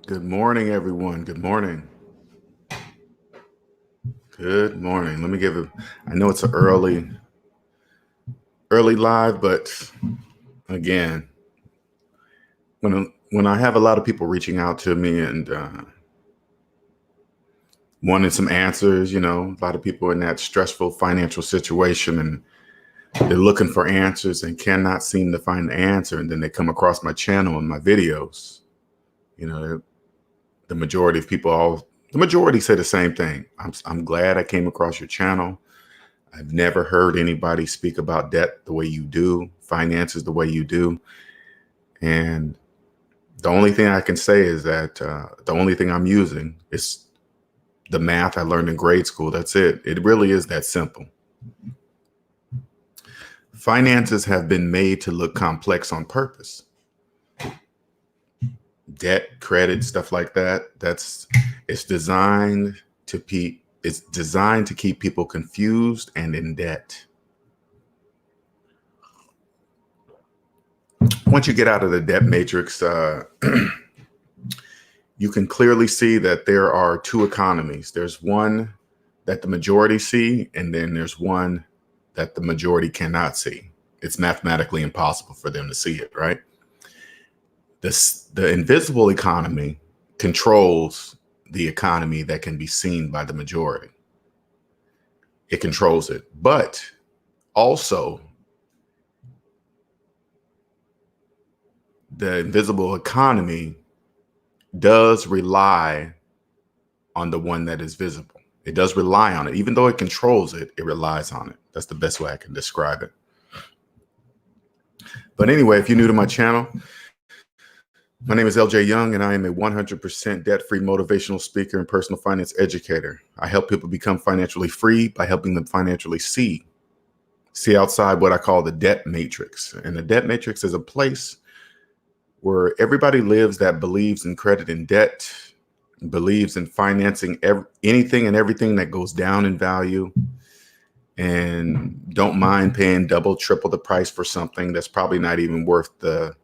Good morning, everyone. Good morning. Good morning. Let me give it. I know it's an early live, but again, when I have a lot of people reaching out to me and wanting some answers, a lot of people in that stressful financial situation and they're looking for answers and cannot seem to find the answer, and then they come across my channel and my videos. You know, the majority of people, the majority say the same thing. I'm glad I came across your channel. I've never heard anybody speak about debt the way you do, finances the way you do. And the only thing I can say is that the only thing I'm using is the math I learned in grade school. That's it. It really is that simple. Finances have been made to look complex on purpose. Debt, credit, stuff like that. It's designed to keep people confused and in debt. Once you get out of the debt matrix, you can clearly see that there are two economies. There's one that the majority see, and then there's one that the majority cannot see. It's mathematically impossible for them to see it, right? The invisible economy controls the economy that can be seen by the majority. It controls it. But also, the invisible economy does rely on the one that is visible. It does rely on it. Even though it controls it, it relies on it. That's the best way I can describe it. But anyway, if you're new to my channel, my name is LJ Young, and I am a 100% debt-free motivational speaker and personal finance educator. I help people become financially free by helping them financially see outside what I call the debt matrix. And the debt matrix is a place where everybody lives that believes in credit and debt, believes in financing anything and everything that goes down in value, and don't mind paying double, triple the price for something that's probably not even worth the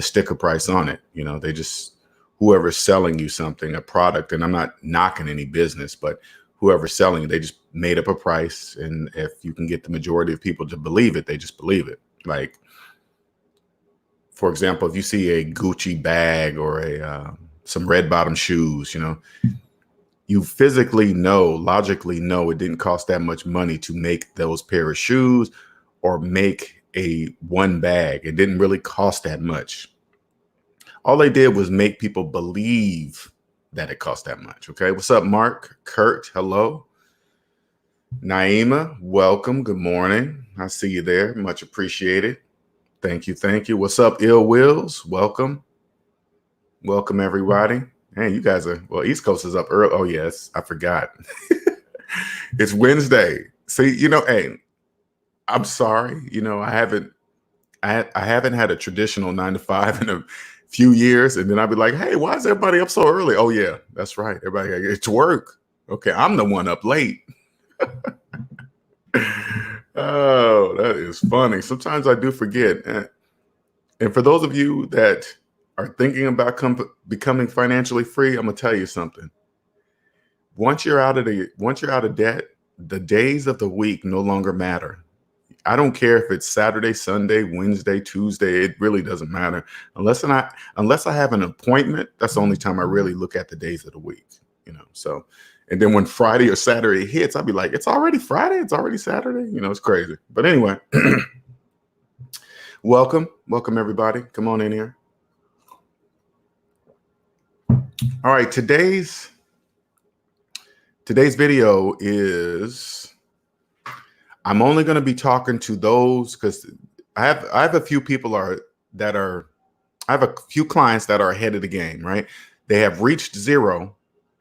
sticker price on it. They just, whoever's selling you something, a product, and I'm not knocking any business, but whoever's selling it, they just made up a price. And if you can get the majority of people to believe it, they just believe it. Like, for example, if you see a Gucci bag or some red bottom shoes, you physically logically know it didn't cost that much money to make those pair of shoes or make one bag. It didn't really cost that much. All they did was make people believe that it cost that much. Okay. What's up, Mark? Kurt, hello. Naima, welcome. Good morning. I see you there. Much appreciated. Thank you. Thank you. What's up, Ill Wills? Welcome. Welcome, everybody. Hey, you guys are, well, East Coast is up early. Oh, yes. I forgot. It's Wednesday. See, hey, I'm sorry. I haven't had a traditional 9 to 5 in a few years. And then I'd be like, hey, why is everybody up so early? Oh, yeah, that's right. Everybody got to get to work. Okay, I'm the one up late. Oh, that is funny. Sometimes I do forget. And for those of you that are thinking about becoming financially free, I'm gonna tell you something. Once you're out of debt, the days of the week no longer matter. I don't care if it's Saturday, Sunday, Wednesday, Tuesday. It really doesn't matter unless I have an appointment. That's the only time I really look at the days of the week. So, and then when Friday or Saturday hits, I'll be like, it's already Friday. It's already Saturday. It's crazy. But anyway, welcome everybody. Come on in here. All right, today's video is, I'm only going to be talking to those because I have a few people I have a few clients that are ahead of the game, right? They have reached zero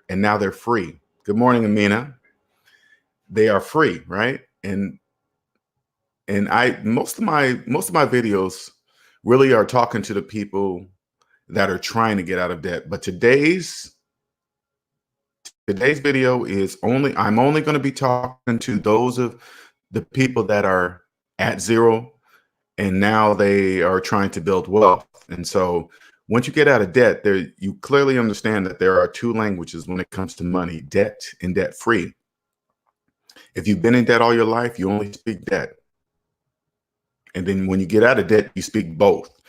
and now they're free. Good morning, Amina. They are free, right? And most of my videos really are talking to the people that are trying to get out of debt. But today's video is I'm only going to be talking to those of the people that are at zero and now they are trying to build wealth. And so Once you get out of debt, you clearly understand that there are two languages when it comes to money: debt and debt free. If you've been in debt all your life, you only speak debt. And then when you get out of debt, you speak both,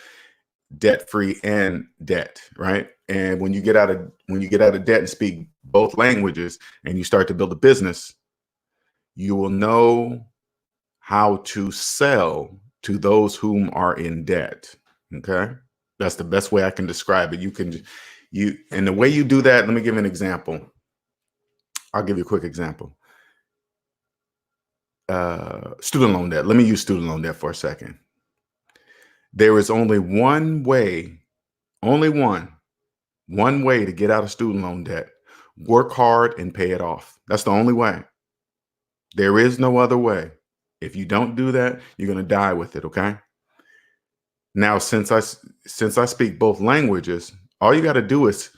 debt free and debt, right? And when you get out of debt and speak both languages and you start to build a business, you will know how to sell to those whom are in debt. Okay? That's the best way I can describe it. And the way you do that, let me give you an example. I'll give you a quick example. Student loan debt. Let me use student loan debt for a second. There is only one way to get out of student loan debt. Work hard and pay it off. That's the only way. There is no other way. If you don't do that, you're going to die with it, okay? Now, since I speak both languages, all you got to do is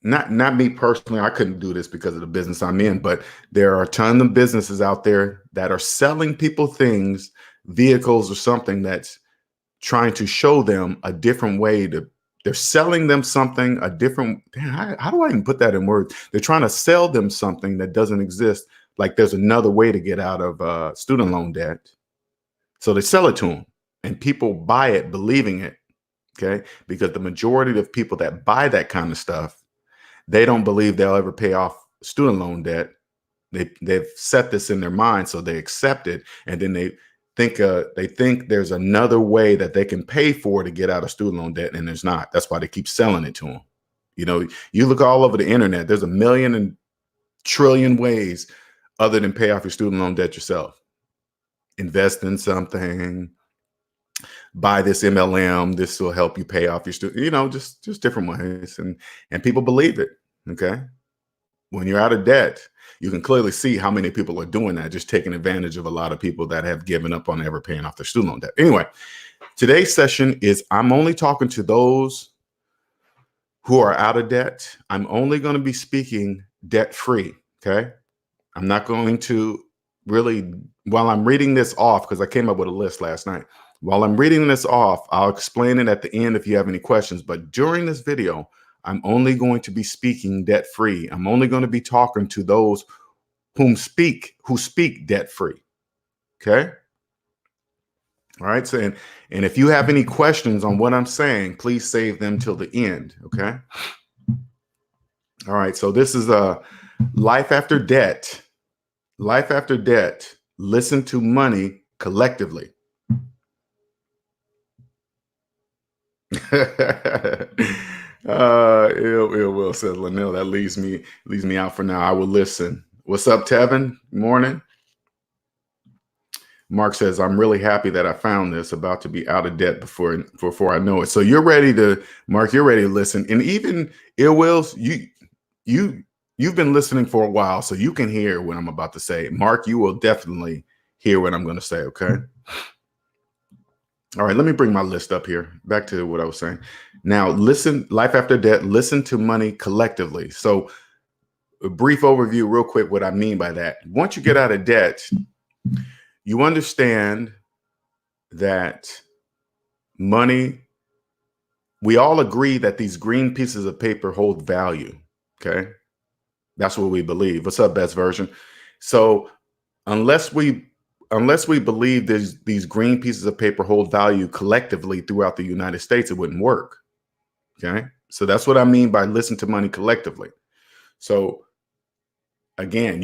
not me personally. I couldn't do this because of the business I'm in, but there are a ton of businesses out there that are selling people things, vehicles or something that's trying to show them a different way they're selling them something, a different, how do I even put that in words? They're trying to sell them something that doesn't exist. Like there's another way to get out of student loan debt. So they sell it to them and people buy it, believing it. Okay. Because the majority of people that buy that kind of stuff, they don't believe they'll ever pay off student loan debt. They've set this in their mind, so they accept it, and then they think there's another way that they can pay for to get out of student loan debt, and there's not. That's why they keep selling it to them. You know, you look all over the internet. There's a million and trillion ways other than pay off your student loan debt yourself. Invest in something. Buy this MLM. This will help you pay off your student. You know, just different ways, and people believe it. Okay. When you're out of debt, you can clearly see how many people are doing that, just taking advantage of a lot of people that have given up on ever paying off their student loan debt. Anyway, today's session is I'm only talking to those who are out of debt. I'm only going to be speaking debt free. Okay. I'm not going to really, while I'm reading this off, because I came up with a list last night. While I'm reading this off, I'll explain it at the end if you have any questions. But during this video, I'm only going to be speaking debt free. I'm only going to be talking to those who speak debt free. Okay. All right. So, and if you have any questions on what I'm saying, please save them till the end. Okay. All right. So this is Life After Debt. Life After Debt. Listen to money collectively. Ill Will says Lanil. That leaves me out for now. I will listen. What's up, Tevin? Morning. Mark says, I'm really happy that I found this, about to be out of debt before I know it. So you're ready to, Mark, you're ready to listen. And even Ill Wills, you've been listening for a while, so you can hear what I'm about to say. Mark, you will definitely hear what I'm going to say. Okay. All right, let me bring my list up here. Back to what I was saying. Now, listen, Life After Debt, listen to money collectively. So a brief overview real quick, what I mean by that. Once you get out of debt, you understand that money, we all agree that these green pieces of paper hold value, okay? That's what we believe. What's up, Best Version? So unless we believe these green pieces of paper hold value collectively throughout the United States, it wouldn't work. Okay. So that's what I mean by listen to money collectively. So again,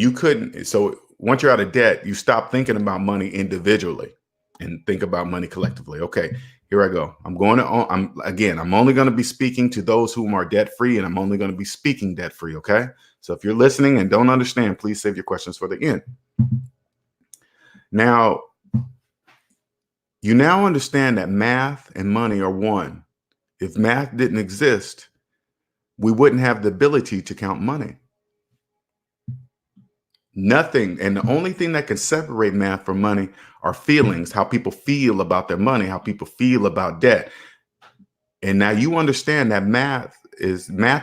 so once you're out of debt, you stop thinking about money individually and think about money collectively. Okay, here I go. I'm only going to be speaking to those whom are debt free, and I'm only going to be speaking debt free. Okay. So if you're listening and don't understand, please save your questions for the end. Now, you now understand that math and money are one. If math didn't exist, we wouldn't have the ability to count money. Nothing. And the only thing that can separate math from money are feelings, how people feel about their money, how people feel about debt. And now you understand that math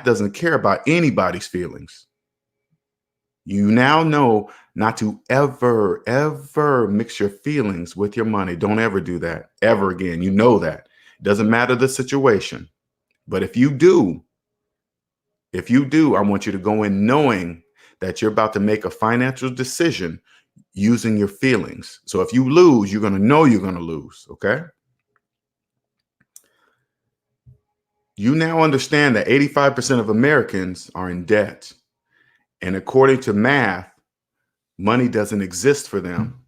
doesn't care about anybody's feelings. You now know not to ever mix your feelings with your money. Don't ever do that ever again. You know that. It doesn't matter the situation. But if you do, I want you to go in knowing that you're about to make a financial decision using your feelings. So if you lose, you're going to know you're going to lose. Okay. You now understand that 85% of Americans are in debt. And according to math, money doesn't exist for them.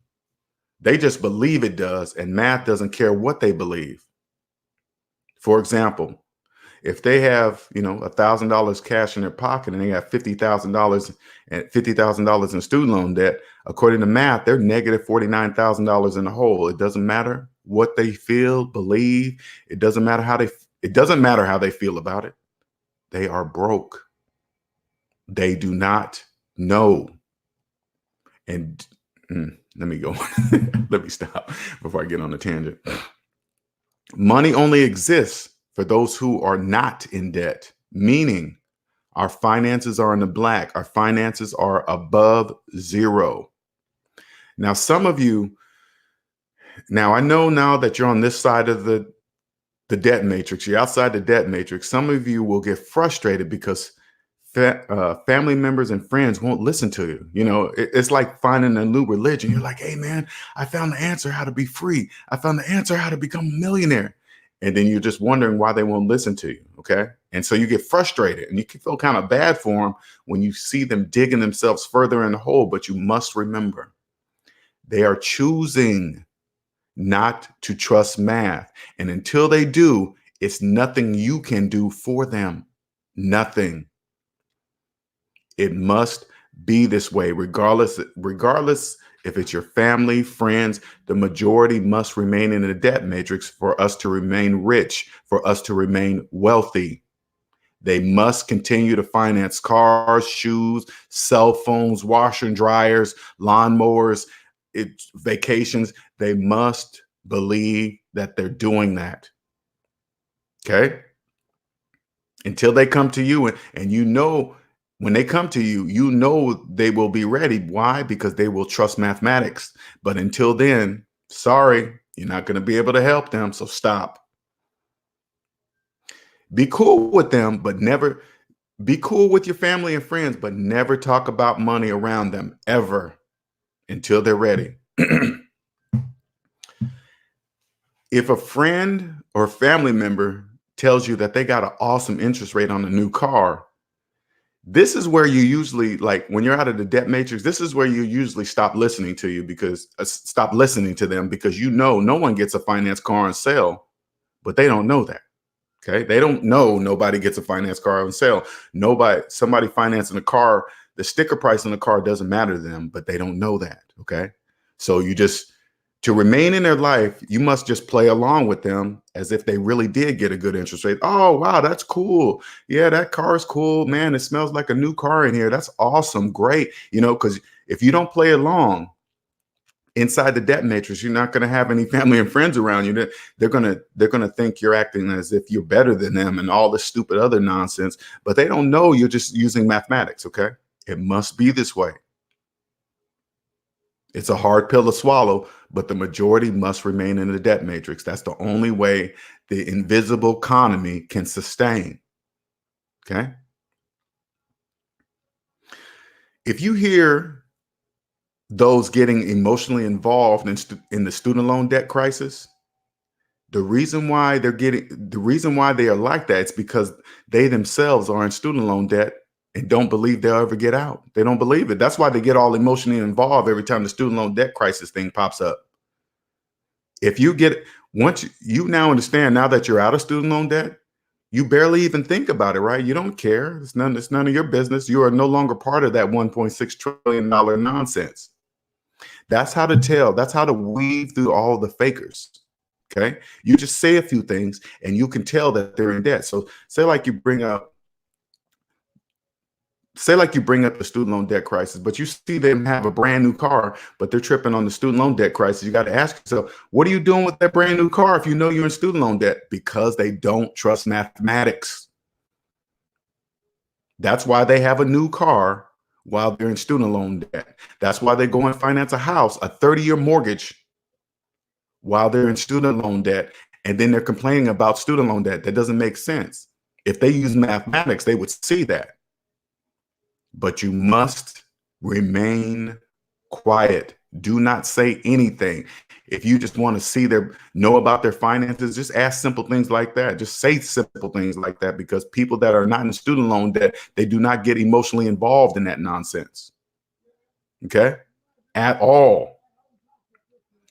They just believe it does, and math doesn't care what they believe. For example, if they have, $1,000 cash in their pocket and they have $50,000 in student loan debt, according to math, they're negative $49,000 in the hole. It doesn't matter what they feel, believe. It doesn't matter how they feel about it. They are broke. They do not know. And let me go. Let me stop before I get on a tangent. Money only exists for those who are not in debt, meaning our finances are in the black. Our finances are above zero. Now, some of you, I know now that you're on this side of the debt matrix, you're outside the debt matrix. Some of you will get frustrated because family members and friends won't listen to you. It's like finding a new religion. You're like, hey, man, I found the answer how to be free. I found the answer how to become a millionaire. And then you're just wondering why they won't listen to you. Okay. And so you get frustrated and you can feel kind of bad for them when you see them digging themselves further in the hole. But you must remember, they are choosing not to trust math. And until they do, it's nothing you can do for them. Nothing. It must be this way, regardless if it's your family, friends. The majority must remain in the debt matrix for us to remain rich, for us to remain wealthy. They must continue to finance cars, shoes, cell phones, washer and dryers, lawnmowers, vacations. They must believe that they're doing that. Okay? Until they come to you and when they come to you, they will be ready. Why? Because they will trust mathematics. But until then, sorry, you're not going to be able to help them. So stop. Be cool with them, but never be cool with your family and friends, but never talk about money around them ever until they're ready. If a friend or family member tells you that they got an awesome interest rate on a new car, this is where you usually, like when you're out of the debt matrix, this is where you usually stop listening to them because no one gets a finance car on sale, but they don't know that. Okay. They don't know nobody gets a finance car on sale. Somebody financing a car, the sticker price on the car doesn't matter to them, but they don't know that. Okay. So to remain in their life, you must just play along with them as if they really did get a good interest rate. Oh, wow, that's cool. Yeah, that car is cool. Man, it smells like a new car in here. That's awesome. Great. Because if you don't play along inside the debt matrix, you're not going to have any family and friends around you. They're going to think you're acting as if you're better than them and all this stupid other nonsense, but they don't know you're just using mathematics. Okay. It must be this way. It's a hard pill to swallow, but the majority must remain in the debt matrix. That's the only way the invisible economy can sustain. Okay. If you hear those getting emotionally involved in the student loan debt crisis, the reason why they are like that, it's because they themselves are in student loan debt and don't believe they'll ever get out. They don't believe it. That's why they get all emotionally involved every time the student loan debt crisis thing pops up. Once you now understand, now that you're out of student loan debt, you barely even think about it, right? You don't care. It's none of your business. You are no longer part of that $1.6 trillion nonsense. That's how to tell. That's how to weave through all the fakers. Okay. You just say a few things and you can tell that they're in debt. So say like you bring up the student loan debt crisis, but you see them have a brand new car, but they're tripping on the student loan debt crisis. You got to ask yourself, what are you doing with that brand new car if you know you're in student loan debt? Because they don't trust mathematics. That's why they have a new car while they're in student loan debt. That's why they go and finance a house, a 30-year mortgage, while they're in student loan debt. And then they're complaining about student loan debt. That doesn't make sense. If they use mathematics, they would see that. But you must remain quiet. Do not say anything. If you just want to know about their finances, just ask simple things like that. Just say simple things like that, because people that are not in student loan debt, they do not get emotionally involved in that nonsense. Okay? At all.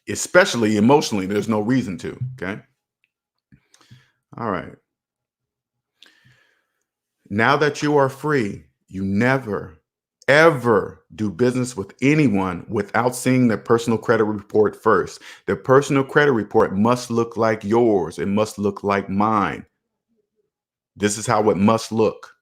Especially emotionally, there's no reason to. Okay? All right. Now that you are free, you never, ever do business with anyone without seeing their personal credit report first. Their personal credit report must look like yours. It must look like mine. This is how it must look.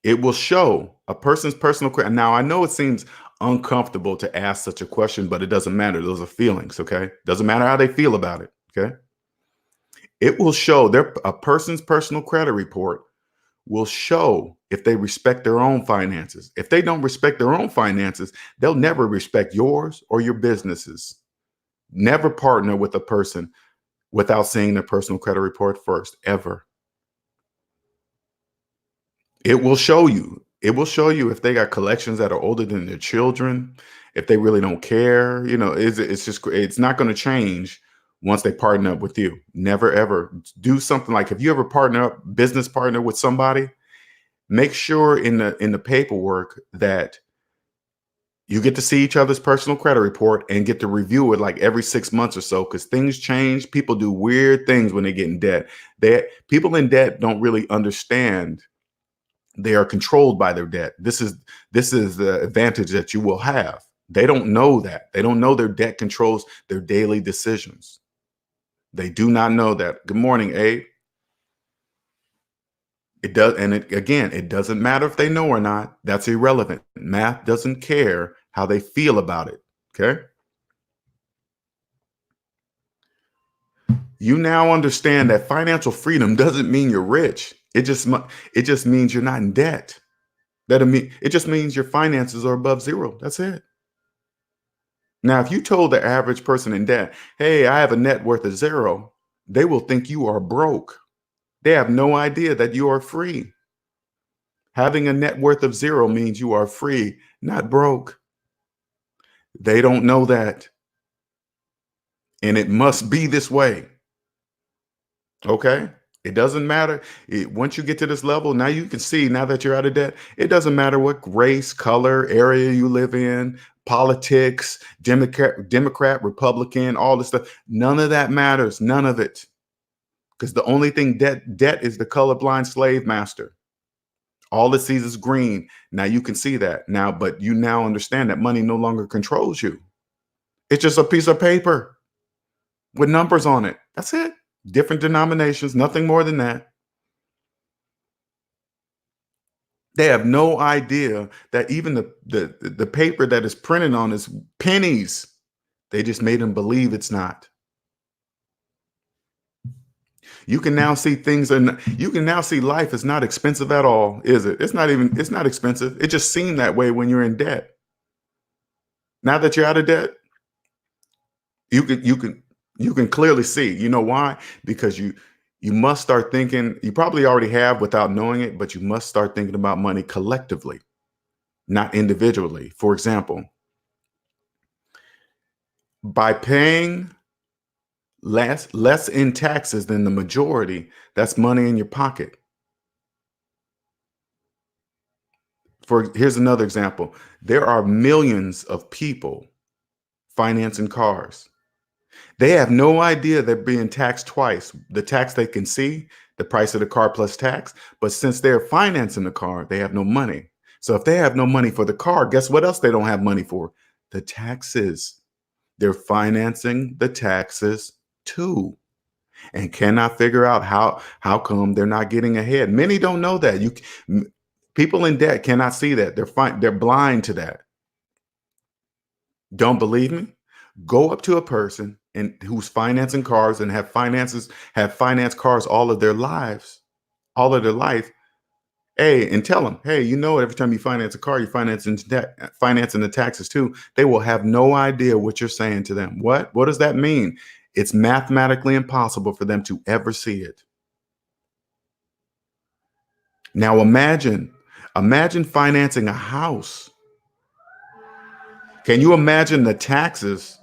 It will show a person's personal credit. Now, I know it seems uncomfortable to ask such a question, but it doesn't matter. Those are feelings, okay? Doesn't matter how they feel about it, okay? It will show a person's personal credit report will show if they respect their own finances. If they don't respect their own finances, they'll never respect yours or your businesses. Never partner with a person without seeing their personal credit report first, ever. It will show you. It will show you if they got collections that are older than their children, if they really don't care. It's not going to change once they partner up with you. Never, ever do something like, if you ever business partner with somebody, make sure in the paperwork that you get to see each other's personal credit report and get to review it like every 6 months or so, because things change. People do weird things when they get in debt. People in debt don't really understand they are controlled by their debt. This is the advantage that you will have. They don't know that. They don't know their debt controls their daily decisions. They do not know that. Good morning, Abe. It does, and it doesn't matter if they know or not. That's irrelevant. Math doesn't care how they feel about it. Okay. You now understand that financial freedom doesn't mean you're rich. It just means you're not in debt. It just means your finances are above zero. That's it. Now, if you told the average person in debt, hey, I have a net worth of zero, they will think you are broke. They have no idea that you are free. Having a net worth of zero means you are free, not broke. They don't know that. And it must be this way. Okay? It doesn't matter. Once you get to this level, now you can see, now that you're out of debt, it doesn't matter what race, color, area you live in, politics, Democrat, Republican, all this stuff. None of that matters. None of it. Because the only thing debt is the colorblind slave master. All it sees is green. Now you can see that now, but you now understand that money no longer controls you. It's just a piece of paper with numbers on it. That's it. Different denominations, nothing more than that. They have no idea that even the paper that is printed on is pennies. They just made them believe it's not. You can now see you can now see life is not expensive at all, is it? It's not expensive. It just seemed that way when you're in debt. Now that you're out of debt, you can clearly see. You know why? Because you must start thinking, you probably already have without knowing it, but you must start thinking about money collectively, not individually. For example, by paying less in taxes than the majority, that's money in your pocket. Here's another example. There are millions of people financing cars. They have no idea they're being taxed twice. The tax they can see, the price of the car plus tax. But since they're financing the car, they have no money. So if they have no money for the car, guess what else they don't have money for? The taxes. They're financing the taxes too, and cannot figure out how come they're not getting ahead. Many don't know that. People in debt cannot see that. They're blind to that. Don't believe me? Go up to a person who's financing cars and have financed cars all of their life. Hey, and tell them, hey, every time you finance a car, you're financing the taxes too. They will have no idea what you're saying to them. What does that mean? It's mathematically impossible for them to ever see it. Now imagine financing a house. Can you imagine the taxes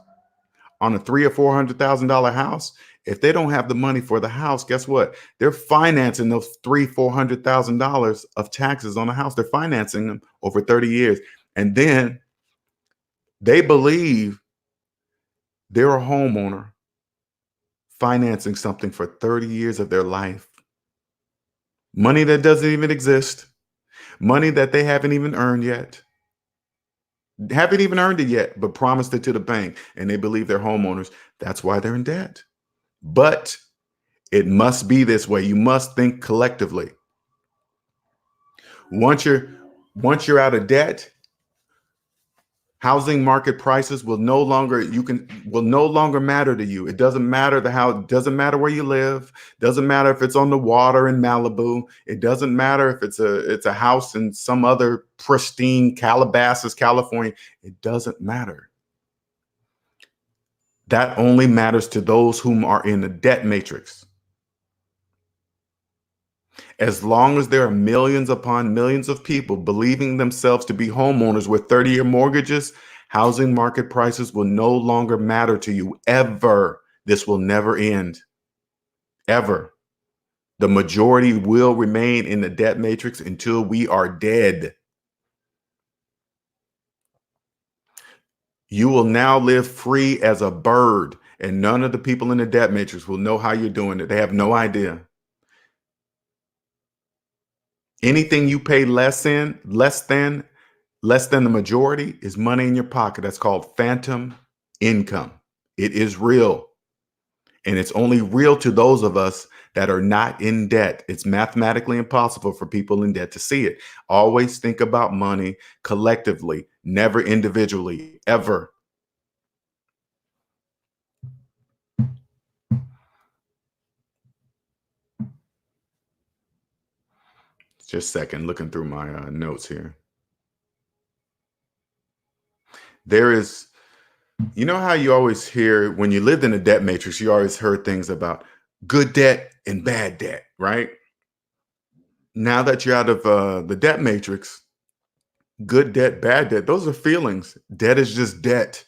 on a $300,000 or $400,000 house? If they don't have the money for the house, guess what? They're financing those $400,000 of taxes on a house. They're financing them over 30 years. And then they believe they're a homeowner financing something for 30 years of their life. Money that doesn't even exist, money that they haven't even earned yet. Haven't even earned it yet, but promised it to the bank, and they believe they're homeowners. That's why they're in debt. But it must be this way. You must think collectively. Once you're out of debt, housing market prices will no longer matter to you. It doesn't matter it doesn't matter where you live. Doesn't matter if it's on the water in Malibu. It doesn't matter if it's a house in some other pristine Calabasas, California. It doesn't matter. That only matters to those whom are in the debt matrix. As long as there are millions upon millions of people believing themselves to be homeowners with 30-year mortgages, housing market prices will no longer matter to you ever. This will never end. Ever. The majority will remain in the debt matrix until we are dead. You will now live free as a bird, and none of the people in the debt matrix will know how you're doing it. They have no idea. Anything you pay less than the majority is money in your pocket. That's called phantom income. It is real. And it's only real to those of us that are not in debt. It's mathematically impossible for people in debt to see it. Always think about money collectively, never individually, ever. Just a second, looking through my notes here. There is, you know how you always hear when you lived in a debt matrix, you always heard things about good debt and bad debt, right? Now that you're out of the debt matrix, good debt, bad debt, those are feelings. Debt is just debt.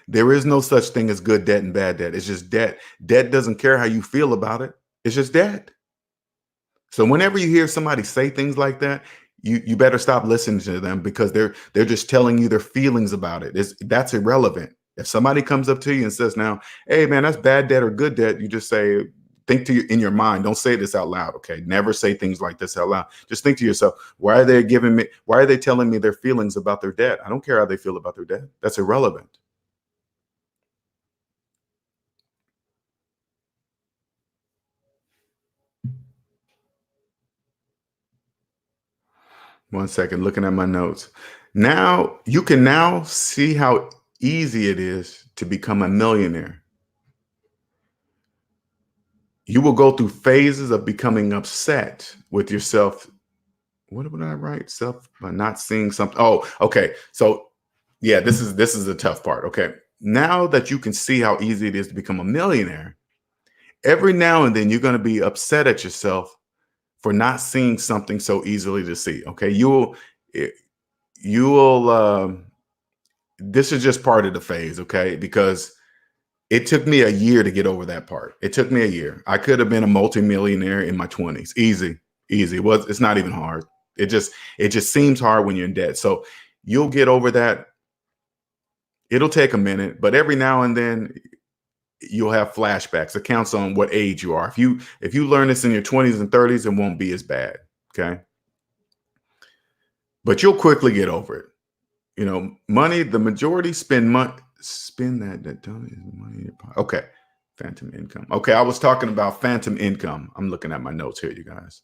There is no such thing as good debt and bad debt. It's just debt. Debt doesn't care how you feel about it. It's just debt. So whenever you hear somebody say things like that, you better stop listening to them, because they're just telling you their feelings about it. That's irrelevant. If somebody comes up to you and says, now, hey man, that's bad debt or good debt, you just say, think in your mind. Don't say this out loud. Okay. Never say things like this out loud. Just think to yourself, why are they telling me their feelings about their debt? I don't care how they feel about their debt. That's irrelevant. One second, looking at my notes. Now you can now see how easy it is to become a millionaire. You will go through phases of becoming upset with yourself. What would I write? Self by not seeing something. Oh, okay. So yeah, this is the tough part. Okay. Now that you can see how easy it is to become a millionaire, every now and then you're going to be upset at yourself for not seeing something so easily to see. Okay. You will this is just part of the phase, okay? Because it took me a year to get over that part. It took me a year. I could have been a multimillionaire in my 20s. Easy, easy. It's not even hard. It just seems hard when you're in debt. So you'll get over that. It'll take a minute, but every now and then you'll have flashbacks. It counts on what age you are. If you learn this in your 20s and 30s, it won't be as bad. Okay. But you'll quickly get over it. You know, money, the majority spend that don't is money in your pocket. Okay. Phantom income. Okay. I was talking about phantom income. I'm looking at my notes here, you guys.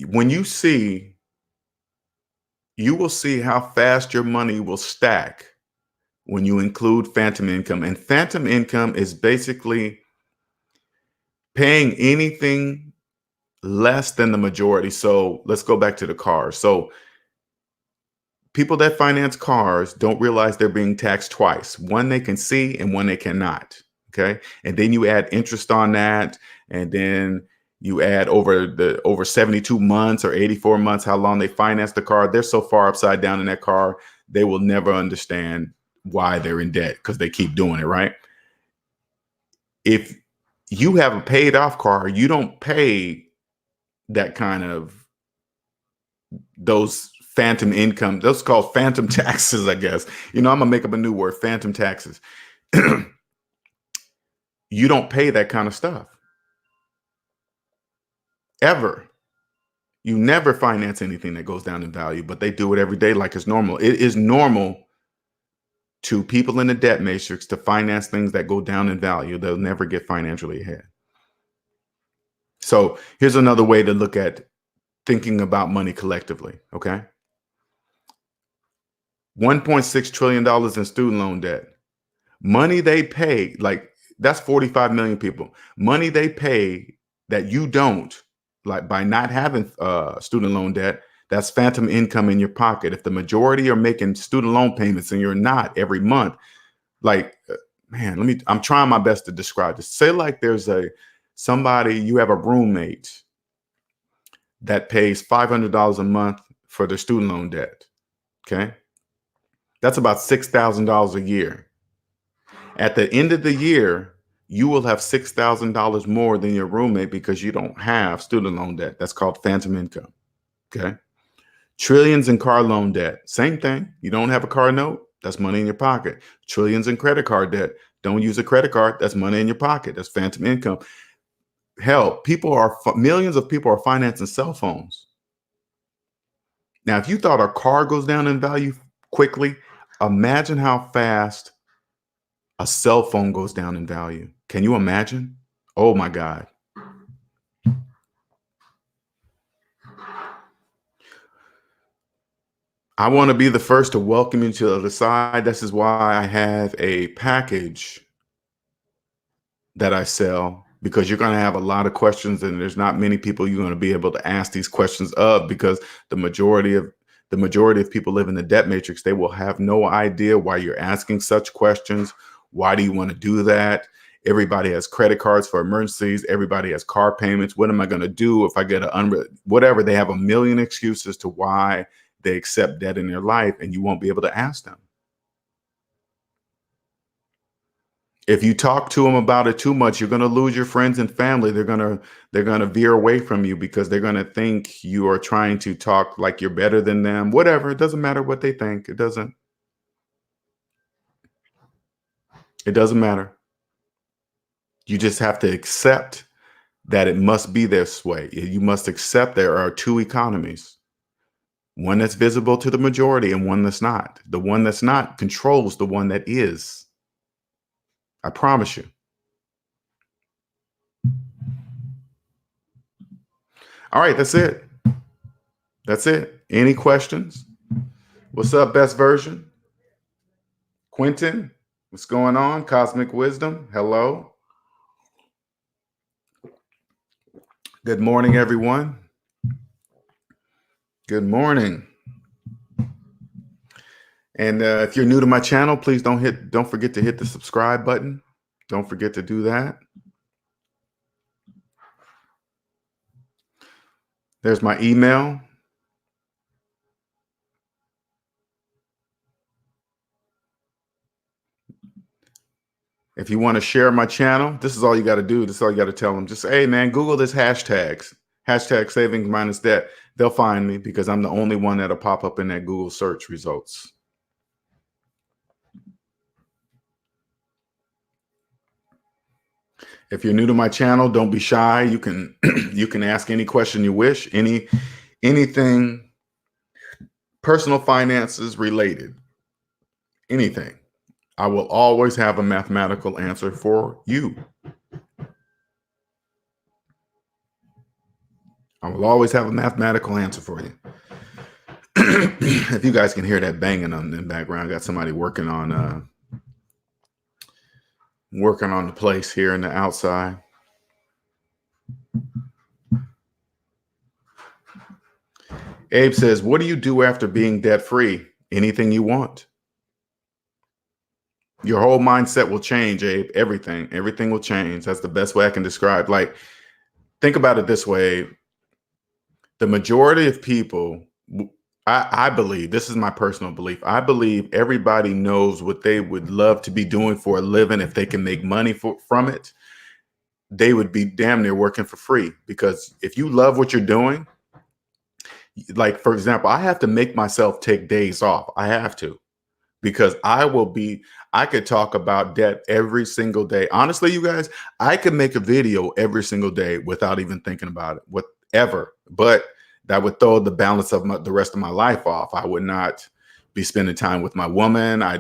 When you will see how fast your money will stack when you include phantom income. And phantom income is basically paying anything less than the majority. So let's go back to the cars. So people that finance cars don't realize they're being taxed twice. One they can see and one they cannot. Okay. And then you add interest on that. And then You add over 72 months or 84 months, how long they finance the car. They're so far upside down in that car, they will never understand why they're in debt because they keep doing it, right? If you have a paid off car, you don't pay that kind of those phantom income. Those are called phantom taxes, I guess. I'm gonna make up a new word, phantom taxes. You don't pay that kind of stuff ever. You never finance anything that goes down in value, but they do it every day like it's normal. It is normal to people in the debt matrix to finance things that go down in value. They'll never get financially ahead. So here's another way to look at thinking about money collectively, okay? $1.6 trillion in student loan debt. Money they pay, like that's 45 million people. Money they pay that you don't, like by not having student loan debt, that's phantom income in your pocket. If the majority are making student loan payments and you're not every month, like, man, I'm trying my best to describe this. Say like there's somebody, you have a roommate that pays $500 a month for their student loan debt, okay? That's about $6,000 a year. At the end of the year, you will have $6,000 more than your roommate because you don't have student loan debt. That's called phantom income, okay? Trillions in car loan debt, same thing. You don't have a car note, that's money in your pocket. Trillions in credit card debt, don't use a credit card, that's money in your pocket. That's phantom income. Hell, millions of people are financing cell phones. Now, if you thought a car goes down in value quickly, imagine how fast a cell phone goes down in value. Can you imagine? Oh my God. I want to be the first to welcome you to the other side. This is why I have a package that I sell, because you're going to have a lot of questions and there's not many people you're going to be able to ask these questions of, because the majority of people live in the debt matrix. They will have no idea why you're asking such questions. Why do you want to do that? Everybody has credit cards for emergencies. Everybody has car payments. What am I going to do if I get whatever? They have a million excuses to why they accept debt in their life, and you won't be able to ask them. If you talk to them about it too much, you're going to lose your friends and family. They're going to veer away from you because they're going to think you are trying to talk like you're better than them. Whatever. It doesn't matter what they think. It doesn't matter. You just have to accept that it must be this way. You must accept there are two economies. One that's visible to the majority and one that's not. The one that's not controls the one that is. I promise you. All right, that's it. That's it. Any questions? What's up, best version? Quentin, what's going on? Cosmic Wisdom, hello. Good morning, everyone. Good morning. And if you're new to my channel, please don't forget to hit the subscribe button. Don't forget to do that. There's my email. If you want to share my channel, this is all you got to do. This is all you got to tell them. Just say, hey, man, Google this hashtag savings minus debt. They'll find me because I'm the only one that'll pop up in that Google search results. If you're new to my channel, don't be shy. You can ask any question you wish, anything personal finances related, anything. I will always have a mathematical answer for you. I will always have a mathematical answer for you. If you guys can hear that banging on in the background, I got somebody working on the place here in the outside. Abe says, what do you do after being debt free? Anything you want. Your whole mindset will change, Abe. Everything will change. That's the best way I can describe. Like, think about it this way. The majority of people, I believe, this is my personal belief. I believe everybody knows what they would love to be doing for a living. If they can make money from it, they would be damn near working for free. Because if you love what you're doing, like, for example, I have to make myself take days off. I have to, because I could talk about debt every single day. Honestly, you guys, I could make a video every single day without even thinking about it, whatever. But that would throw the balance of the rest of my life off. I would not be spending time with my woman. I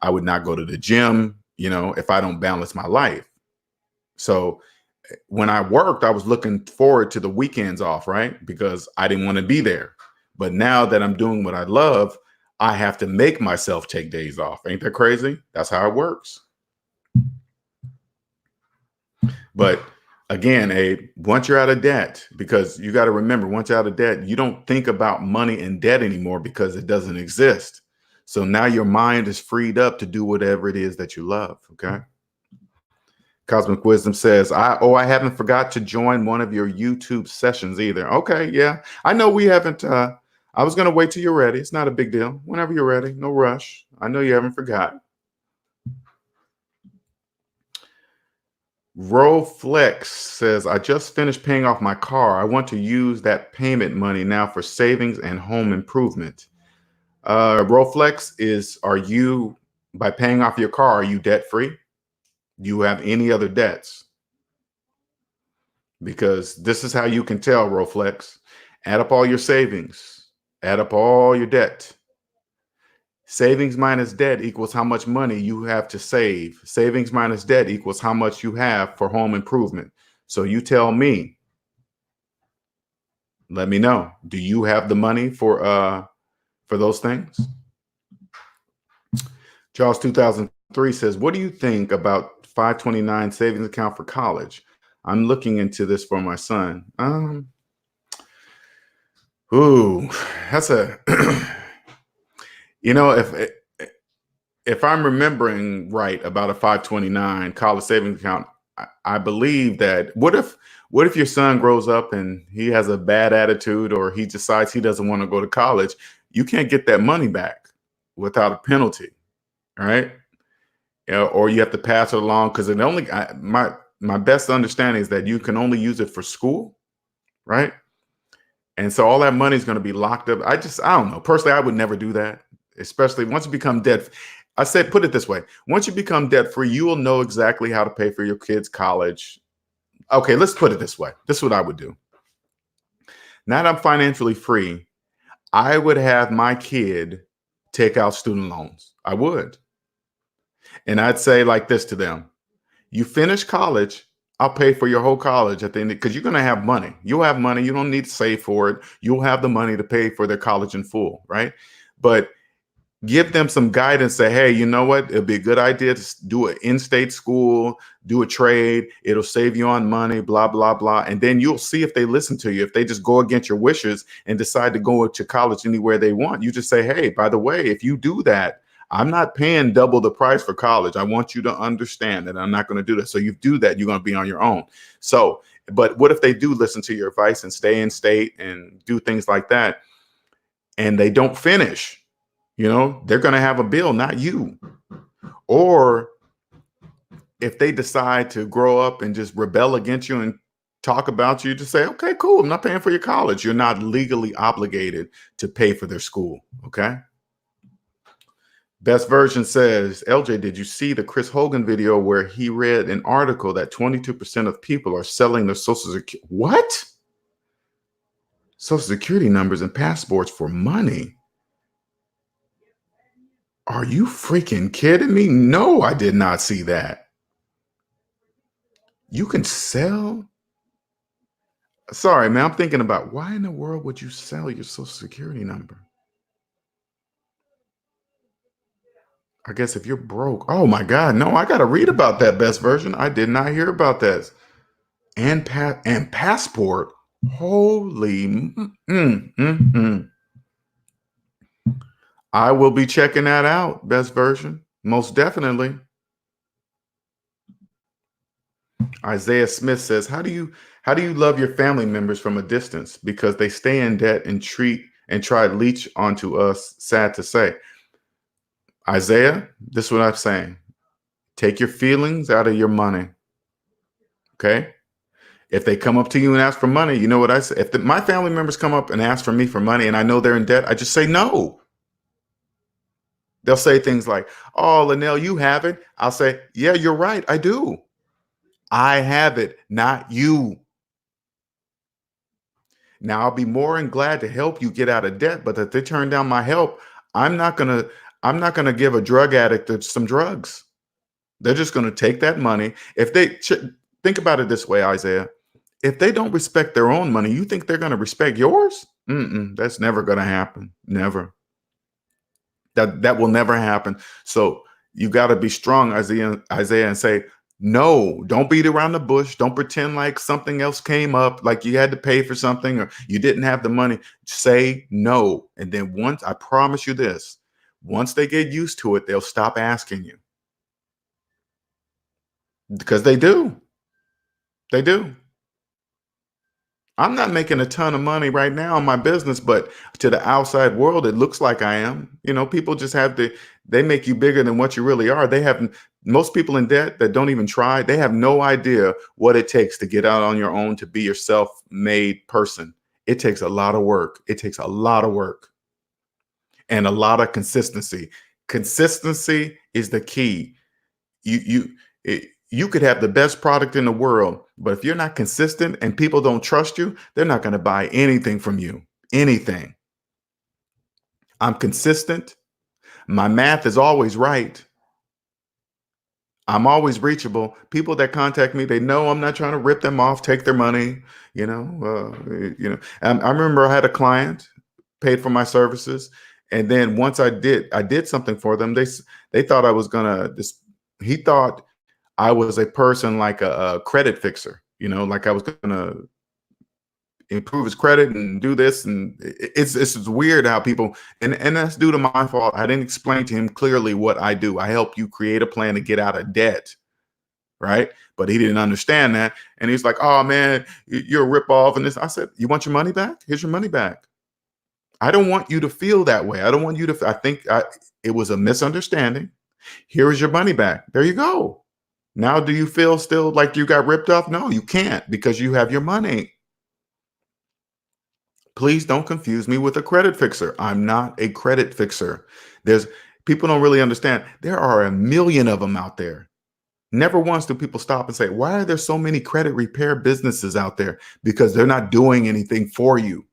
would not go to the gym, if I don't balance my life. So when I worked, I was looking forward to the weekends off, right? Because I didn't want to be there. But now that I'm doing what I love, I have to make myself take days off. Ain't that crazy? That's how it works. But again, Abe, once you're out of debt, because you got to remember, once you're out of debt, you don't think about money and debt anymore because it doesn't exist. So now your mind is freed up to do whatever it is that you love. Okay. Cosmic Wisdom says, I haven't forgot to join one of your YouTube sessions either. Okay, yeah. I know we haven't. I was going to wait till you're ready. It's not a big deal. Whenever you're ready, no rush. I know you haven't forgotten. Roflex says, I just finished paying off my car. I want to use that payment money now for savings and home improvement. Roflex, by paying off your car, are you debt free? Do you have any other debts? Because this is how you can tell, Roflex. Add up all your savings, add up all your debt. Savings minus debt equals how much money you have to save. Savings minus debt equals how much you have for home improvement. So you tell me, let me know. Do you have the money for those things? Charles 2003 says, what do you think about 529 savings account for college? I'm looking into this for my son. That's a if I'm remembering right about a 529 college savings account, I believe that what if your son grows up and he has a bad attitude, or he decides he doesn't want to go to college? You can't get that money back without a penalty, right? Or you have to pass it along, because my best understanding is that you can only use it for school, right? And so all that money is going to be locked up. I don't know. Personally, I would never do that, especially once you become debt. I said, put it this way. Once you become debt free, you will know exactly how to pay for your kids' college. Okay, let's put it this way. This is what I would do. Now that I'm financially free, I would have my kid take out student loans. I would. And I'd say like this to them: you finish college, I'll pay for your whole college at the end, because you're going to have money. You'll have money. You don't need to save for it. You'll have the money to pay for their college in full, right? But give them some guidance. Say, hey, you know what? It'd be a good idea to do an in-state school, do a trade. It'll save you on money, blah, blah, blah. And then you'll see if they listen to you. If they just go against your wishes and decide to go to college anywhere they want, you just say, hey, by the way, if you do that, I'm not paying double the price for college. I want you to understand that I'm not going to do that. So you do that, you're going to be on your own. So, but what if they do listen to your advice and stay in state and do things like that, and they don't finish? They're going to have a bill, not you. Or if they decide to grow up and just rebel against you and talk about you, just say, okay, cool, I'm not paying for your college. You're not legally obligated to pay for their school. Okay. Best Version says, LJ, did you see the Chris Hogan video where he read an article that 22% of people are selling their Social Security? What? Social Security numbers and passports for money? Are you freaking kidding me? No, I did not see that. You can sell? Sorry, man. I'm thinking about, why in the world would you sell your Social Security number? I guess if you're broke. Oh my God. No, I got to read about that, Best Version. I did not hear about that. And passport. Holy. I will be checking that out, Best Version. Most definitely. Isaiah Smith says, how do you love your family members from a distance because they stay in debt and try to leech onto us? Sad to say. Isaiah, this is what I'm saying. Take your feelings out of your money. Okay? If they come up to you and ask for money, you know what I say? If my family members come up and ask for me for money and I know they're in debt, I just say no. They'll say things like, "Oh, Linnell, you have it." I'll say, "Yeah, you're right. I do. I have it, not you." Now, I'll be more than glad to help you get out of debt, but if they turn down my help, I'm not gonna I'm not gonna give a drug addict some drugs. They're just gonna take that money. If they think about it this way, Isaiah, if they don't respect their own money, you think they're gonna respect yours? Mm-mm, that's never gonna happen. Never. That will never happen. So you got to be strong, Isaiah, and say, no, don't beat around the bush. Don't pretend like something else came up, like you had to pay for something or you didn't have the money. Say no. And then once, I promise you this, once they get used to it, they'll stop asking you because they do. They do. I'm not making a ton of money right now in my business, but to the outside world, it looks like I am. People just they make you bigger than what you really are. Most people in debt that don't even try, they have no idea what it takes to get out on your own, to be your self-made person. It takes a lot of work. It takes a lot of work and a lot of consistency. Consistency is the key. You could have the best product in the world, but if you're not consistent and people don't trust you, they're not going to buy anything from you. Anything. I'm consistent. My math is always right. I'm always reachable. People that contact me, they know I'm not trying to rip them off, take their money. I remember I had a client paid for my services, and then once I did something for them. They thought I was gonna. He thought I was a person like a credit fixer, like I was going to improve his credit and do this. And it's weird how people, and that's due to my fault. I didn't explain to him clearly what I do. I help you create a plan to get out of debt. Right. But he didn't understand that. And he's like, "Oh man, you're a ripoff." And this, I said, "You want your money back? Here's your money back." I don't want you to feel that way. I don't want you to, it was a misunderstanding. Here is your money back. There you go. Now, do you feel still like you got ripped off? No, you can't, because you have your money. Please don't confuse me with a credit fixer. I'm not a credit fixer. People don't really understand. There are a million of them out there. Never once do people stop and say, "Why are there so many credit repair businesses out there?" Because they're not doing anything for you.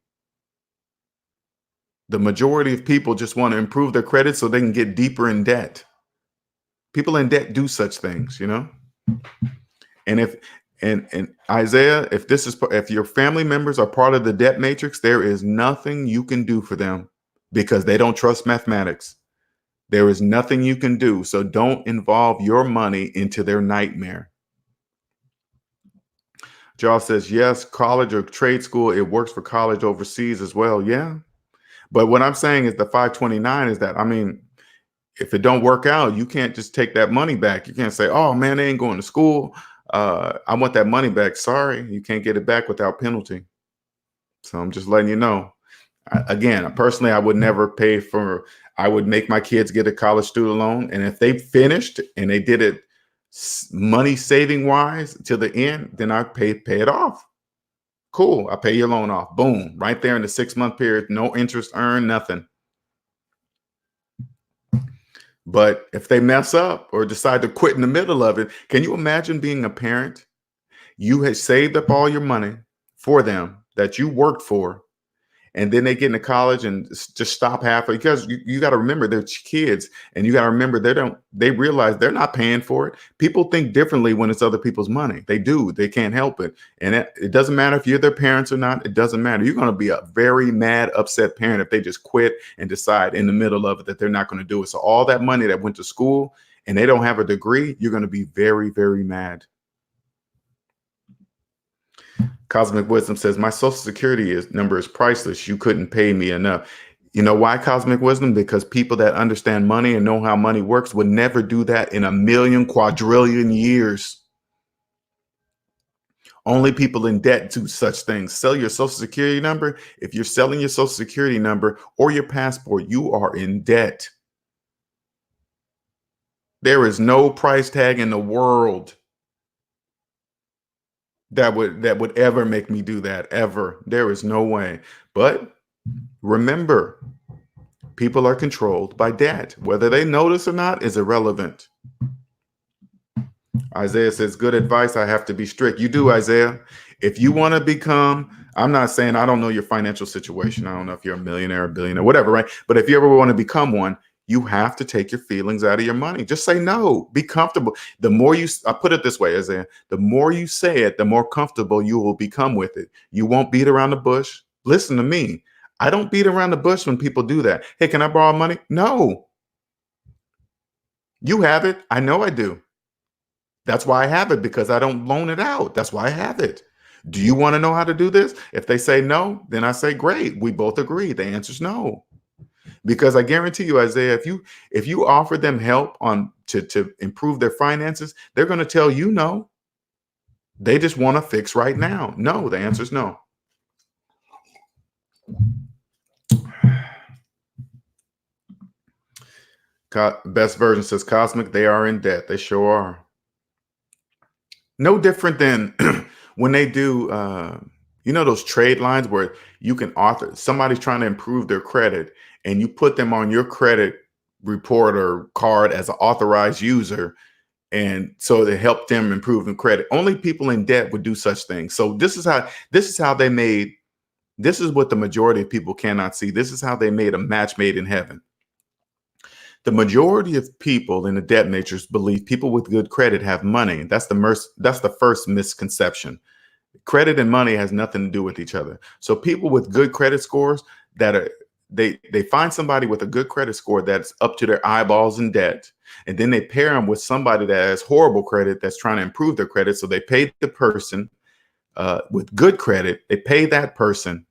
The majority of people just want to improve their credit so they can get deeper in debt. People in debt do such things, And Isaiah, if your family members are part of the debt matrix, there is nothing you can do for them because they don't trust mathematics. There is nothing you can do. So don't involve your money into their nightmare. Josh says, yes, college or trade school, it works for college overseas as well. Yeah. But what I'm saying is the 529 is that, if it don't work out, you can't just take that money back. You can't say, "Oh man, they ain't going to school. I want that money back." Sorry, you can't get it back without penalty. So I'm just letting you know. Again, personally, I would never I would make my kids get a college student loan. And if they finished and they did it money saving wise to the end, then I pay it off. Cool. I pay your loan off. Boom. Right there in the 6-month period. No interest earned, nothing. But if they mess up or decide to quit in the middle of it, can you imagine being a parent? You had saved up all your money for them that you worked for, and then they get into college and just stop halfway, because you got to remember they're kids, and you got to remember they realize they're not paying for it. People think differently when it's other people's money. They do. They can't help it. And it doesn't matter if you're their parents or not. It doesn't matter. You're going to be a very mad, upset parent if they just quit and decide in the middle of it that they're not going to do it. So all that money that went to school and they don't have a degree, you're going to be very, very mad. Cosmic Wisdom says, my social security number is priceless. You couldn't pay me enough. You know why, Cosmic Wisdom? Because people that understand money and know how money works would never do that in a million quadrillion years. Only people in debt do such things. Sell your social security number. If you're selling your social security number or your passport, you are in debt. There is no price tag in the world that would ever make me do that, ever. There is no way. But remember, people are controlled by debt. Whether they notice or not is irrelevant. Isaiah says, good advice. I have to be strict. You do, Isaiah. If you want to become, I'm not saying, I don't know your financial situation. I don't know if you're a millionaire, a billionaire, whatever, right? But if you ever want to become one, you have to take your feelings out of your money. Just say no. Be comfortable. The more you, I put it this way, Isaiah, the more you say it, the more comfortable you will become with it. You won't beat around the bush. Listen to me. I don't beat around the bush when people do that. Hey, can I borrow money? No. You have it. I know I do. That's why I have it, because I don't loan it out. That's why I have it. Do you want to know how to do this? If they say no, then I say, great. We both agree. The answer is no. Because I guarantee you, Isaiah, if you offer them help on to improve their finances, they're going to tell you no. They just want to fix right now. No, the answer is no. Best version says, Cosmic, they are in debt. They sure are. No different than when they do, those trade lines where you can author, somebody's trying to improve their credit and you put them on your credit report or card as an authorized user. And so they help them improve in credit. Only people in debt would do such things. So this is how they made, this is what the majority of people cannot see. This is how they made a match made in heaven. The majority of people in the debt matrix believe people with good credit have money. That's the first misconception. Credit and money has nothing to do with each other. So people with good credit scores they find somebody with a good credit score that's up to their eyeballs in debt, and then they pair them with somebody that has horrible credit that's trying to improve their credit. So they pay the person with good credit, they pay that person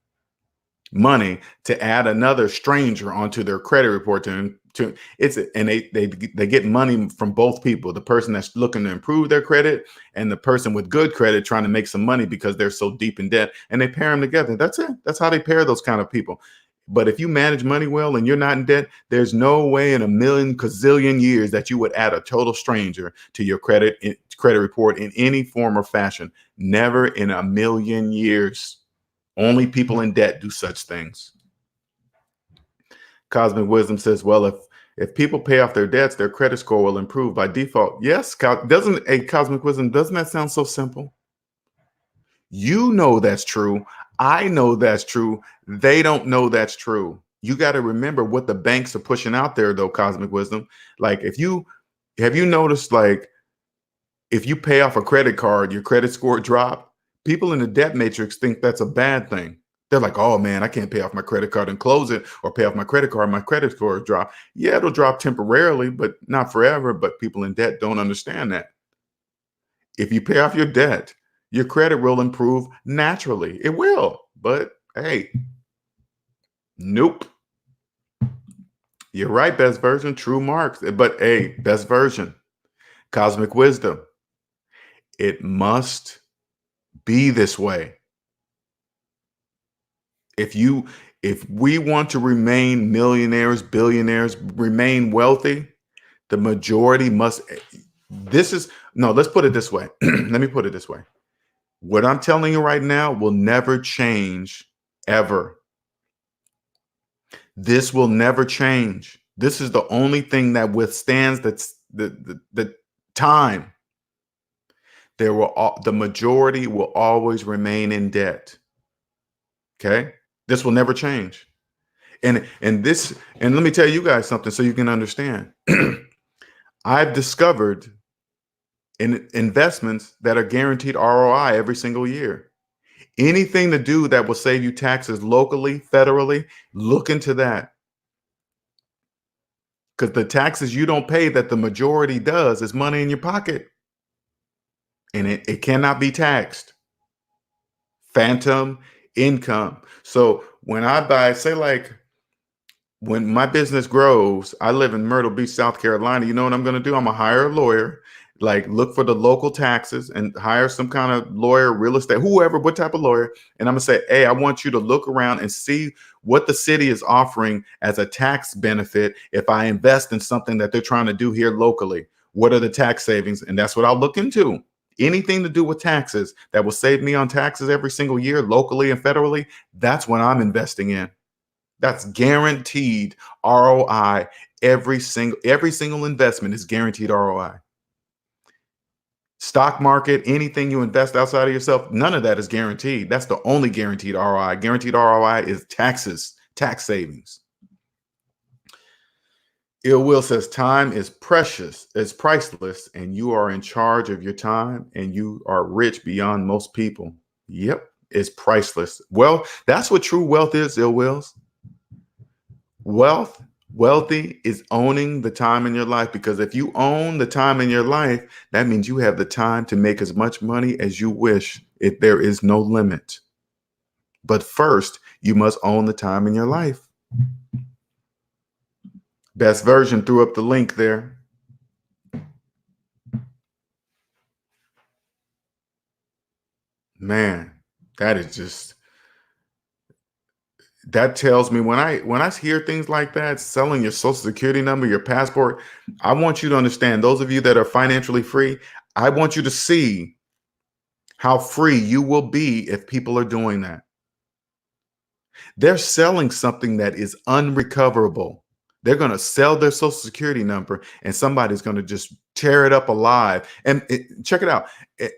money to add another stranger onto their credit report and they get money from both people, the person that's looking to improve their credit and the person with good credit trying to make some money because they're so deep in debt, and they pair them together. That's it. That's how they pair those kind of people. But if you manage money well and you're not in debt, there's no way in a million gazillion years that you would add a total stranger to your credit report in any form or fashion. Never in a million years. Only people in debt do such things. Cosmic Wisdom says, well, if people pay off their debts, their credit score will improve by default. Yes, Cosmic Wisdom, doesn't that sound so simple? You know that's true. I know that's true. They don't know that's true. You got to remember what the banks are pushing out there, though, Cosmic Wisdom. Like, have you noticed, like, if you pay off a credit card, your credit score drop? People in the debt matrix think that's a bad thing. They're like, oh man, I can't pay off my credit card and close it, or pay off my credit card, my credit score drop. Yeah, it'll drop temporarily, but not forever. But people in debt don't understand that. If you pay off your debt, your credit will improve naturally. It will. But hey, nope. You're right, best version, true marks. But hey, best version, Cosmic Wisdom. It must be this way. If we want to remain millionaires, billionaires, remain wealthy, the majority must. Let's put it this way. Let me put it this way. What I'm telling you right now will never change, ever. This will never change. This is the only thing that withstands the time. The majority will always remain in debt. Okay? This will never change. And let me tell you guys something so you can understand. I've discovered investments that are guaranteed ROI every single year. Anything to do that will save you taxes locally, federally, look into that. Because the taxes you don't pay that the majority does is money in your pocket. And it cannot be taxed. Phantom income. So when I buy, say, like, when my business grows, I live in Myrtle Beach, South Carolina. You know what I'm going to do? I'm going to hire a lawyer Like, look for the local taxes and hire some kind of lawyer, real estate, whoever, what type of lawyer. And I'm gonna say, hey, I want you to look around and see what the city is offering as a tax benefit if I invest in something that they're trying to do here locally. What are the tax savings? And that's what I'll look into. Anything to do with taxes that will save me on taxes every single year, locally and federally, that's what I'm investing in. That's guaranteed ROI. Every single investment is guaranteed ROI. Stock market, anything you invest outside of yourself, none of that is guaranteed. That's the only guaranteed ROI. Guaranteed ROI is taxes, tax savings. Ill Will says time is precious, it's priceless, and you are in charge of your time and you are rich beyond most people. Yep, it's priceless. Well, that's what true wealth is, Ill Wills. Wealthy is owning the time in your life, because if you own the time in your life, that means you have the time to make as much money as you wish. If there is no limit. But first, you must own the time in your life. Best Version threw up the link there. Man, that is just, that tells me when I hear things like that, selling your social security number, your passport, I want you to understand, those of you that are financially free, I want you to see how free you will be if people are doing that. They're selling something that is unrecoverable. They're going to sell their social security number and somebody's going to just tear it up alive and check it out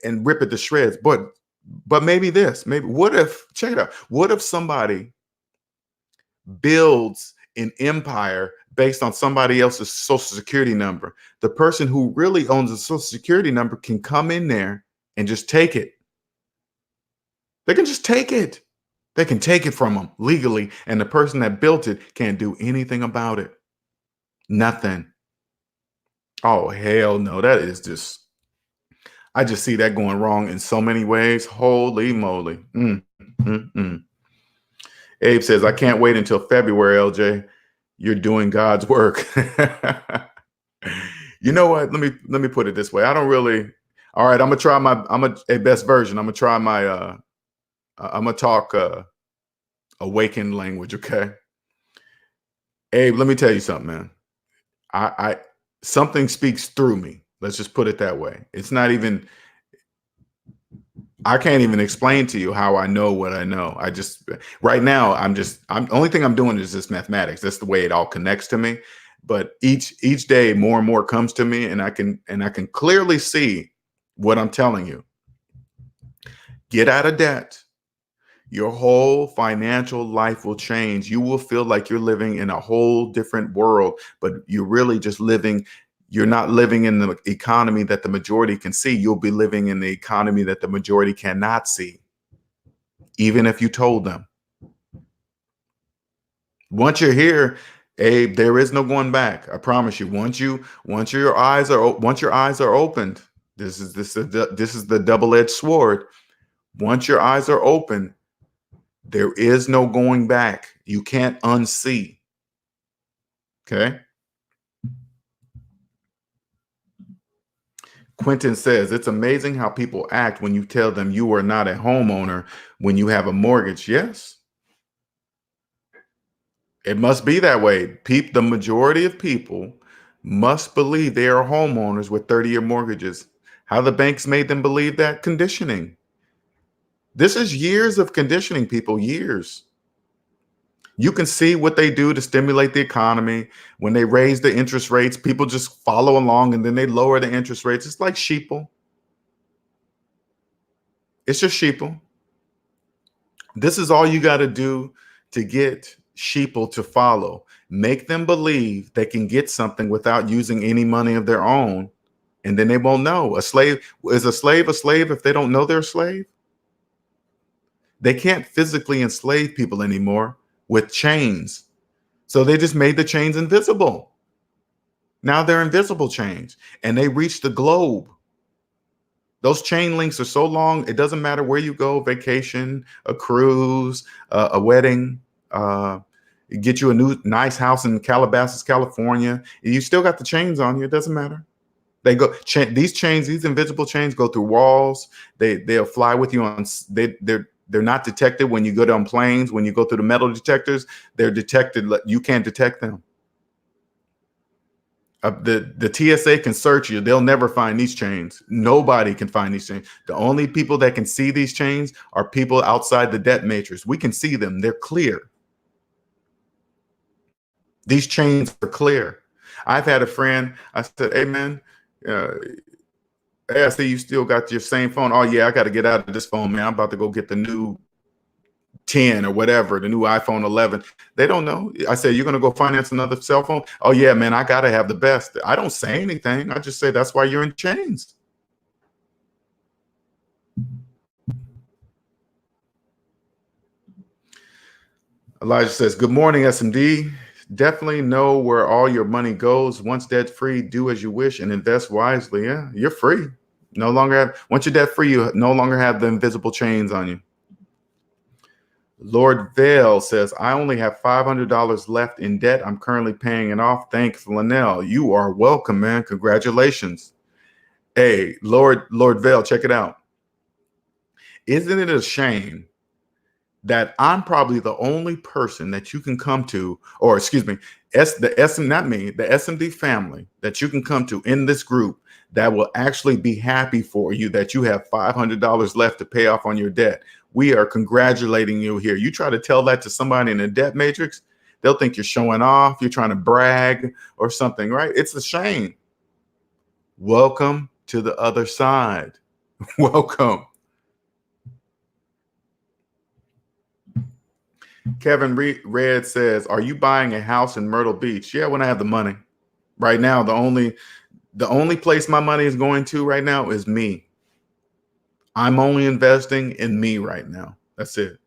and rip it to shreds. But maybe what if, check it out. What if somebody builds an empire based on somebody else's social security number? The person who really owns the social security number can come in there and just take it. They can just take it. They can take it from them legally, and the person that built it can't do anything about it. Nothing. Oh, hell no. That is just, I just see that going wrong in so many ways. Holy moly. Abe says, I can't wait until February, LJ. You're doing God's work. You know what? Let me put it this way. I don't really. All right, I'm gonna try a Best Version. I'm gonna try my I'm gonna talk awakened language, okay? Abe, let me tell you something, man. I something speaks through me. Let's just put it that way. It's not even, I can't even explain to you how I know what I know. I just, right now, only thing I'm doing is just mathematics. That's the way it all connects to me. But each day more and more comes to me, and I can clearly see what I'm telling you. Get out of debt. Your whole financial life will change. You will feel like you're living in a whole different world, but you're really just living. You're not living in the economy that the majority can see. You'll be living in the economy that the majority cannot see, even if you told them. Once you're here, Abe, there is no going back. I promise you. Once your eyes are opened, this is the double-edged sword. Once your eyes are open, there is no going back. You can't unsee. Okay. Quentin says, it's amazing how people act when you tell them you are not a homeowner when you have a mortgage. Yes. It must be that way. The majority of people must believe they are homeowners with 30-year mortgages. How the banks made them believe that? Conditioning. This is years of conditioning, people, years. You can see what they do to stimulate the economy. When they raise the interest rates, people just follow along, and then they lower the interest rates. It's like sheeple. It's just sheeple. This is all you got to do to get sheeple to follow. Make them believe they can get something without using any money of their own, and then they won't know. A slave is a slave if they don't know they're a slave? They can't physically enslave people anymore with chains. So they just made the chains invisible. Now they're invisible chains, and they reach the globe. Those chain links are so long, it doesn't matter where you go, vacation, a cruise, a wedding, get you a new nice house in Calabasas, California. You still got the chains on you. It doesn't matter. They go these chains, these invisible chains go through walls. They'll fly with you on. They're not detected when you go down planes. When you go through the metal detectors, they're detected. You can't detect them. The TSA can search you. They'll never find these chains. Nobody can find these chains. The only people that can see these chains are people outside the debt matrix. We can see them. They're clear. These chains are clear. I've had a friend. I said, "Hey, man, hey, I see you still got your same phone. Oh, yeah, I got to get out of this phone, man. I'm about to go get the new 10 or whatever, the new iPhone 11. They don't know. I said, you're going to go finance another cell phone? Oh, yeah, man, I got to have the best. I don't say anything. I just say that's why you're in chains. Elijah says, good morning, SMD. Definitely know where all your money goes. Once debt free, do as you wish and invest wisely. Yeah, you're free. No longer have, once you're debt free, you no longer have the invisible chains on you. Lord Vale says, I only have $500 left in debt. I'm currently paying it off. Thanks, Linnell. You are welcome, man. Congratulations. Hey, Lord Vale, check it out. Isn't it a shame that I'm probably the only person that you can come to, or excuse me, the SMD family that you can come to in this group that will actually be happy for you that you have $500 left to pay off on your debt. We are congratulating you here. You try to tell that to somebody in a debt matrix, they'll think you're showing off, you're trying to brag or something, right? It's a shame. Welcome to the other side. Welcome. Kevin Red says, are you buying a house in Myrtle Beach? Yeah, when I have the money. Right now, the only place my money is going to right now is me. I'm only investing in me right now. That's it.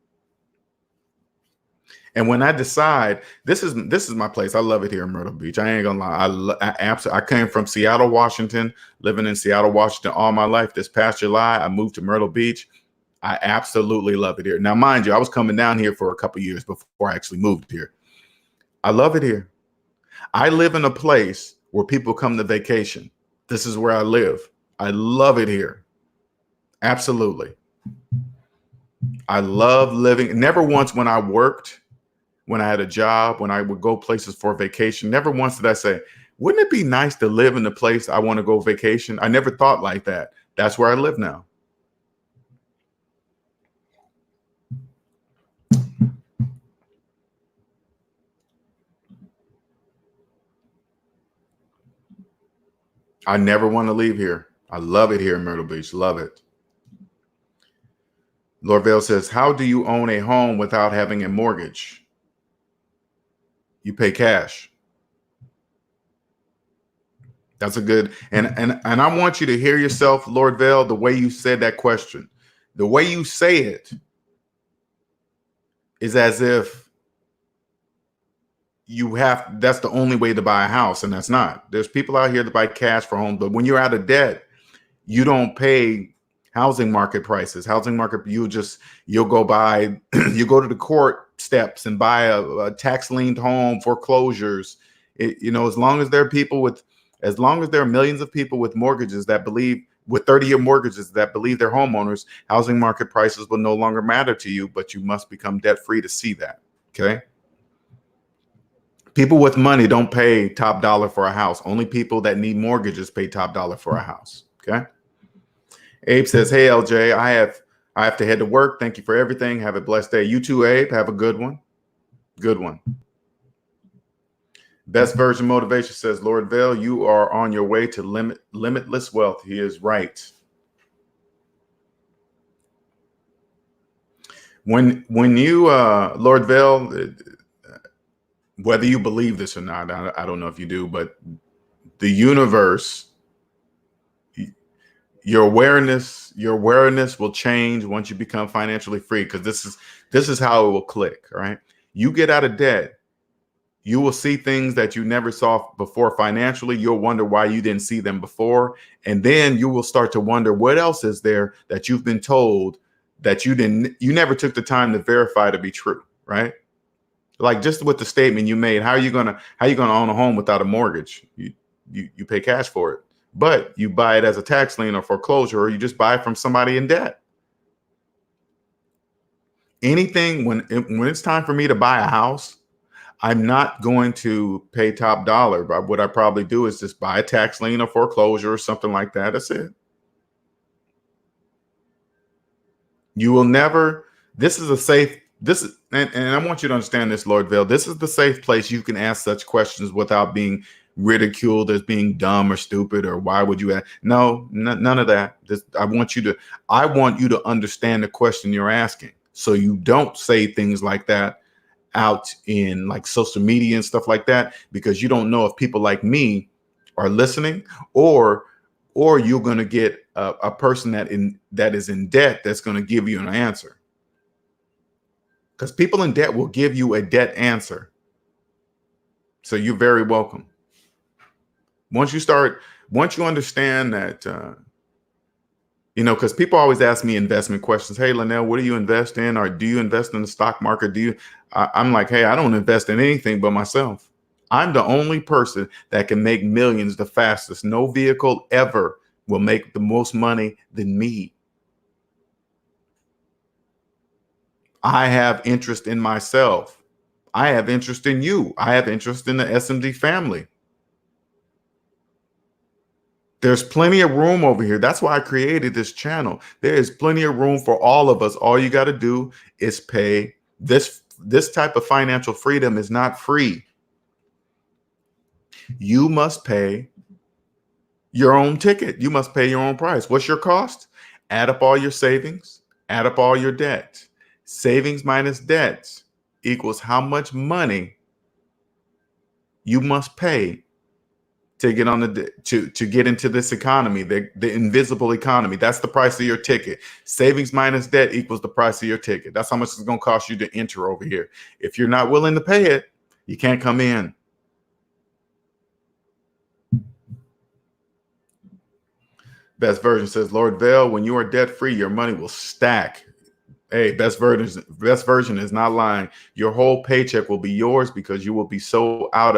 And when I decide, this is my place. I love it here in Myrtle Beach. I ain't gonna lie. I came from Seattle, Washington, living in Seattle, Washington all my life. This past July, I moved to Myrtle Beach. I absolutely love it here. Now, mind you, I was coming down here for a couple years before I actually moved here. I love it here. I live in a place where people come to vacation. This is where I live. I love it here. Absolutely. I love living. Never once when I worked, when I had a job, when I would go places for vacation, never once did I say, wouldn't it be nice to live in the place I want to go vacation? I never thought like that. That's where I live now. I never want to leave here. I love it here in Myrtle Beach. Love it. Lorville says, how do you own a home without having a mortgage? You pay cash. That's a good, and I want you to hear yourself, Lord Vale, the way you said that question. The way you say it is as if that's the only way to buy a house, and that's not. There's people out here that buy cash for homes, but when you're out of debt, you don't pay housing market prices. Housing market, you'll go buy, you go to the court steps and buy a tax liened home, foreclosures. As long as there are millions of people with mortgages that believe, with 30-year mortgages that believe they're homeowners, housing market prices will no longer matter to you, but you must become debt free to see that. Okay. People with money don't pay top dollar for a house. Only people that need mortgages pay top dollar for a house. Okay. Abe says, hey, LJ, I have to head to work. Thank you for everything. Have a blessed day. You too, Abe. Have a good one. Good one. Best Version Motivation says, Lord Vale, you are on your way to limitless wealth. He is right. When you, Lord Vale, whether you believe this or not, I don't know if you do, but the universe, your awareness will change once you become financially free, because this is how it will click. Right? You get out of debt, you will see things that you never saw before financially. You'll wonder why you didn't see them before, and then you will start to wonder what else is there that you've been told that you never took the time to verify to be true. Right? Like just with the statement you made, how are you gonna own a home without a mortgage? You pay cash for it. but you buy it as a tax lien or foreclosure, or you just buy it from somebody in debt. Anything when it's time for me to buy a house, I'm not going to pay top dollar, but what I probably do is just buy a tax lien or foreclosure or something like that. That's it. You will never, this is a safe, this is, and I want you to understand this, Lord Vale, this is the safe place you can ask such questions without being ridiculed as being dumb or stupid or why would you ask? No, none of that. I want you to understand the question you're asking. So you don't say things like that out in like social media and stuff like that, because you don't know if people like me are listening, or you're going to get a person that is in debt that's going to give you an answer, because people in debt will give you a debt answer. So you're very welcome. Once you understand that, because people always ask me investment questions. Hey, Linnell, what do you invest in? Or do you invest in the stock market? I'm like, hey, I don't invest in anything but myself. I'm the only person that can make millions the fastest. No vehicle ever will make the most money than me. I have interest in myself. I have interest in you. I have interest in the SMD family. There's plenty of room over here. That's why I created this channel. There is plenty of room for all of us. All you got to do is pay. This type of financial freedom is not free. You must pay your own ticket. You must pay your own price. What's your cost? Add up all your savings, add up all your debt. Savings minus debts equals how much money you must pay to get on to get into this economy, the invisible economy. That's the price of your ticket. Savings minus debt equals the price of your ticket. That's how much it's going to cost you to enter over here. If you're not willing to pay it, you can't come in. Best Version says, Lord Vale, when you are debt free, your money will stack. Hey, Best Version is not lying. Your whole paycheck will be yours because you will be so out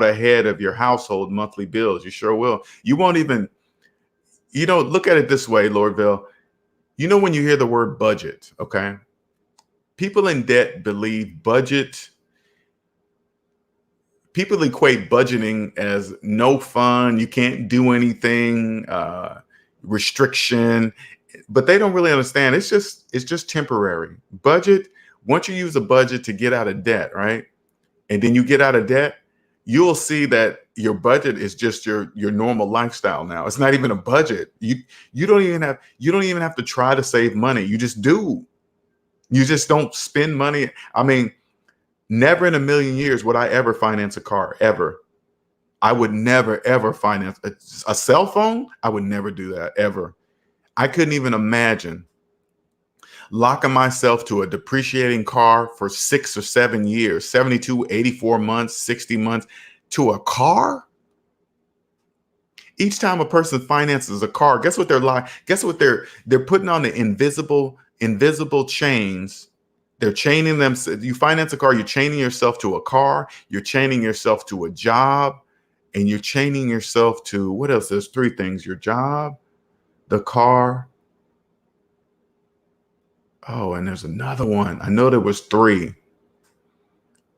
ahead of your household monthly bills. You sure will. You won't even, look at it this way, Lord Vale. When you hear the word budget, okay? People in debt believe budget. People equate budgeting as no fun. You can't do anything, restriction, but they don't really understand. It's just temporary. Budget, once you use a budget to get out of debt, right? And then you get out of debt, you'll see that your budget is just your normal lifestyle now. It's not even a budget. You don't even have to try to save money. You just do. You just don't spend money. I mean, never in a million years would I ever finance a car, ever. I would never, ever finance a cell phone. I would never do that, ever. I couldn't even imagine locking myself to a depreciating car for 6 or 7 years, 72, 84 months, 60 months to a car. Each time a person finances a car, guess what they're like? Guess what they're putting on the invisible chains. They're chaining them. You finance a car, you're chaining yourself to a car, you're chaining yourself to a job, and you're chaining yourself to what else? There's 3 things: your job, the car. Oh, and there's another one. I know there was 3.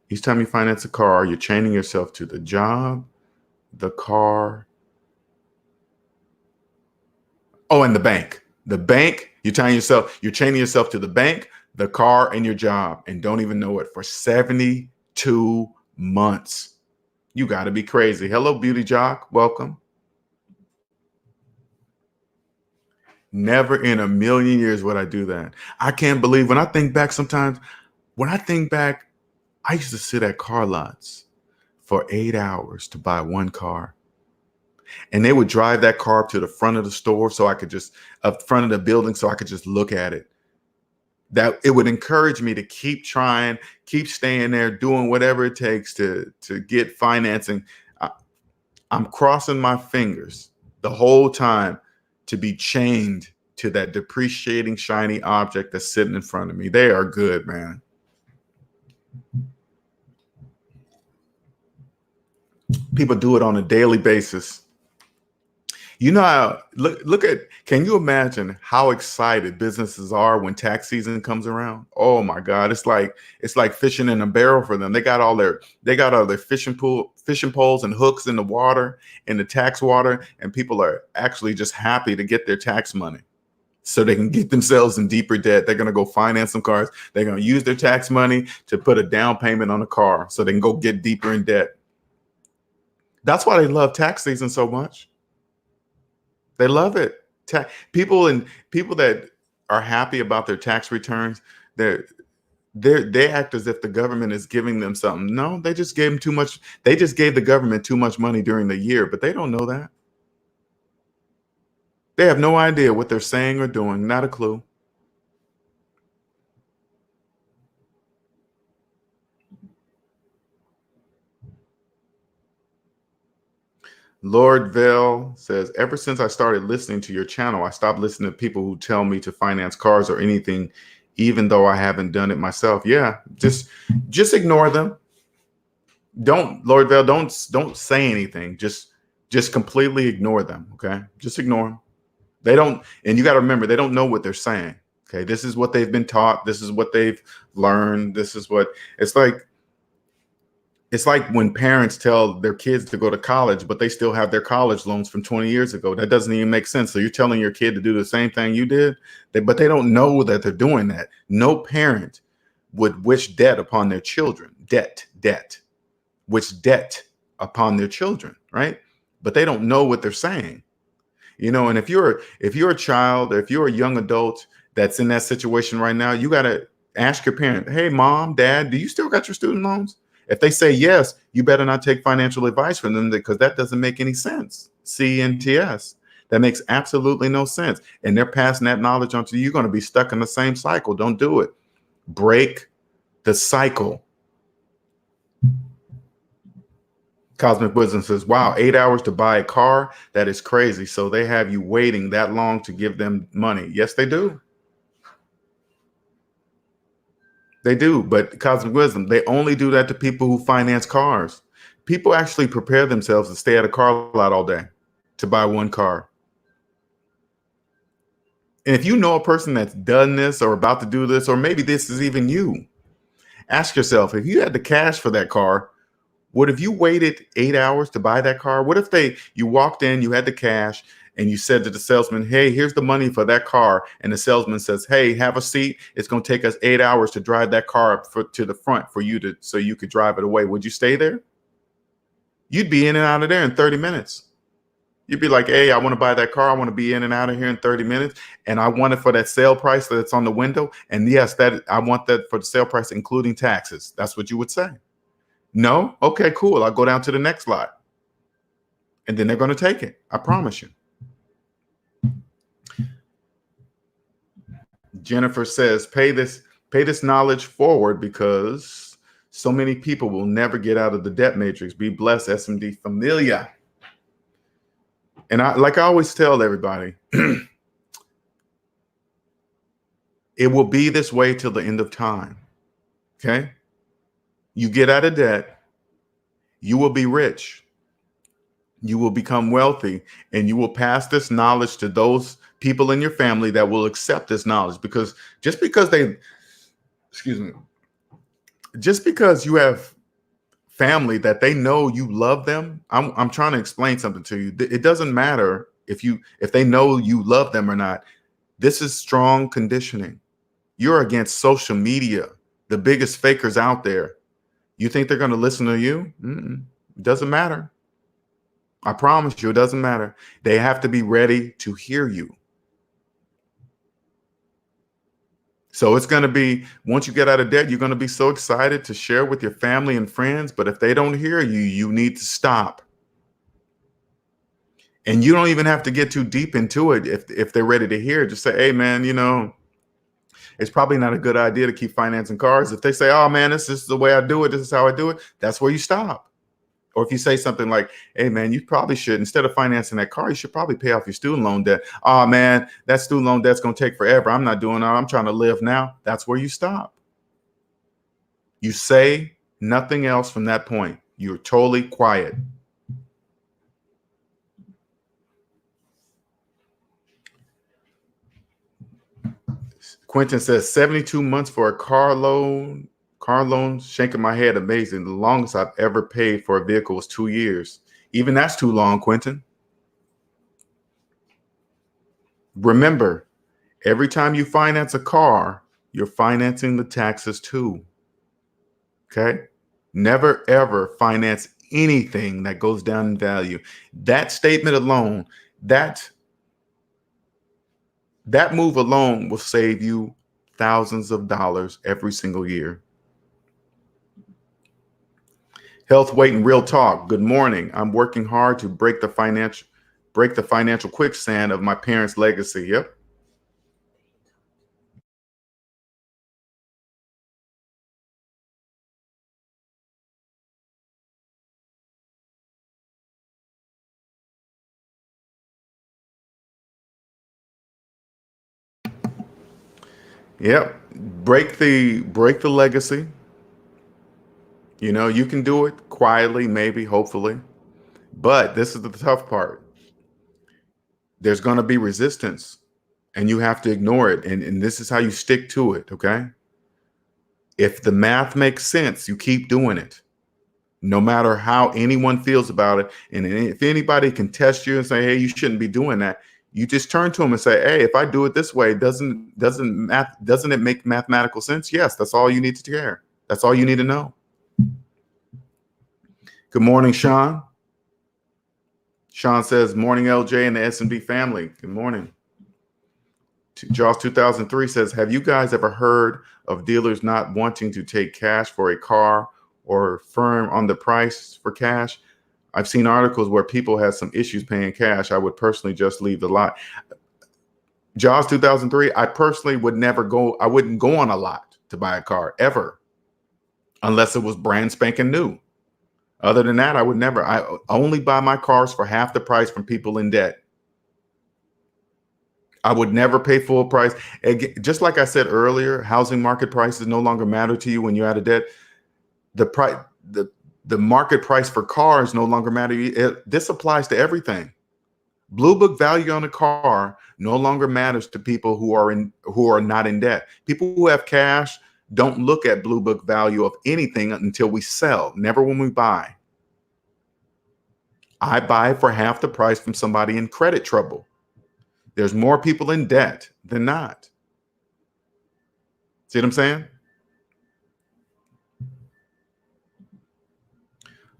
Each time you finance a car, you're chaining yourself to the job, the car. Oh, and the bank. The bank, you're chaining yourself to the bank, the car, and your job, and don't even know it for 72 months. You got to be crazy. Hello, Beauty Jock. Welcome. Never in a million years would I do that. I can't believe when I think back sometimes, I used to sit at car lots for 8 hours to buy one car. And they would drive that car up to the front of the store up front of the building so I could just look at it. That it would encourage me to keep trying, keep staying there, doing whatever it takes to get financing. I'm crossing my fingers the whole time to be chained to that depreciating shiny object that's sitting in front of me. They are good, man. People do it on a daily basis. You know how look at can you imagine how excited businesses are when tax season comes around? Oh my God. It's like fishing in a barrel for them. They got all their fishing poles and hooks in the water, in the tax water, and people are actually just happy to get their tax money so they can get themselves in deeper debt. They're gonna go finance some cars. They're gonna use their tax money to put a down payment on a car so they can go get deeper in debt. That's why they love tax season so much. They love it. People that are happy about their tax returns, they they act as if the government is giving them something. No, they just gave them too much. They just gave the government too much money during the year, but they don't know that. They have no idea what they're saying or doing. Not a clue. Lord Vell says, ever since I started listening to your channel, I stopped listening to people who tell me to finance cars or anything, even though I haven't done it myself. Yeah, just ignore them. Don't, Lord Vell, don't say anything. Just completely ignore them. Okay. Just ignore them. They don't, and you got to remember, they don't know what they're saying. Okay. This is what they've been taught. This is what they've learned. This is what it's like. It's like when parents tell their kids to go to college, but they still have their college loans from 20 years ago. That doesn't even make sense. So you're telling your kid to do the same thing you did, but they don't know that they're doing that. No parent would wish debt upon their children. Debt, wish debt upon their children, right? But they don't know what they're saying. And if you're a child, or if you're a young adult that's in that situation right now, you got to ask your parent, hey, mom, dad, do you still got your student loans? If they say yes, you better not take financial advice from them, because that doesn't make any sense. CNTS. That makes absolutely no sense. And they're passing that knowledge on to you. You're going to be stuck in the same cycle. Don't do it. Break the cycle. Cosmic Wisdom says, wow, 8 hours to buy a car. That is crazy. So they have you waiting that long to give them money. Yes, they do. They do. But Cosmic Wisdom, they only do that to people who finance cars. People actually prepare themselves to stay at a car lot all day to buy one car. And if you know a person that's done this or about to do this, or maybe this is even you, ask yourself, if you had the cash for that car, what if you waited 8 hours to buy that car? What if you walked in, you had the cash, and you said to the salesman, hey, here's the money for that car. And the salesman says, hey, have a seat. It's going to take us 8 hours to drive that car to the front so you could drive it away. Would you stay there? You'd be in and out of there in 30 minutes. You'd be like, hey, I want to buy that car. I want to be in and out of here in 30 minutes. And I want it for that sale price that's on the window. And yes, I want that for the sale price, including taxes. That's what you would say. No? Okay, cool. I'll go down to the next lot. And then they're going to take it. I promise you. Jennifer says, pay this knowledge forward, because so many people will never get out of the debt matrix. Be blessed, SMD Familia. And I always tell everybody, it will be this way till the end of time. Okay? You get out of debt, you will be rich. You will become wealthy, and you will pass this knowledge to those people in your family that will accept this knowledge. Because just because you have family that they know you love them, I'm trying to explain something to you. It doesn't matter if they know you love them or not. This is strong conditioning. You're against social media, the biggest fakers out there. You think they're going to listen to you? It doesn't matter. I promise you, it doesn't matter. They have to be ready to hear you. So it's going to be, once you get out of debt, you're going to be so excited to share with your family and friends. But if they don't hear you, you need to stop. And you don't even have to get too deep into it. If they're ready to hear, just say, hey, man, it's probably not a good idea to keep financing cars. If they say, oh, man, this is the way I do it, this is how I do it, that's where you stop. Or if you say something like, hey, man, you probably should, instead of financing that car, you should probably pay off your student loan debt. Oh, man, that student loan debt's going to take forever. I'm not doing that. I'm trying to live now. That's where you stop. You say nothing else from that point. You're totally quiet. Quentin says 72 months for a car loan. Car loan, shaking my head, amazing. The longest I've ever paid for a vehicle was 2 years. Even that's too long, Quentin. Remember, every time you finance a car, you're financing the taxes too. Okay? Never ever finance anything that goes down in value. That statement alone, that move alone will save you thousands of dollars every single year. Health, weight, and real talk. Good morning. I'm working hard to break the financial quicksand of my parents' legacy. Yep. Yep. Break the legacy. You know, you can do it quietly, maybe, hopefully. But this is the tough part. There's going to be resistance and you have to ignore it. And this is how you stick to it. Okay. If the math makes sense, you keep doing it, no matter how anyone feels about it. And if anybody can test you and say, hey, you shouldn't be doing that, you just turn to them and say, hey, if I do it this way, doesn't it make mathematical sense? Yes, that's all you need to care. That's all you need to know. Good morning, Sean. Sean says, morning, LJ and the S&B family. Good morning. Jaws 2003 says, have you guys ever heard of dealers not wanting to take cash for a car or firm on the price for cash? I've seen articles where people have some issues paying cash. I would personally just leave the lot. Jaws 2003, I personally would never go. I wouldn't go on a lot to buy a car ever, unless it was brand spanking new. Other than that, I would never. I only buy my cars for half the price from people in debt. I would never pay full price. Again, just like I said earlier, housing market prices no longer matter to you when you're out of debt. The market price for cars no longer matter. This applies to everything. Blue Book value on a car no longer matters to people who are not in debt. People who have cash don't look at Blue Book value of anything until we sell, never when we buy. I buy for half the price from somebody in credit trouble. There's more people in debt than not. See what I'm saying?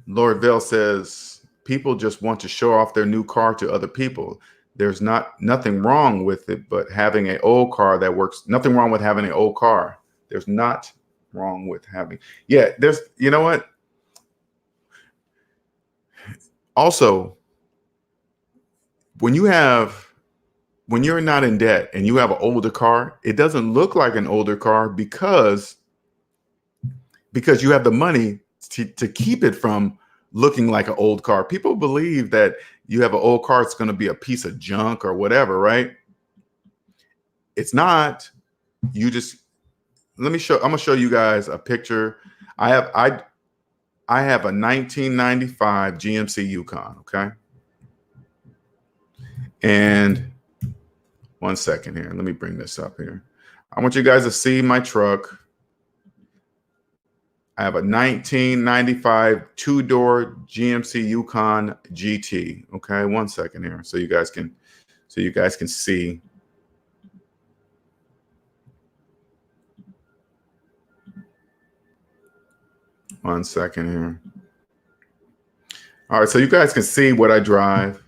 Lord Vell says, people just want to show off their new car to other people. There's nothing wrong with it, but having an old car that works, nothing wrong with having an old car. There's not wrong with having, there's, you know what? Also, when you're not in debt and you have an older car, it doesn't look like an older car because you have the money to keep it from looking like an old car. People believe that you have an old car, it's going to be a piece of junk or whatever, right? It's not. I'm going to show you guys a picture. I have a 1995 GMC Yukon, okay? And one second here. Let me bring this up here. I want you guys to see my truck. I have a 1995 two-door GMC Yukon GT. Okay, one second here, so you guys can see. One second here. All right, so you guys can see what I drive.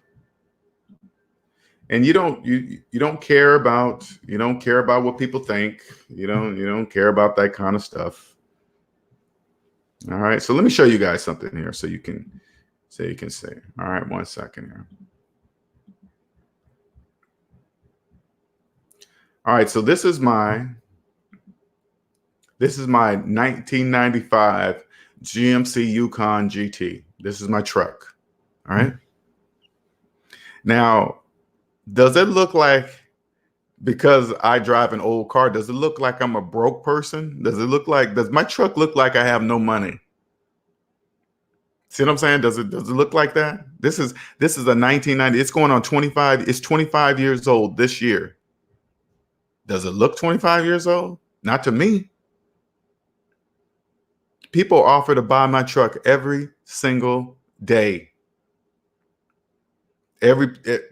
And you don't care about what people think. You don't care about that kind of stuff. All right, so let me show you guys something here so you can see. All right, one second here. All right, so this is my 1995 GMC Yukon GT. This is my truck. All right. Now, does it look like, because I drive an old car, does it look like I'm a broke person? Does my truck look like I have no money? See what I'm saying? Does it look like that? This is a 1990. It's going on 25. It's 25 years old this year. Does it look 25 years old? Not to me. People offer to buy my truck every single day.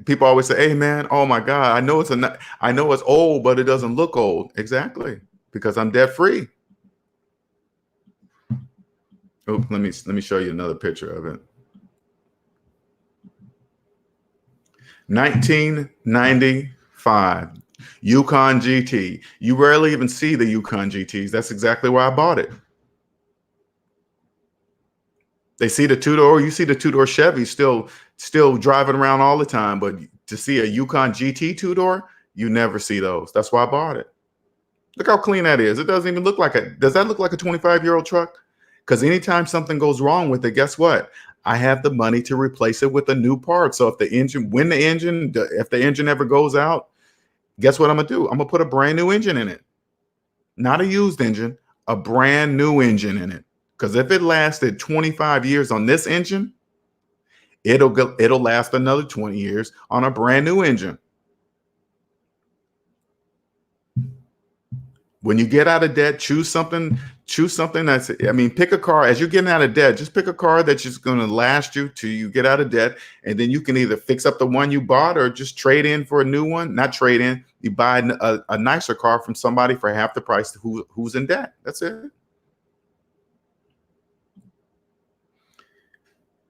People always say, "Hey man, oh my God, I know it's old, but it doesn't look old." Exactly, because I'm debt free. Oh, let me show you another picture of it. 1995 Yukon GT. You rarely even see the Yukon GTs. That's exactly why I bought it. They see the two-door, you see the two-door Chevy still driving around all the time, but to see a Yukon GT two-door, you never see those. That's why I bought it. Look how clean that is. It doesn't even look like does that look like a 25-year-old truck? Because anytime something goes wrong with it, guess what? I have the money to replace it with a new part. So if the engine ever goes out, guess what I'm gonna do? I'm gonna put a brand new engine in it. Not a used engine, a brand new engine in it. Because if it lasted 25 years on this engine, it'll last another 20 years on a brand new engine. When you get out of debt, choose something that's, pick a car. As you're getting out of debt, just pick a car that's just going to last you till you get out of debt. And then you can either fix up the one you bought or just trade in for a new one. Not trade in. You buy a nicer car from somebody for half the price who's in debt. That's it.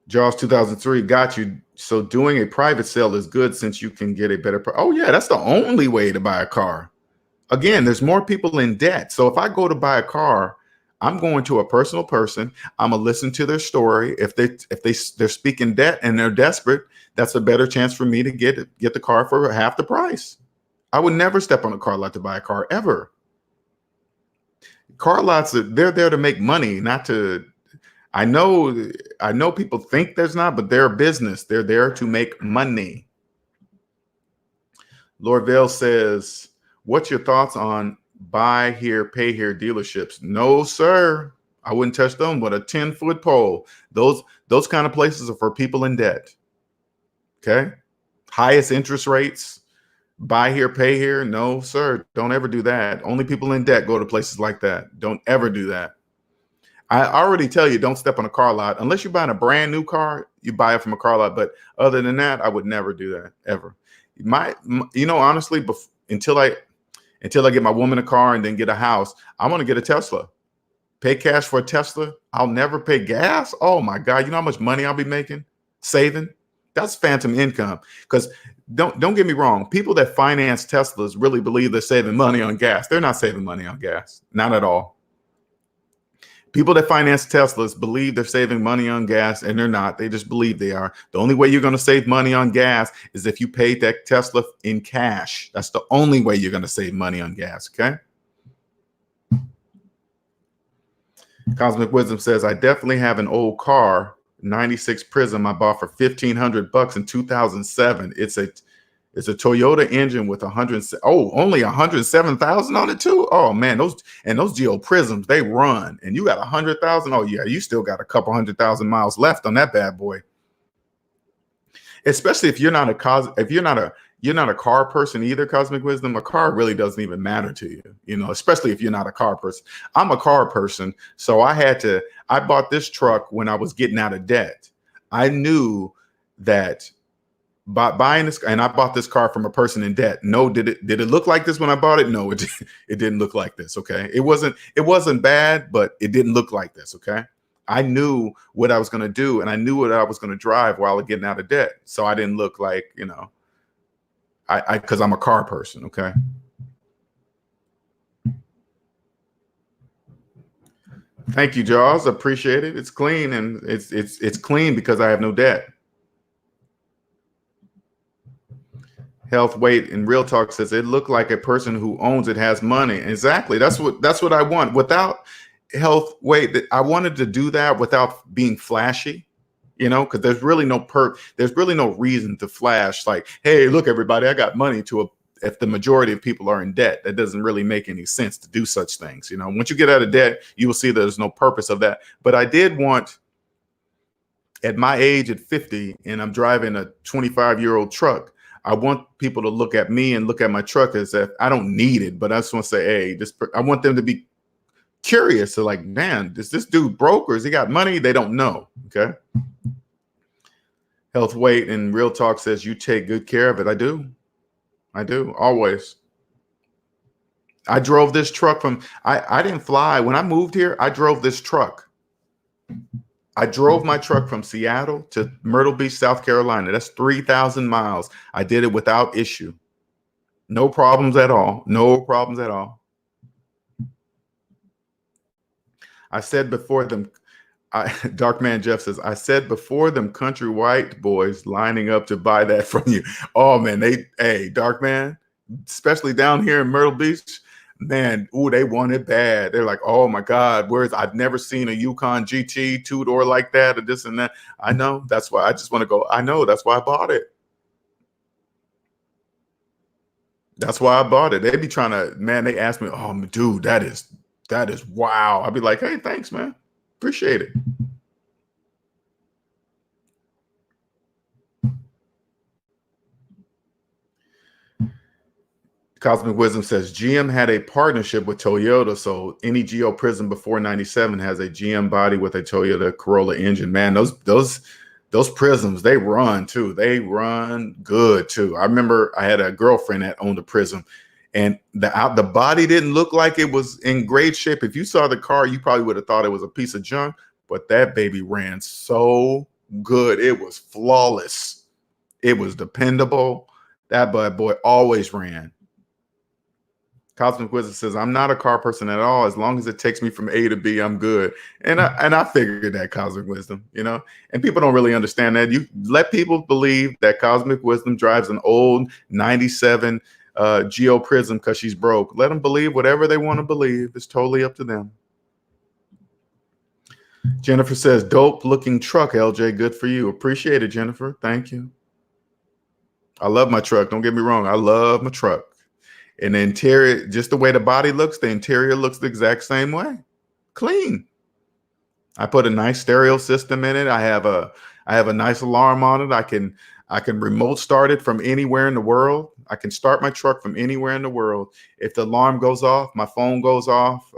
Jaws 2003, got you. So doing a private sale is good since you can get a better price. Oh yeah, that's the only way to buy a car. Again, there's more people in debt. So if I go to buy a car, I'm going to a personal person. I'm gonna listen to their story. If they're speaking debt and they're desperate, that's a better chance for me to get the car for half the price. I would never step on a car lot to buy a car ever. Car lots, they're there to make money, not to. I know people think there's not, but they're a business. They're there to make money. Lord Vale says, what's your thoughts on buy here, pay here dealerships? No, sir. I wouldn't touch them with a 10-foot pole. Those kind of places are for people in debt. Okay. Highest interest rates, buy here, pay here. No, sir. Don't ever do that. Only people in debt go to places like that. Don't ever do that. I already tell you, don't step on a car lot. Unless you're buying a brand new car, you buy it from a car lot. But other than that, I would never do that ever. Honestly, until I get my woman a car and then get a house, I want to get a Tesla. Pay cash for a Tesla. I'll never pay gas. Oh my God. You know how much money I'll be making, saving? That's phantom income. Because don't get me wrong. People that finance Teslas really believe they're saving money on gas. They're not saving money on gas. Not at all. People that finance Teslas believe they're saving money on gas, and they're not. They just believe they are. The only way you're going to save money on gas is if you paid that Tesla in cash. That's the only way you're going to save money on gas, okay? Cosmic Wisdom says, I definitely have an old car, 96 Prism I bought for $1,500 in 2007. It's a Toyota engine with only 107,000 on it too. Oh man, those Geo Prisms, they run, and you got 100,000. Oh yeah, you still got a couple 100,000 miles left on that bad boy. Especially if you're not a car person either, Cosmic Wisdom. A car really doesn't even matter to you, especially if you're not a car person. I'm a car person, so I bought this truck when I was getting out of debt. I knew that by buying this, and I bought this car from a person in debt. No, did it look like this when I bought it? No, it didn't look like this. Okay. It wasn't bad, but it didn't look like this. Okay. I knew what I was going to do, and I knew what I was going to drive while getting out of debt. So I didn't look like, because I'm a car person. Okay. Thank you, Jaws. Appreciate it. It's clean, and it's clean because I have no debt. Health Weight and Real Talk says it looked like a person who owns it has money. Exactly. That's what I want. Without Health Weight, I wanted to do that without being flashy, because there's really no there's really no reason to flash like, hey, look, everybody, I got money if the majority of people are in debt. That doesn't really make any sense to do such things. Once you get out of debt, you will see there's no purpose of that. But I did want, at my age at 50, and I'm driving a 25-year-old truck, I want people to look at me and look at my truck as if I don't need it, but I just want to say, hey, I want them to be curious. So like, man, is this dude broke or has he got money? They don't know. Okay. Health Weight and Real Talk says you take good care of it. I do. Always. I drove this truck I didn't fly. When I moved here, I drove this truck. I drove my truck from Seattle to Myrtle Beach, South Carolina. That's 3,000 miles. I did it without issue. No problems at all. No problems at all. I said before them, Dark Man Jeff says, I said before them country white boys lining up to buy that from you. Oh man, Dark Man, especially down here in Myrtle Beach, man, they want it bad. They're like, oh my God, I've never seen a Yukon GT 2-door like that or this and that. I know, that's why I just want to go. I know, that's why I bought it. That's why I bought it. They be trying to, man, they ask me, oh dude, that is wow. I'd be like, hey, thanks, man. Appreciate it. Cosmic Wisdom says GM had a partnership with Toyota, so any Geo Prism before 97 has a GM body with a Toyota Corolla engine. Man, those Prisms, they run too. They run good too. I remember I had a girlfriend that owned a Prism, and the body didn't look like it was in great shape. If you saw the car, you probably would have thought it was a piece of junk, but that baby ran so good. It was flawless. It was dependable. That bad boy always ran. Cosmic Wizard says, I'm not a car person at all. As long as it takes me from A to B, I'm good. And I figured that, Cosmic Wisdom, and people don't really understand that. You let people believe that Cosmic Wisdom drives an old 97 Geo Prism because she's broke. Let them believe whatever they want to believe. It's totally up to them. Jennifer says, dope looking truck, LJ. Good for you. Appreciate it, Jennifer. Thank you. I love my truck. Don't get me wrong. I love my truck. And the interior, just the way the body looks, the interior looks the exact same way. Clean. I put a nice stereo system in it. I have a nice alarm on it. I can remote start it from anywhere in the world. I can start my truck from anywhere in the world. If the alarm goes off, my phone goes off.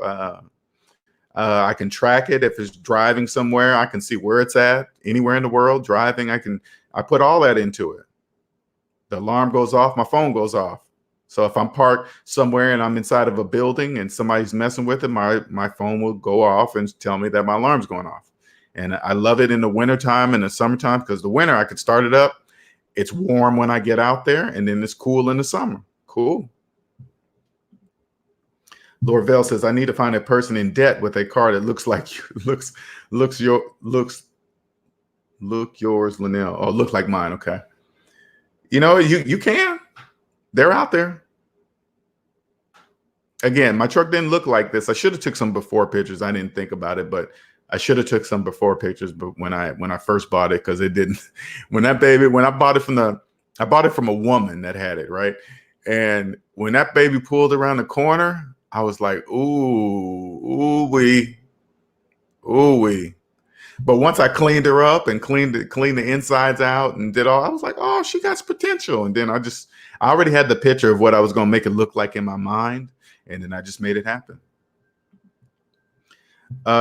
I can track it. If it's driving somewhere, I can see where it's at. Anywhere in the world, driving, I put all that into it. The alarm goes off, my phone goes off. So if I'm parked somewhere and I'm inside of a building and somebody's messing with it, my phone will go off and tell me that my alarm's going off. And I love it in the wintertime and the summertime, because the winter I could start it up. It's warm when I get out there, and then it's cool in the summer. Cool. Lorvell says, I need to find a person in debt with a car that looks like you, look yours, Linnell. Oh, look like mine. Okay. You can. They're out there. Again, my truck didn't look like this. I should have took some before pictures. I didn't think about it, but I should have took some before pictures. But when I first bought it, because it didn't. When I bought it from a woman that had it, right? And when that baby pulled around the corner, I was like, ooh wee. But once I cleaned her up and cleaned the insides out and did all, I was like, oh, she got potential. And then I already had the picture of what I was going to make it look like in my mind. And then I just made it happen.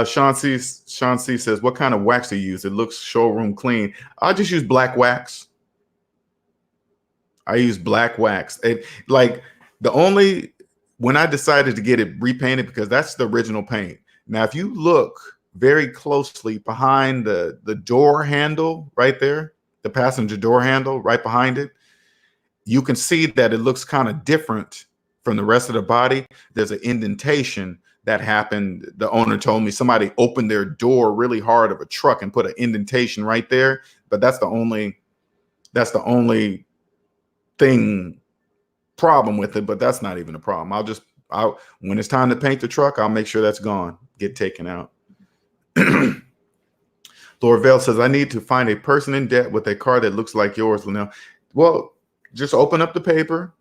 Sean C says, what kind of wax do you use? It looks showroom clean. I just use black wax. I use black wax. When I decided to get it repainted, because that's the original paint. Now, if you look very closely behind the door handle right there, the passenger door handle right behind it, you can see that it looks kind of different from the rest of the body. There's an indentation that happened. The owner told me somebody opened their door really hard of a truck and put an indentation right there. But that's the only problem with it. But that's not even a problem. When it's time to paint the truck, I'll make sure that's gone, get taken out. Lorvell says, I need to find a person in debt with a car that looks like yours, Linnell. Well, just open up the paper,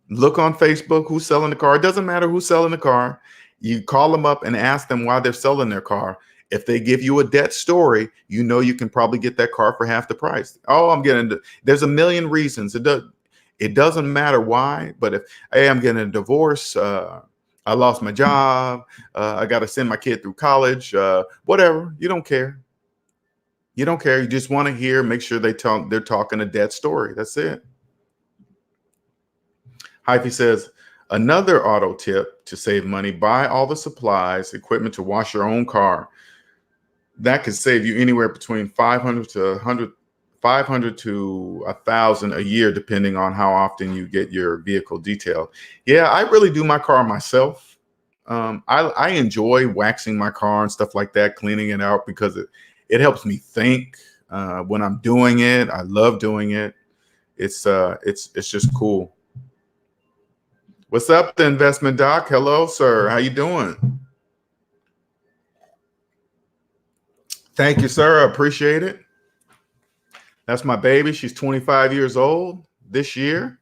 look on Facebook, who's selling the car. It doesn't matter who's selling the car. You call them up and ask them why they're selling their car. If they give you a debt story, you can probably get that car for half the price. Oh, there's a million reasons. It doesn't matter why, but if, hey, I'm getting a divorce, I lost my job, I got to send my kid through college, whatever, you don't care. You don't care. You just want to hear, make sure they're talking a dead story. That's it. Hyphy says, another auto tip to save money, buy all the supplies, equipment to wash your own car. That could save you anywhere between 500 to 100, 500 to 1,000 a year, depending on how often you get your vehicle detailed. Yeah, I really do my car myself. I enjoy waxing my car and stuff like that, cleaning it out, because it helps me think when I'm doing it. I love doing it. It's just cool. What's up, the investment doc? Hello, sir. How you doing? Thank you, sir. I appreciate it. That's my baby. She's 25 years old this year.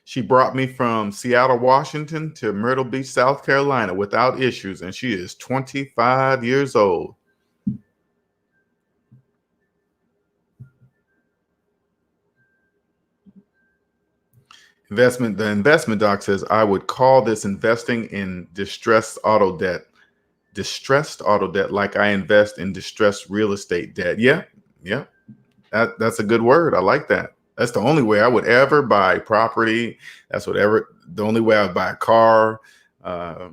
She brought me from Seattle, Washington to Myrtle Beach, South Carolina without issues, and she is 25 years old. The investment doc says, I would call this investing in distressed auto debt. Distressed auto debt, like I invest in distressed real estate debt. Yeah. That's a good word. I like that. That's the only way I would ever buy property. The only way I would buy a car. I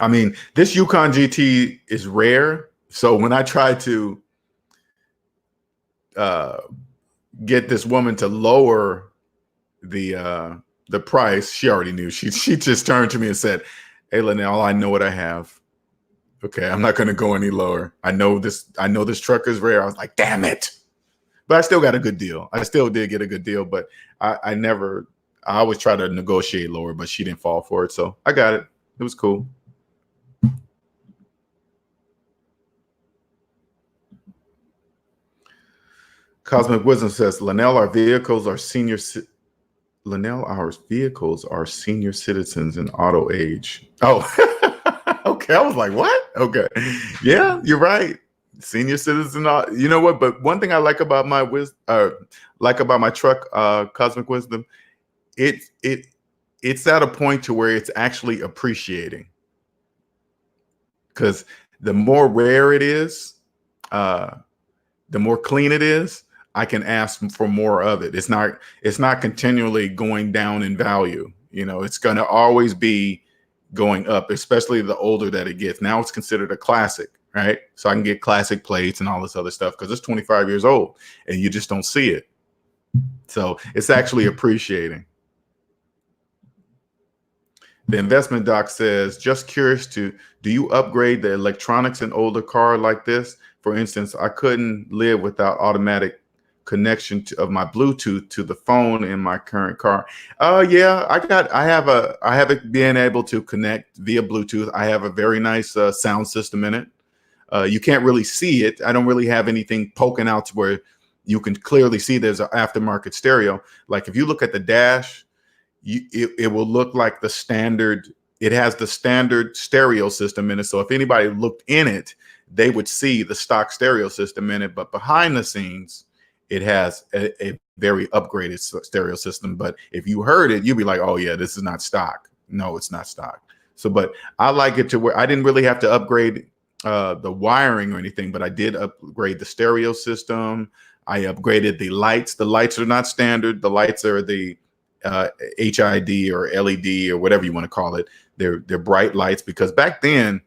mean, this Yukon GT is rare. So when I tried to get this woman to lower the price, she already knew. She just turned to me and said, hey, Linnell, I know what I have. Okay, I'm not going to go any lower. I know this truck is rare. I was like, damn it. But I still got a good deal. I still did get a good deal, but I always try to negotiate lower, but she didn't fall for it. So I got it. It was cool. Cosmic Wisdom says, Linnell, our vehicles are senior citizens in auto age. Oh, okay. I was like, what? Okay. Yeah, you're right. Senior citizen. You know what? But one thing I like about my truck, Cosmic Wisdom, it's at a point to where it's actually appreciating. Because the more rare it is, the more clean it is, I can ask for more of it. It's not continually going down in value. You know, it's going to always be going up, especially the older that it gets. Now it's considered a classic, right? So I can get classic plates and all this other stuff because it's 25 years old and you just don't see it. So it's actually appreciating. The investment doc says, just curious do you upgrade the electronics in older car like this? For instance, I couldn't live without automatic connection of my Bluetooth to the phone in my current car. Yeah, I haven't been able to connect via Bluetooth. I have a very nice sound system in it. You can't really see it. I don't really have anything poking out to where you can clearly see there's an aftermarket stereo. Like if you look at the dash, it will look like the standard. It has the standard stereo system in it. So if anybody looked in it, they would see the stock stereo system in it. But behind the scenes, it has a very upgraded stereo system. But if you heard it, you'd be like, oh yeah, this is not stock. No, it's not stock. So, but I like it to where I didn't really have to upgrade the wiring or anything, but I did upgrade the stereo system. I upgraded the lights. The lights are not standard. The lights are the HID or LED or whatever you want to call it. They're bright lights, because back then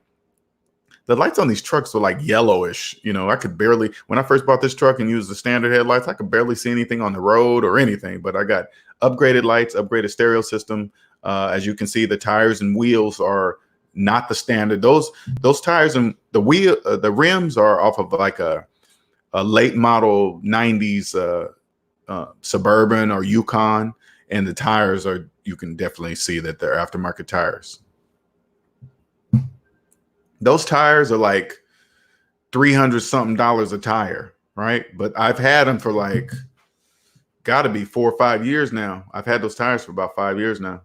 the lights on these trucks were like yellowish. You know, I could barely, when I first bought this truck and used the standard headlights, I could barely see anything on the road or anything. But I got upgraded lights, upgraded stereo system. As you can see, the tires and wheels are not the standard. Those tires and the rims are off of like a late model 90s Suburban or Yukon. And the tires are, you can definitely see that they're aftermarket tires. Those tires are like $300 something a tire, right? But I've had them for like, gotta be 4 or 5 years now. I've had those tires for about 5 years now.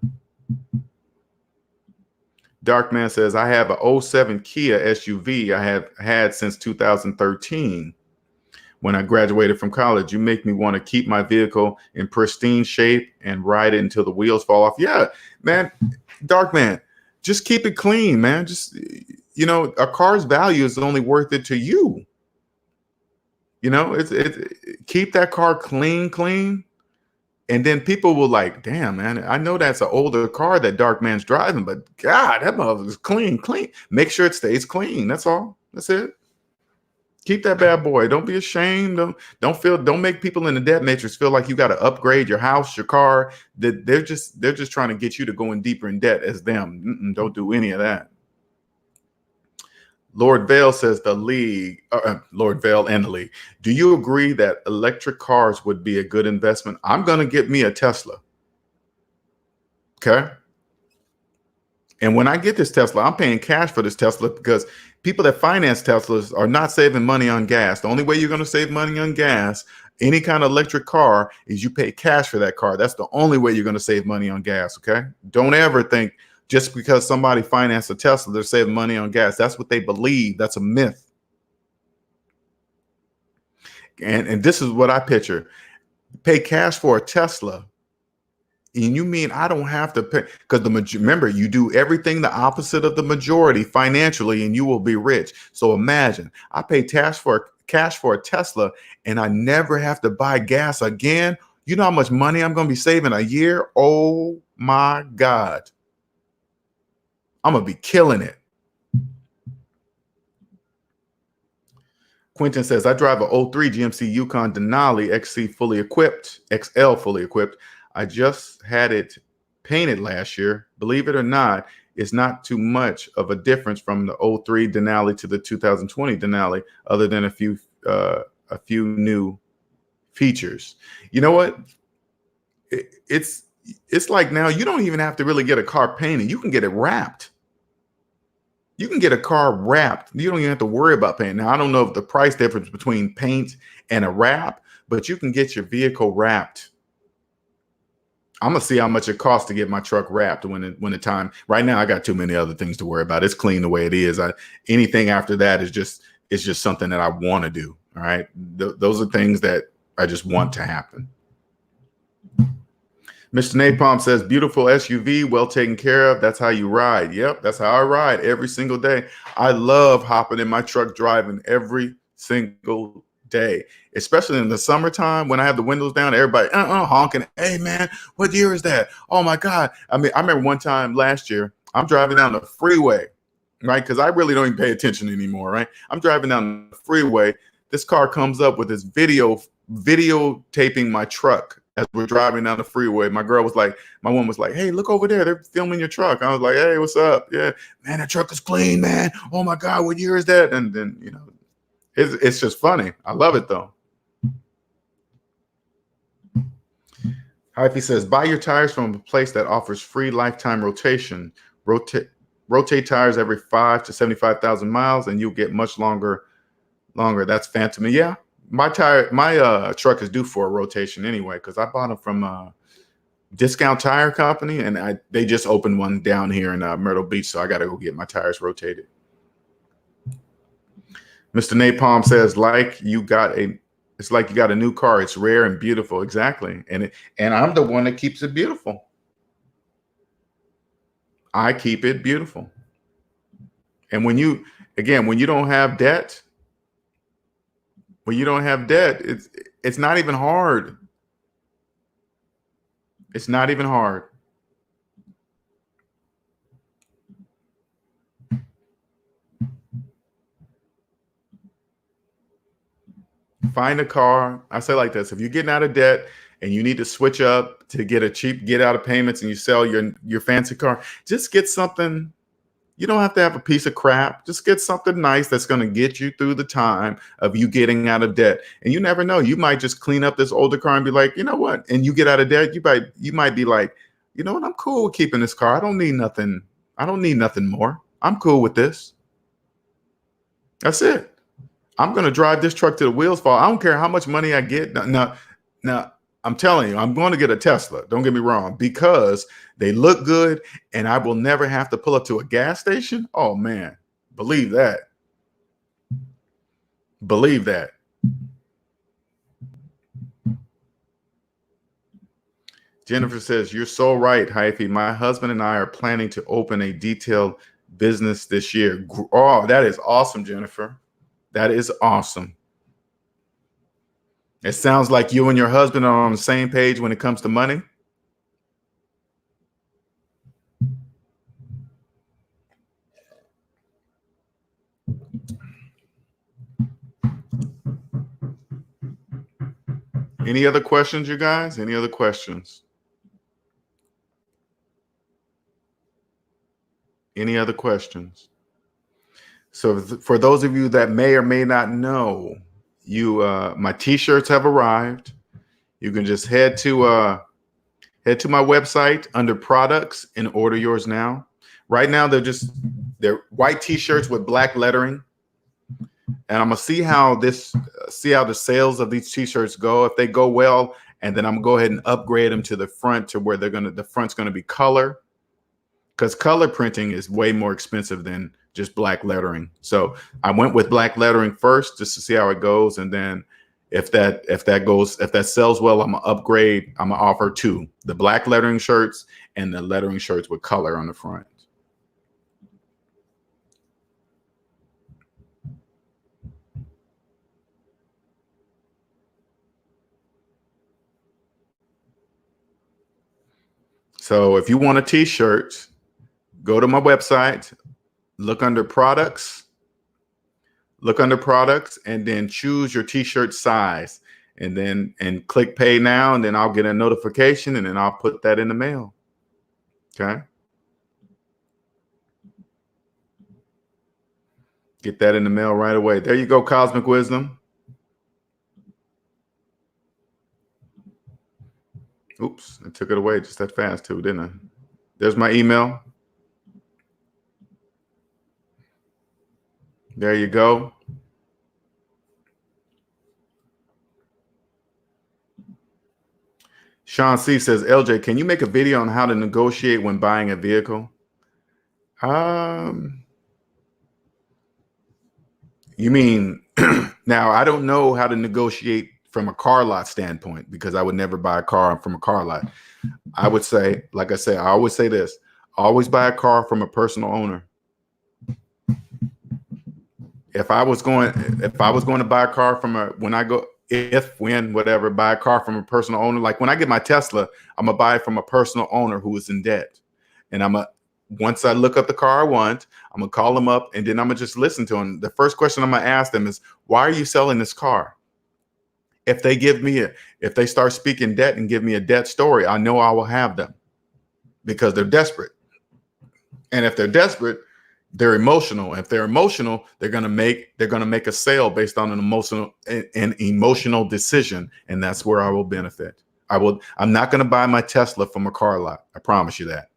Darkman says, I have a 07 Kia SUV I have had since 2013. when I graduated from college. You make me want to keep my vehicle in pristine shape and ride it until the wheels fall off. Yeah, man, Dark Man, just keep it clean, man. Just, a car's value is only worth it to you. Keep that car clean. And then people will like, damn, man, I know that's an older car that Dark Man's driving, but God, that motherfucker's clean. Make sure it stays clean. That's all. That's it. Keep that bad boy. Don't be ashamed. Don't make people in the debt matrix feel like you got to upgrade your house, your car. That they're just trying to get you to go in deeper in debt as them. Don't do any of that. Lord Vale says Lord Vale and the league. Do you agree that electric cars would be a good investment? I'm going to get me a Tesla. Okay. And when I get this Tesla, I'm paying cash for this Tesla because people that finance Teslas are not saving money on gas. The only way you're going to save money on gas, any kind of electric car, is you pay cash for that car. That's the only way you're going to save money on gas. Okay. Don't ever think just because somebody financed a Tesla, they're saving money on gas. That's what they believe. That's a myth. And this is what I picture. Pay cash for a Tesla. And you mean I don't have to pay? Because remember, you do everything the opposite of the majority financially, and you will be rich. So imagine I pay cash for a Tesla, and I never have to buy gas again. You know how much money I'm going to be saving a year? Oh my God. I'm going to be killing it. Quentin says, I drive a 03 GMC Yukon Denali XL fully equipped. I just had it painted last year. Believe it or not, it's not too much of a difference from the 03 Denali to the 2020 Denali, other than a few new features. You know what? It's like now you don't even have to really get a car painted. You can get it wrapped. You can get a car wrapped. You don't even have to worry about paint. Now, I don't know if the price difference between paint and a wrap, but you can get your vehicle wrapped. I'm going to see how much it costs to get my truck wrapped when the time. Right now, I got too many other things to worry about. It's clean the way it is. Anything after that is just something that I want to do. All right. Those are things that I just want to happen. Mr. Napalm says, beautiful SUV, well taken care of. That's how you ride. Yep, that's how I ride every single day. I love hopping in my truck driving every single day, especially in the summertime when I have the windows down, everybody honking. Hey, man, what year is that? Oh, my God. I mean, I remember one time last year, I'm driving down the freeway, right? Because I really don't even pay attention anymore, right? I'm driving down the freeway. This car comes up with this videotaping my truck. As we're driving down the freeway, my woman was like, hey, look over there. They're filming your truck. I was like, hey, what's up? Yeah, man, that truck is clean, man. Oh my God, what year is that? And then, it's just funny. I love it though. Hyphy says, buy your tires from a place that offers free lifetime rotation. Rotate tires every 5 to 75,000 miles and you'll get much longer. That's Phantom. Yeah. My truck is due for a rotation anyway, because I bought them from a Discount Tire Company, and they just opened one down here in Myrtle Beach, so I got to go get my tires rotated. Mr. Napalm says, it's like you got a new car. It's rare and beautiful. Exactly, and I'm the one that keeps it beautiful. I keep it beautiful. And when you don't have debt. When you don't have debt, it's not even hard. It's not even hard. Find a car. I say like this: if you're getting out of debt and you need to switch up to get out of payments, and you sell your fancy car, just get something. You don't have to have a piece of crap. Just get something nice that's going to get you through the time of you getting out of debt. And you never know. You might just clean up this older car and be like, you know what? And you get out of debt. You might be like, you know what? I'm cool with keeping this car. I don't need nothing. I don't need nothing more. I'm cool with this. That's it. I'm going to drive this truck till the wheels fall. I don't care how much money I get. Now, I'm telling you, I'm going to get a Tesla. Don't get me wrong, because they look good and I will never have to pull up to a gas station. Oh, man. Believe that. Believe that. Jennifer says, you're so right, Hyphy. My husband and I are planning to open a detail business this year. Oh, that is awesome, Jennifer. That is awesome. It sounds like you and your husband are on the same page when it comes to money. Any other questions, you guys? Any other questions? Any other questions? So for those of you that may or may not know, my t-shirts have arrived. You can just head to my website under products and order yours now. Right now they're white t-shirts with black lettering. And I'm gonna see how the sales of these t-shirts go. If they go well, and then I'm gonna go ahead and upgrade them to the front to where the front's gonna be color, because color printing is way more expensive than just black lettering. So I went with black lettering first just to see how it goes, and then if that sells well, I'm gonna upgrade. I'm gonna offer two: the black lettering shirts and the lettering shirts with color on the front. So if you want a t-shirt, go to my website, look under products, and then choose your t-shirt size, and click pay now, and then I'll get a notification, and then I'll put that in the mail. Okay. Get that in the mail right away. There you go, Cosmic Wisdom. Oops, I took it away just that fast too, didn't I? There's my email. There you go. Sean C says, LJ, can you make a video on how to negotiate when buying a vehicle? You mean, now I don't know how to negotiate from a car lot standpoint, because I would never buy a car from a car lot. I would say, like I say, I always say this: always buy a car from a personal owner. If I was going to buy a car from buy a car from a personal owner, like when I get my Tesla, I'm gonna buy it from a personal owner who is in debt, and once I look up the car I want, I'm gonna call them up, and then I'm gonna just listen to them. The first question I'm gonna ask them is, why are you selling this car? If they start speaking debt and give me a debt story, I know I will have them, because they're desperate. And if they're desperate, they're emotional. If they're emotional, they're gonna make a sale based on an emotional decision, and that's where I will benefit. I'm not gonna buy my Tesla from a car lot. I promise you that.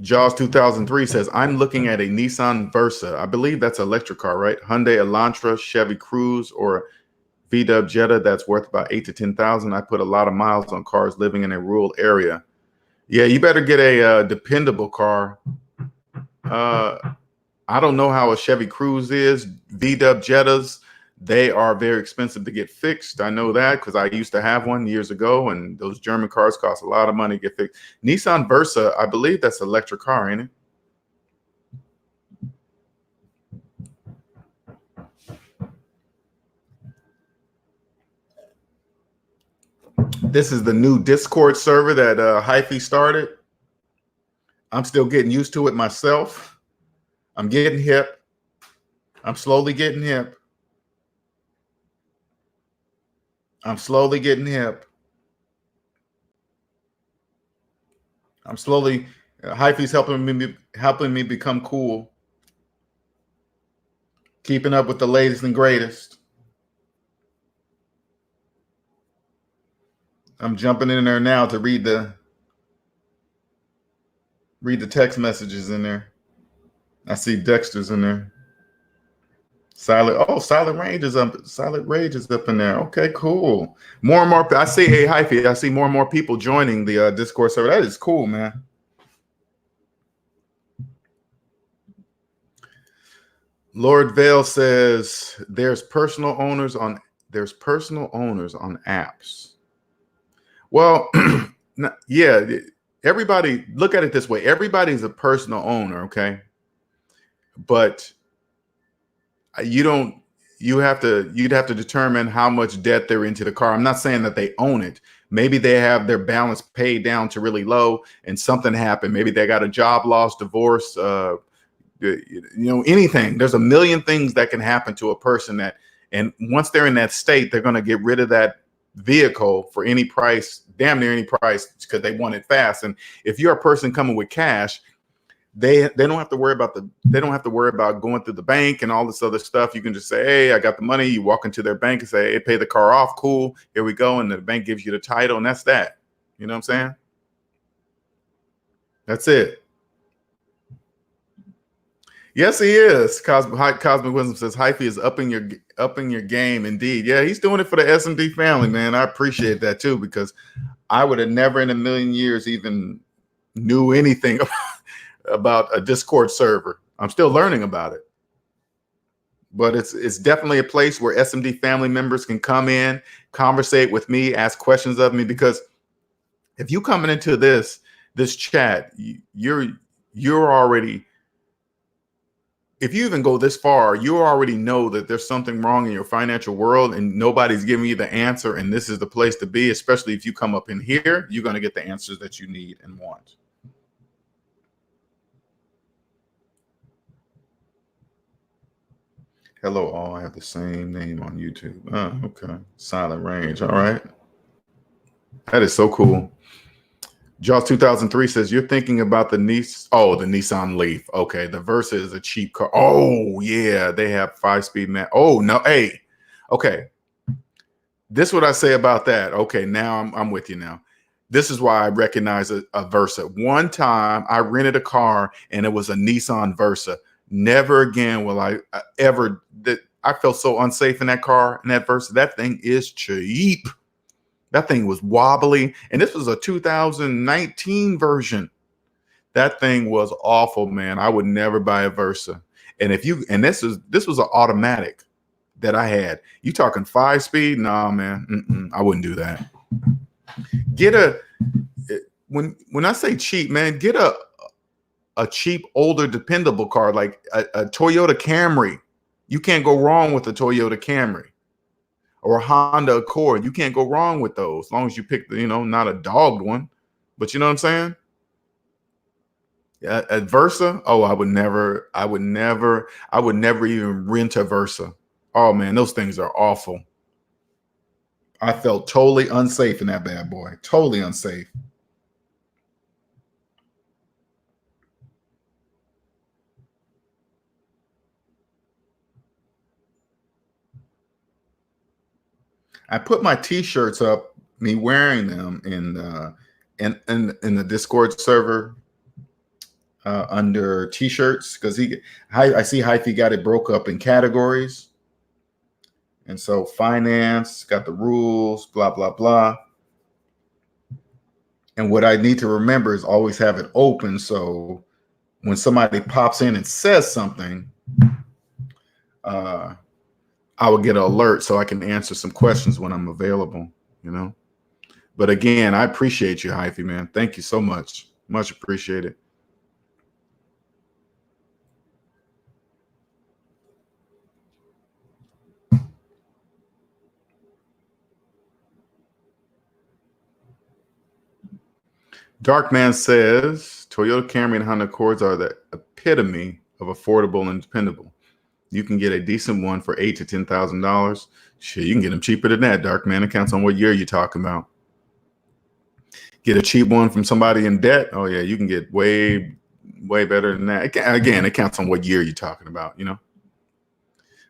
Jaws 2003 says, I'm looking at a Nissan Versa. I believe that's an electric car, right? Hyundai Elantra, Chevy Cruze, or VW Jetta that's worth about 8 to 10,000. I put a lot of miles on cars living in a rural area. Yeah, you better get a dependable car. I don't know how a Chevy Cruze is. VW Jettas, they are very expensive to get fixed. I know that because I used to have one years ago, and those German cars cost a lot of money to get fixed. Nissan Versa, I believe that's an electric car, ain't it? This is the new Discord server that Hyphy started. I'm still getting used to it myself. I'm getting hip. I'm slowly getting hip. Hyphy's helping me become cool. Keeping up with the latest and greatest. I'm jumping in there now to read the text messages in there. I see Dexter's in there. Silent Rage is up. Silent Rage is up in there. Okay, cool. More and more. I see. Hey, Hyphy. I see more and more people joining the Discord server. That is cool, man. Lord Vale says there's personal owners there's personal owners on apps. Well, yeah, everybody, look at it this way. Everybody's a personal owner, okay? But you'd have to determine how much debt they're into the car. I'm not saying that they own it. Maybe they have their balance paid down to really low and something happened. Maybe they got a job loss, divorce, anything. There's a million things that can happen to a person and once they're in that state, they're going to get rid of that vehicle for any price, damn near any price, because they want it fast. And if you're a person coming with cash, they don't have to worry about going through the bank and all this other stuff. You can just say, hey, I got the money. You walk into their bank and say, hey, pay the car off. Cool. Here we go. And the bank gives you the title, and that's that. You know what I'm saying? That's it. Yes, he is. Cosmic Wisdom says Hyphy is upping your game. Indeed. Yeah, he's doing it for the SMD family, man. I appreciate that too, because I would have never in a million years even knew anything about a Discord server. I'm still learning about it. But it's definitely a place where SMD family members can come in, conversate with me, ask questions of me, because if you coming into this chat, you're already, if you even go this far, you already know that there's something wrong in your financial world and nobody's giving you the answer. And this is the place to be, especially if you come up in here, you're going to get the answers that you need and want. Hello, all. I have the same name on YouTube. Oh, okay. Silent Range. All right. That is so cool. Jaws 2003 says you're thinking about the Nissan Leaf. Okay, the Versa is a cheap car. Oh yeah, they have 5-speed man. Oh no, hey, okay. This is what I say about that. Okay, now I'm with you now. This is why I recognize a Versa. One time I rented a car and it was a Nissan Versa. Never again will I ever. I felt so unsafe in that car, in that Versa. That thing is cheap. That thing was wobbly, and this was a 2019 version. That thing was awful, man. I would never buy a Versa. And this was an automatic that I had. You talking 5-speed? Nah, man. I wouldn't do that. When I say cheap, man, get a cheap, older, dependable car like a Toyota Camry. You can't go wrong with a Toyota Camry. Or a Honda Accord. You can't go wrong with those, as long as you pick the, not a dogged one. But you know what I'm saying? A Versa. Oh, I would never even rent a Versa. Oh man, those things are awful. I felt totally unsafe in that bad boy. Totally unsafe. I put my t-shirts up, me wearing them in the Discord server under t-shirts, because I see Hyphy got it broke up in categories. And so finance got the rules, blah, blah, blah. And what I need to remember is always have it open. So when somebody pops in and says something, I will get an alert so I can answer some questions when I'm available, But again, I appreciate you, Hyphy, man. Thank you so much. Much appreciated. Darkman says Toyota Camry and Honda Accords are the epitome of affordable and dependable. You can get a decent one for $8,000 to $10,000. Shit, you can get them cheaper than that, Darkman. It counts on what year you're talking about. Get a cheap one from somebody in debt. Oh yeah, you can get way better than that. Again, it counts on what year you're talking about,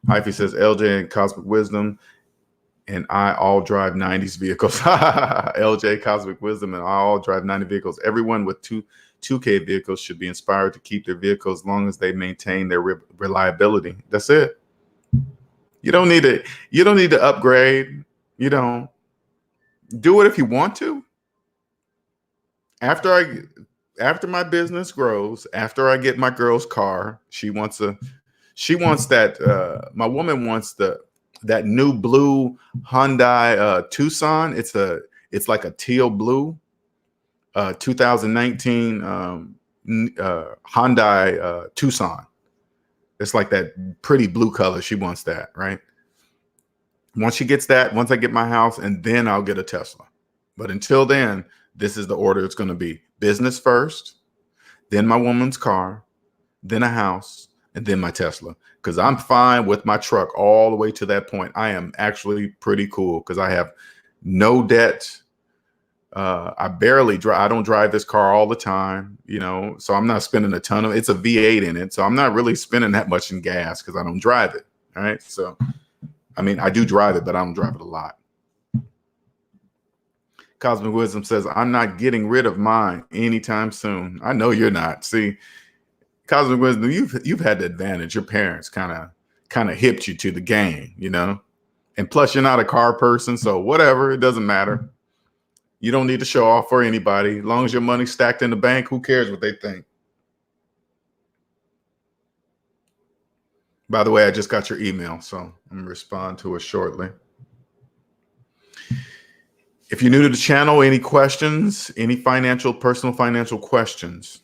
Hyphy says LJ and Cosmic Wisdom and I all drive 90s vehicles. LJ, Cosmic Wisdom, and I all drive 90 vehicles. Everyone with 2K vehicles should be inspired to keep their vehicles as long as they maintain their reliability. That's it. You don't need to upgrade. You don't do it if you want to. After my business grows, after I get my girl's car, she wants that. My woman wants the that new blue Hyundai Tucson. It's like a teal blue 2019 Hyundai Tucson. It's like that pretty blue color. She wants that, right? Once she gets that, once I get my house, and then I'll get a Tesla. But until then, this is the order it's going to be. Business first, then my woman's car, then a house, and then my Tesla. Because I'm fine with my truck all the way to that point. I am actually pretty cool because I have no debt. I barely drive. I don't drive this car all the time, you know, so I'm not spending a ton of, it's a V8 in it. So I'm not really spending that much in gas because I don't drive it. All right. So, I mean, I do drive it, but I don't drive it a lot. Cosmic Wisdom says, I'm not getting rid of mine anytime soon. I know you're not. See, Cosmic Wisdom, you've had the advantage. Your parents kind of hipped you to the game, you know, and plus you're not a car person. So whatever, it doesn't matter. You don't need to show off for anybody. As long as your money's stacked in the bank, who cares what they think? By the way, I just got your email, so I'm going to respond to it shortly. If you're new to the channel, any questions, any personal financial questions?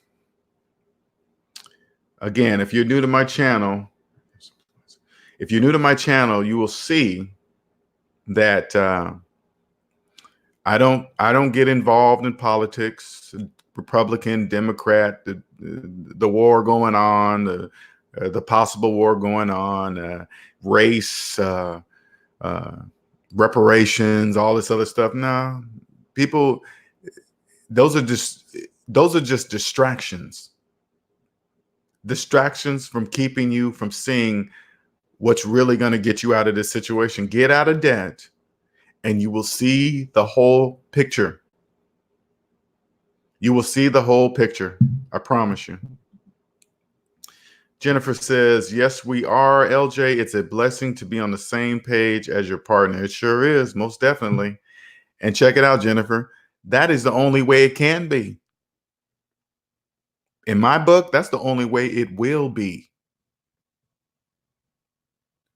Again, if you're new to my channel, you will see that I don't get involved in politics, Republican, Democrat, the war going on, the possible war going on, race, reparations, all this other stuff. No, people, those are just distractions from keeping you from seeing what's really going to get you out of this situation. Get out of debt, and you will see the whole picture. You will see the whole picture. I promise you. Jennifer says, yes, we are, LJ. It's a blessing to be on the same page as your partner. It sure is, most definitely. And check it out, Jennifer. That is the only way it can be. In my book, that's the only way it will be.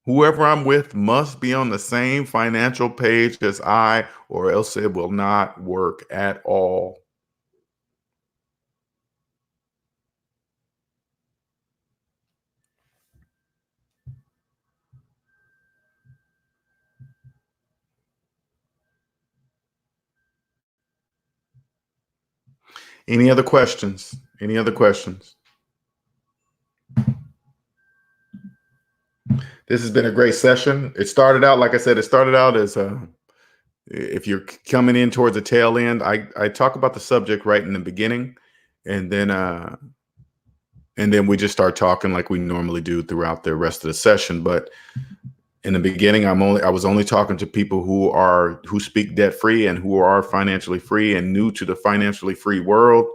Whoever I'm with must be on the same financial page as I, or else it will not work at all. Any other questions? Any other questions? This has been a great session. It started out, like I said, as if you're coming in towards the tail end, I talk about the subject right in the beginning, and then we just start talking like we normally do throughout the rest of the session. But in the beginning, I was only talking to people who speak debt free and who are financially free and new to the financially free world.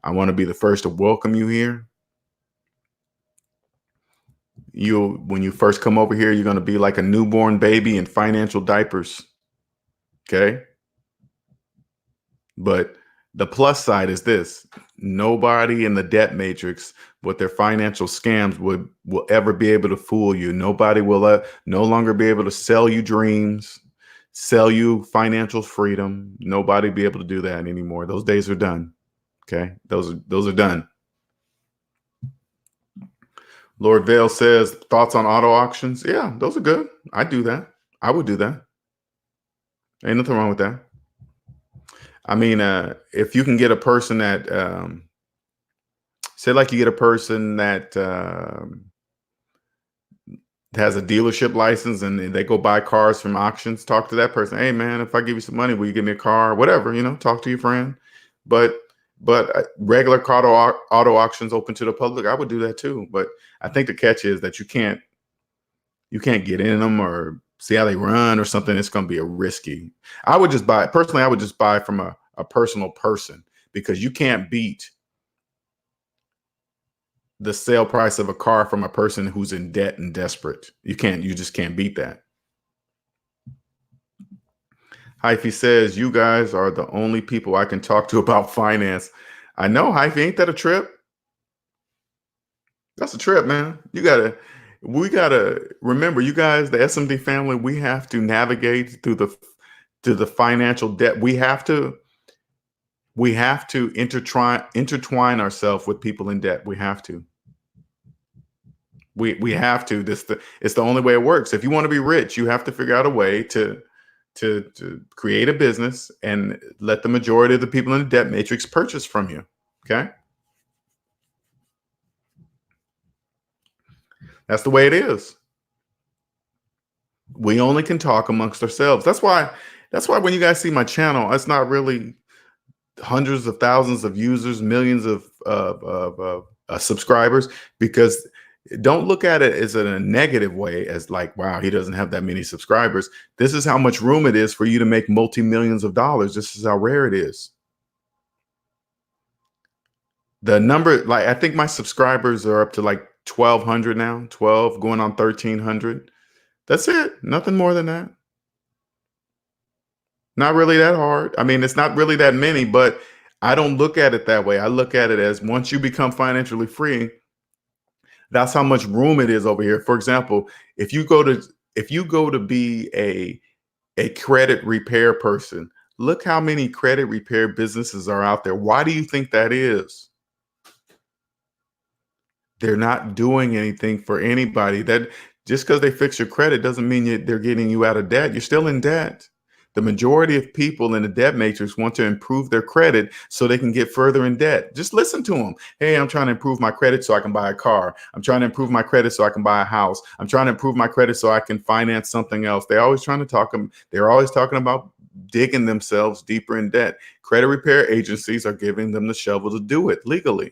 I want to be the first to welcome you here. When you first come over here, you're going to be like a newborn baby in financial diapers. Okay. But the plus side is this: nobody in the debt matrix with their financial scams will ever be able to fool you. Nobody will no longer be able to sell you dreams, sell you financial freedom. Nobody be able to do that anymore. Those days are done. Okay. Those are done. Lord Vale says, thoughts on auto auctions? Yeah, those are good. I do that. I would do that. Ain't nothing wrong with that. I mean, if you can get a person that, say like you get a person that has a dealership license and they go buy cars from auctions, talk to that person. Hey man, if I give you some money, will you give me a car? Whatever, talk to your friend. But regular auto auctions open to the public, I would do that too. But I think the catch is that you can't get in them or see how they run or something. It's going to be a risky. I would just buy from a personal person, because you can't beat the sale price of a car from a person who's in debt and desperate. You just can't beat that. Hyphy says, you guys are the only people I can talk to about finance. I know, Hyphy, ain't that a trip? That's a trip, man. You gotta, we gotta remember, you guys, the SMD family, we have to navigate through the financial debt. We have to intertwine ourselves with people in debt. We have to. We have to. It's the only way it works. If you want to be rich, you have to figure out a way to create a business and let the majority of the people in the debt matrix purchase from you. Okay? That's the way it is. We only can talk amongst ourselves. That's why when you guys see my channel, it's not really hundreds of thousands of users, millions of subscribers, because don't look at it as in a negative way, as like, wow, he doesn't have that many subscribers. This is how much room it is for you to make multi-millions of dollars. This is how rare it is. The number, like, I think my subscribers are up to like 1,200 now, 12 going on 1,300. That's it. Nothing more than that. Not really that hard. I mean, it's not really that many, but I don't look at it that way. I look at it as, once you become financially free, that's how much room it is over here. For example, if you go to be a credit repair person, look how many credit repair businesses are out there. Why do you think that is? They're not doing anything for anybody. That just because they fix your credit doesn't mean they're getting you out of debt. You're still in debt. The majority of people in the debt matrix want to improve their credit so they can get further in debt. Just listen to them. Hey, I'm trying to improve my credit so I can buy a car. I'm trying to improve my credit so I can buy a house. I'm trying to improve my credit so I can finance something else. They're always talking about digging themselves deeper in debt. Credit repair agencies are giving them the shovel to do it legally.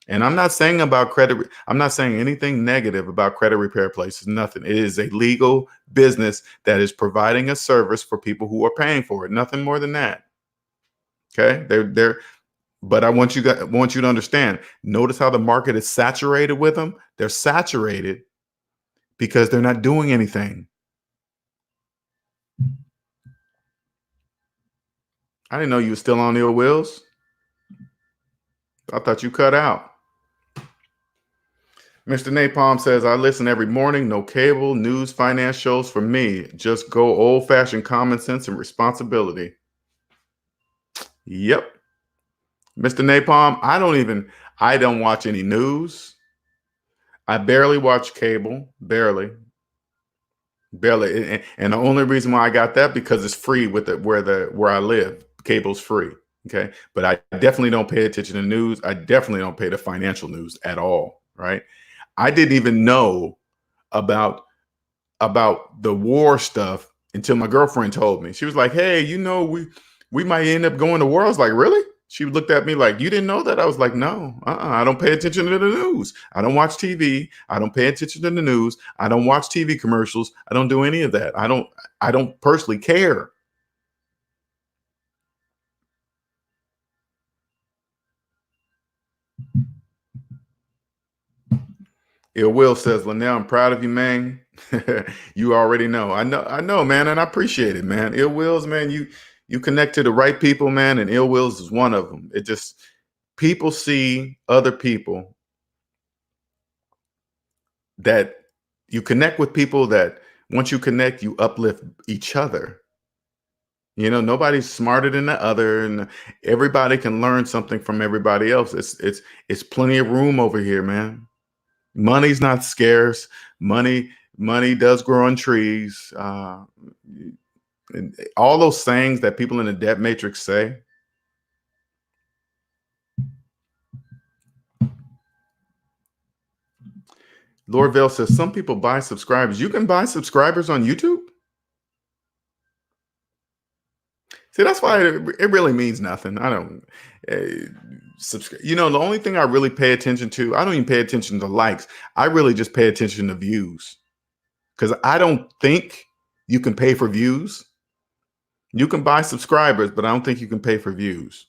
And I'm not saying anything negative about credit repair places. Nothing. It is a legal business that is providing a service for people who are paying for it. Nothing more than that. Okay. But I want you to understand. Notice how the market is saturated with them. They're saturated because they're not doing anything. I didn't know you were still on Ill Wills. I thought you cut out. Mr. Napalm says, I listen every morning. No cable, news, finance shows for me. Just go old-fashioned common sense and responsibility. Yep. Mr. Napalm, I don't watch any news. I barely watch cable. Barely. And the only reason why I got that, because it's free with it where I live. Cable's free. Okay. But I definitely don't pay attention to news. I definitely don't pay the financial news at all. Right. I didn't even know about the war stuff until my girlfriend told me. She was like, hey, we might end up going to war. I was like, really? She looked at me like, you didn't know that? I was like, no, I don't pay attention to the news. I don't watch TV. I don't pay attention to the news. I don't watch TV commercials. I don't do any of that. I don't personally care. Ill Will says, Linnell, I'm proud of you, man. You already know. I know, man, and I appreciate it, man. Ill Wills, man, you connect to the right people, man, and Ill Wills is one of them. It just, people see other people, that you connect with people that once you connect, you uplift each other. Nobody's smarter than the other, and everybody can learn something from everybody else. It's plenty of room over here, man. Money's not scarce. Money does grow on trees. And all those sayings that people in the debt matrix say. Lord Vale says, some people buy subscribers. You can buy subscribers on YouTube? See, that's why it really means nothing. I don't subscribe. The only thing I really pay attention to, I don't even pay attention to likes. I really just pay attention to views, because I don't think you can pay for views. You can buy subscribers, but I don't think you can pay for views.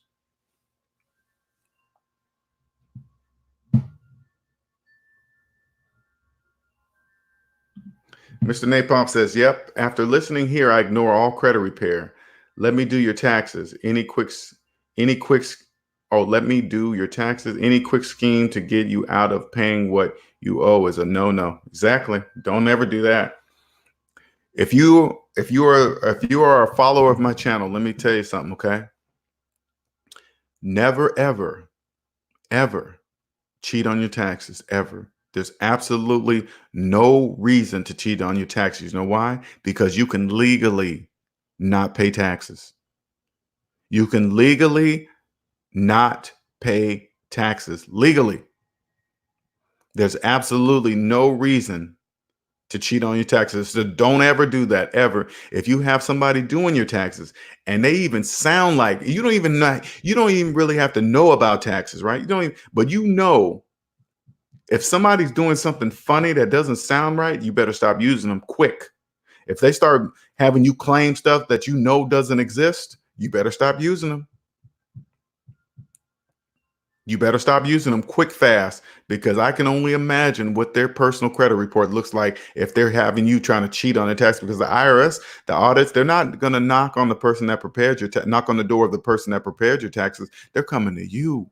Mr. Napalm says, yep, after listening here, I ignore all credit repair. Let me do your taxes. Any quick Oh, let me do your taxes. Any quick scheme to get you out of paying what you owe is a no-no. Exactly. Don't ever do that. If you are a follower of my channel, let me tell you something, okay? Never, ever, ever cheat on your taxes, ever. There's absolutely no reason to cheat on your taxes. You know why? Because you can legally not pay taxes. You can legally not pay taxes. Legally. There's absolutely no reason to cheat on your taxes. So don't ever do that, ever. If you have somebody doing your taxes and they even sound like you don't even really have to know about taxes, right? You don't even, but if somebody's doing something funny that doesn't sound right, you better stop using them quick. If they start having you claim stuff that doesn't exist, you better stop using them. You better stop using them quick, fast, because I can only imagine what their personal credit report looks like if they're having you trying to cheat on their tax. Because the IRS, the audits, they're not going to knock on the person that prepared your knock on the door of the person that prepared your taxes. They're coming to you.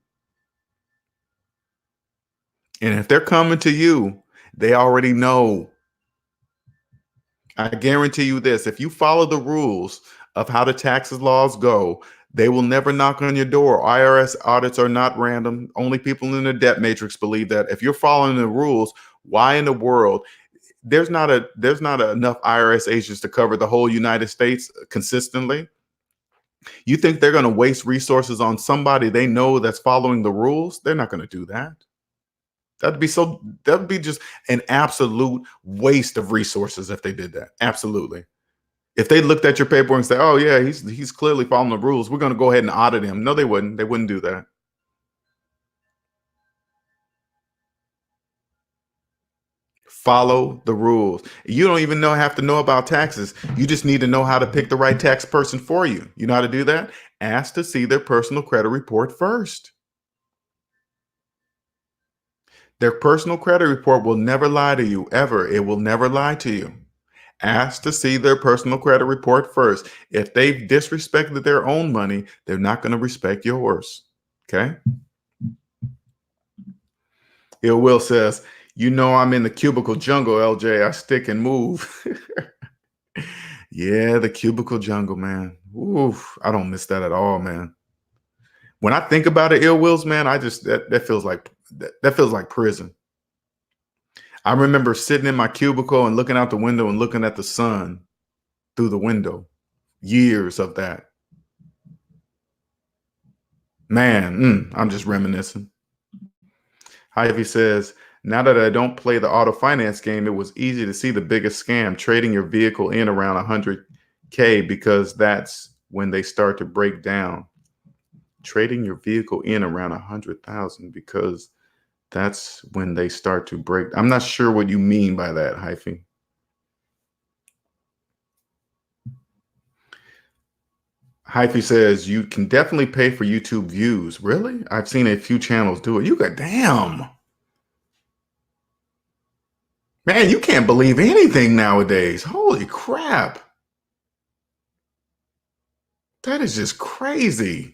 And if they're coming to you, they already know. I guarantee you this: if you follow the rules of how the taxes laws go, they will never knock on your door. IRS audits are not random. Only people in the debt matrix believe that. If you're following the rules, why in the world? There's not enough IRS agents to cover the whole United States consistently. You think they're going to waste resources on somebody they know that's following the rules? They're not going to do that. That'd be just an absolute waste of resources if they did that. Absolutely. If they looked at your paperwork and said, "Oh yeah, he's clearly following the rules. We're going to go ahead and audit him." No, they wouldn't. They wouldn't do that. Follow the rules. You don't even have to know about taxes. You just need to know how to pick the right tax person for you. You know how to do that? Ask to see their personal credit report first. Their personal credit report will never lie to you, ever. It will never lie to you. Ask to see their personal credit report first. If they've disrespected their own money, they're not going to respect yours. Okay? Ill Will says, I'm in the cubicle jungle, LJ. I stick and move. Yeah, the cubicle jungle, man. Oof, I don't miss that at all, man. When I think about it, Ill Wills, man, that feels like that feels like prison. I remember sitting in my cubicle and looking out the window and looking at the sun through the window. Years of that. Man, I'm just reminiscing. Hy-Vee says, now that I don't play the auto finance game, it was easy to see the biggest scam, trading your vehicle in around 100K, because that's when they start to break down. Trading your vehicle in around 100,000, because that's when they start to break. I'm not sure what you mean by that, Hy-Vee. Hy-Vee says, you can definitely pay for YouTube views. Really? I've seen a few channels do it. You got, damn. Man, you can't believe anything nowadays. Holy crap. That is just crazy.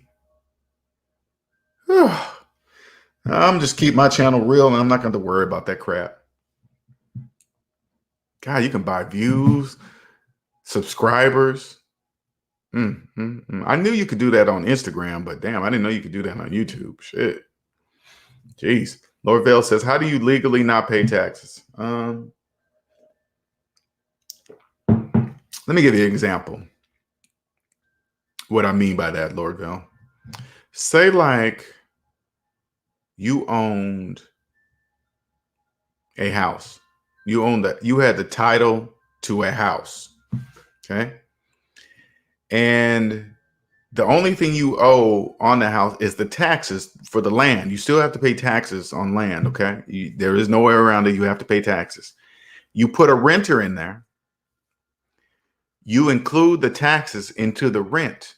I'm just keep my channel real and I'm not going to worry about that crap. God, you can buy views, subscribers. I knew you could do that on Instagram, but damn, I didn't know you could do that on YouTube. Shit. Jeez. Lord Vale says, how do you legally not pay taxes? Let me give you an example. What I mean by that, Lord Vale. Say like you owned a house. You had the title to a house. Okay. And the only thing you owe on the house is the taxes for the land. You still have to pay taxes on land. Okay. There is no way around it. You have to pay taxes. You put a renter in there. You include the taxes into the rent.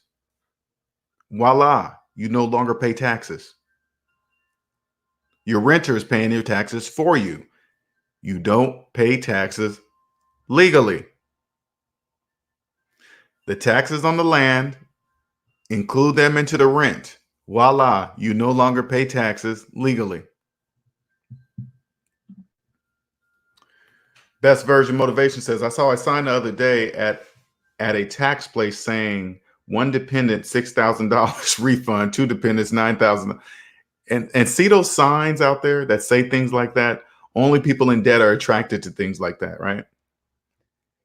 Voila. You no longer pay taxes. Your renter is paying your taxes for you. You don't pay taxes legally. The taxes on the land, include them into the rent. Voila, you no longer pay taxes legally. Best Version Motivation says, I saw a sign the other day at a tax place saying one dependent $6,000 refund, two dependents $9,000. And see those signs out there that say things like that? Only people in debt are attracted to things like that, right?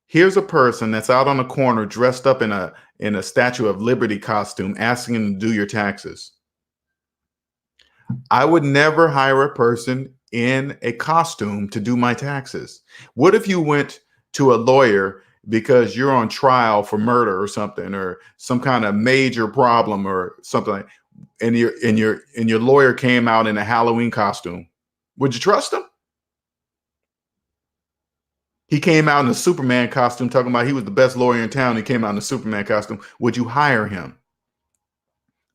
Here's a person that's out on a corner dressed up in a Statue of Liberty costume asking them to do your taxes. I would never hire a person in a costume to do my taxes. What if you went to a lawyer because you're on trial for murder or something, or some kind of major problem or something like, and your lawyer came out in a Halloween costume? Would you trust him? He came out in a Superman costume talking about he was the best lawyer in town. He came out in a Superman costume. Would you hire him?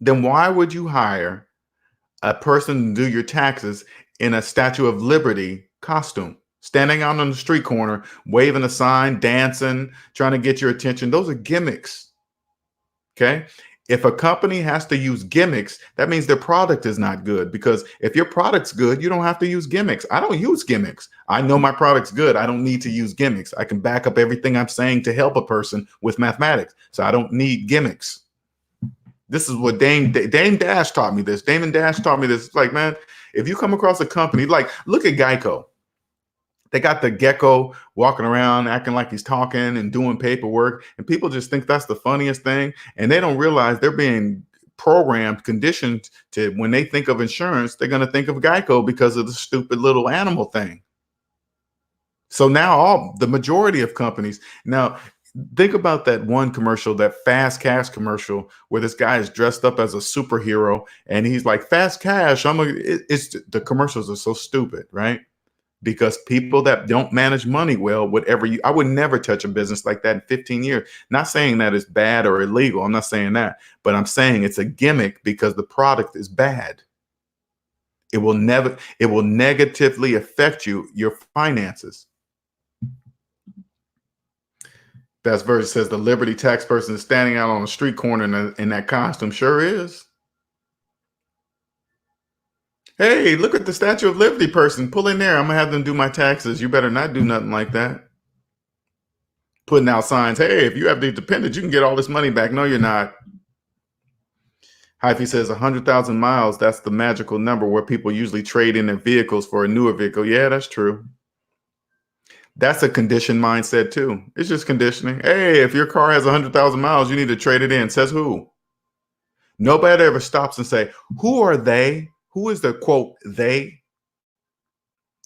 Then why would you hire a person to do your taxes in a Statue of Liberty costume, standing out on the street corner, waving a sign, dancing, trying to get your attention? Those are gimmicks. Okay. If a company has to use gimmicks, that means their product is not good, because if your product's good, you don't have to use gimmicks. I don't use gimmicks. I know my product's good. I don't need to use gimmicks. I can back up everything I'm saying to help a person with mathematics. So I don't need gimmicks. This is what Dame Dash taught me this. Damon Dash taught me this. It's like, man, if you come across a company, like, look at Geico. They got the gecko walking around acting like he's talking and doing paperwork, and people just think that's the funniest thing. And they don't realize they're being programmed, conditioned to, when they think of insurance, they're going to think of Geico because of the stupid little animal thing. So now the majority of companies now, think about that one commercial, that fast cash commercial, where this guy is dressed up as a superhero and he's like, fast cash. It's the commercials are so stupid, right? Because people that don't manage money well, I would never touch a business like that in 15 years. Not saying that it's bad or illegal. I'm not saying that, but I'm saying it's a gimmick because the product is bad. It will negatively affect your finances. Best Version says the Liberty tax person is standing out on the street corner in that costume. Sure is. Hey, look at the Statue of Liberty person. Pull in there. I'm going to have them do my taxes. You better not do nothing like that. Putting out signs. Hey, if you have the dependent, you can get all this money back. No, you're not. Hyphy says 100,000 miles. That's the magical number where people usually trade in their vehicles for a newer vehicle. Yeah, that's true. That's a conditioned mindset too. It's just conditioning. Hey, if your car has 100,000 miles, you need to trade it in. Says who? Nobody ever stops and say, who are they? Who is the quote they?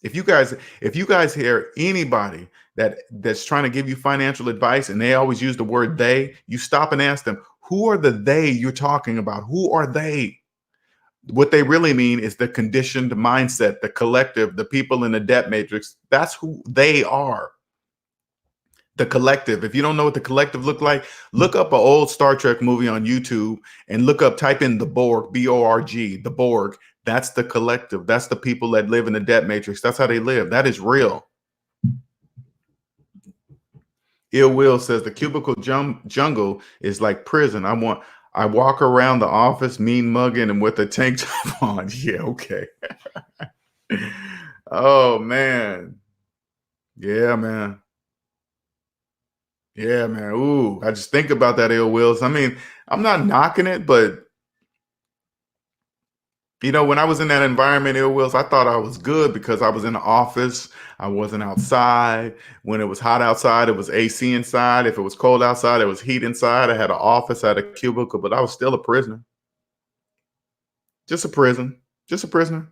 If you guys hear anybody that's trying to give you financial advice and they always use the word they, you stop and ask them, who are the they you're talking about? Who are they? What they really mean is the conditioned mindset, the collective, the people in the debt matrix. That's who they are. The collective. If you don't know what the collective look like, look up an old Star Trek movie on YouTube and type in the Borg, B-O-R-G, the Borg. That's the collective. That's the people that live in the debt matrix. That's how they live. That is real. Ill Will says the cubicle jungle is like prison. I walk around the office mean mugging and with a tank top on. Yeah, okay. Oh man. Yeah, man. Yeah, man. Ooh, I just think about that, Ill Wills. I mean, I'm not knocking it, but when I was in that environment, Ill Wills, I thought I was good because I was in the office. I wasn't outside. When it was hot outside, it was AC inside. If it was cold outside, it was heat inside. I had an office, I had a cubicle, but I was still a prisoner. Just a prison. Just a prisoner.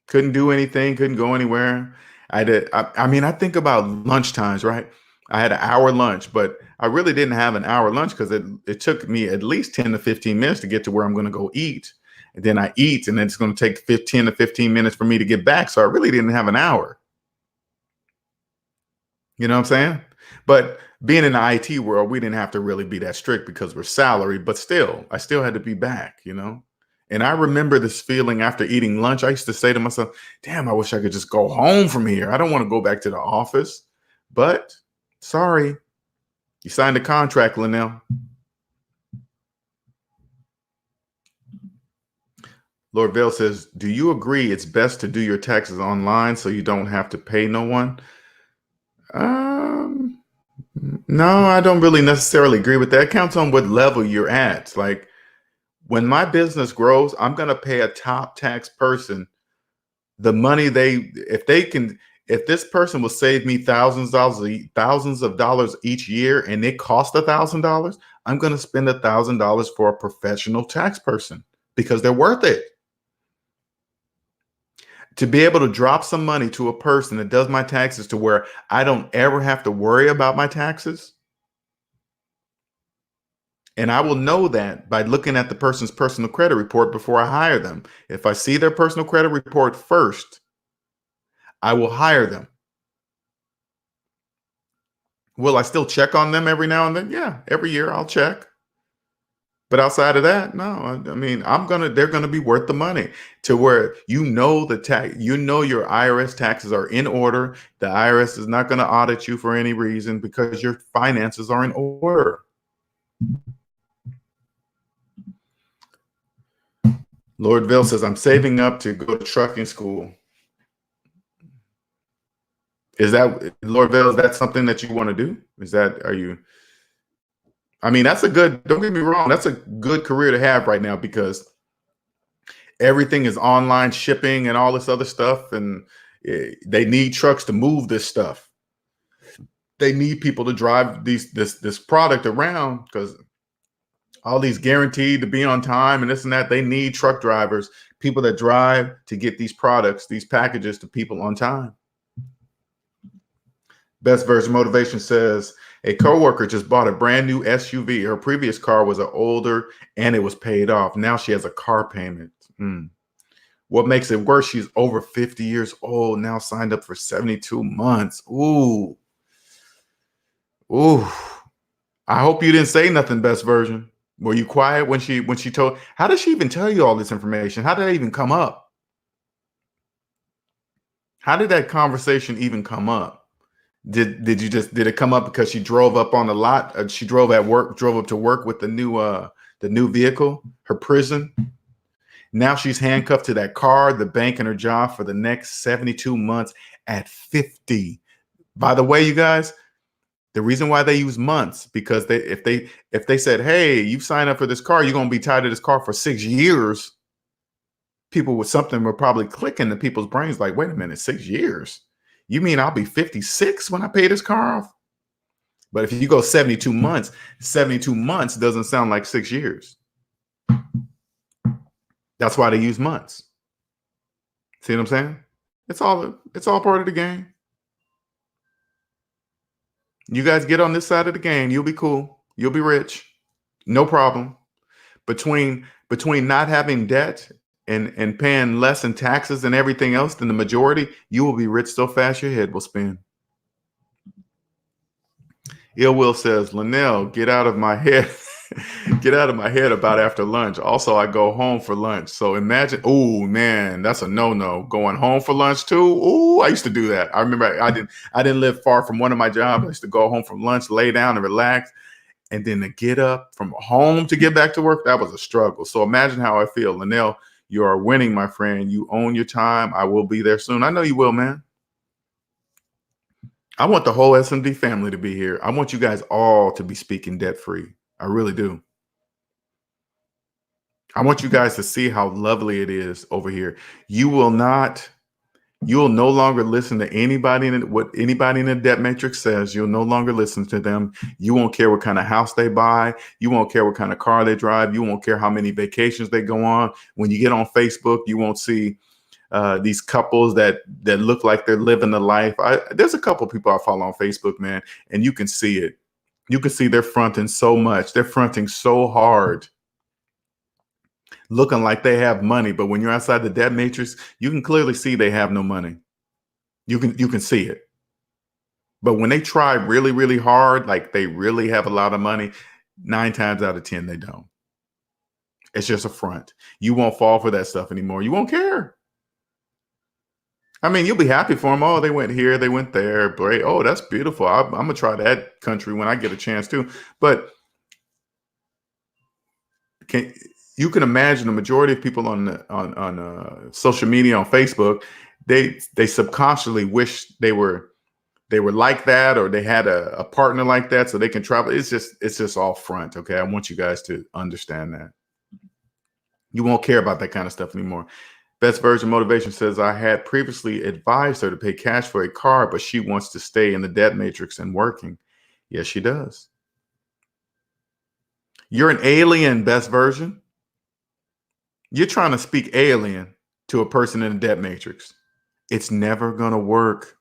Couldn't do anything, couldn't go anywhere. I mean, I think about lunch times, right? I had an hour lunch, but I really didn't have an hour lunch because it took me at least 10 to 15 minutes to get to where I'm going to go eat. And then I eat, and then it's going to take 10 to 15 minutes for me to get back. So I really didn't have an hour. You know what I'm saying? But being in the IT world, we didn't have to really be that strict because we're salaried, but still, I still had to be back, And I remember this feeling after eating lunch. I used to say to myself, damn, I wish I could just go home from here. I don't want to go back to the office. But sorry, you signed a contract, Linnell. Lord Vale says, do you agree it's best to do your taxes online so you don't have to pay no one? Um, no, I don't really necessarily agree with that. It counts on what level you're at. Like when my business grows, I'm going to pay a top tax person the money if this person will save me thousands of dollars each year and it costs $1,000, I'm going to spend $1,000 for a professional tax person because they're worth it. To be able to drop some money to a person that does my taxes to where I don't ever have to worry about my taxes. And I will know that by looking at the person's personal credit report before I hire them. If I see their personal credit report first, I will hire them. Will I still check on them every now and then? Yeah, every year I'll check. But outside of that, no. I mean, they're gonna be worth the money to where your IRS taxes are in order. The IRS is not gonna audit you for any reason because your finances are in order. Lord Ville says, I'm saving up to go to trucking school. Lord Ville, is that something that you want to do? I mean, don't get me wrong, that's a good career to have right now because everything is online shipping and all this other stuff. And they need trucks to move this stuff. They need people to drive this product around because all these guaranteed to be on time and this and that. They need truck drivers, people that drive to get these products, these packages to people on time. Best Version Motivation says, a coworker just bought a brand new SUV. Her previous car was an older and it was paid off. Now she has a car payment. What makes it worse, she's over 50 years old, now signed up for 72 months. Ooh. I hope you didn't say nothing, Best Version. Were you quiet when she told? How did she even tell you all this information? How did that even come up? How did that conversation even come up? Did it come up because she drove up on the lot? She drove up to work with the new vehicle, her prison. Now she's handcuffed to that car, the bank, and her job for the next 72 months at 50. By the way, you guys, the reason why they use months, because if they said, hey, you sign up for this car, you're going to be tied to this car for 6 years. Something would probably click into people's brains like, wait a minute, 6 years? You mean I'll be 56 when I pay this car off? But if you go 72 months doesn't sound like 6 years. That's why they use months. See what I'm saying? It's all part of the game. You guys get on this side of the game, you'll be cool. You'll be rich. No problem. Between not having debt and paying less in taxes and everything else than the majority, you will be rich so fast your head will spin. Ill Will says, Linnell, get out of my head. Get out of my head about after lunch. Also, I go home for lunch. So imagine, oh man, that's a no-no. Going home for lunch too. Oh, I used to do that. I remember I didn't live far from one of my jobs. I used to go home from lunch, lay down and relax. And then to get up from home to get back to work, that was a struggle. So imagine how I feel. Linnell, you are winning, my friend. You own your time. I will be there soon. I know you will, man. I want the whole SMD family to be here. I want you guys all to be speaking debt-free. I really do. I want you guys to see how lovely it is over here. You will no longer listen to what anybody in the debt matrix says. You'll no longer listen to them. You won't care what kind of house they buy. You won't care what kind of car they drive. You won't care how many vacations they go on. When you get on Facebook, you won't see these couples that look like they're living the life. There's a couple people I follow on Facebook, man, and you can see it. You can see they're fronting so much. They're fronting so hard, looking like they have money. But when you're outside the debt matrix, you can clearly see they have no money. You can see it. But when they try really, really hard, like they really have a lot of money, 9 times out of 10, they don't. It's just a front. You won't fall for that stuff anymore. You won't care. I mean, you'll be happy for them. Oh, they went here, they went there. Great. Oh, that's beautiful. I'm going to try that country when I get a chance to. But you can imagine the majority of people on social media, on Facebook, they subconsciously wish they were like that, or they had a partner like that so they can travel. It's just all front. Okay. I want you guys to understand that. You won't care about that kind of stuff anymore. Best Version Motivation says, I had previously advised her to pay cash for a car, but she wants to stay in the debt matrix and working. Yes, she does. You're an alien, Best Version. You're trying to speak alien to a person in the debt matrix. It's never going to work.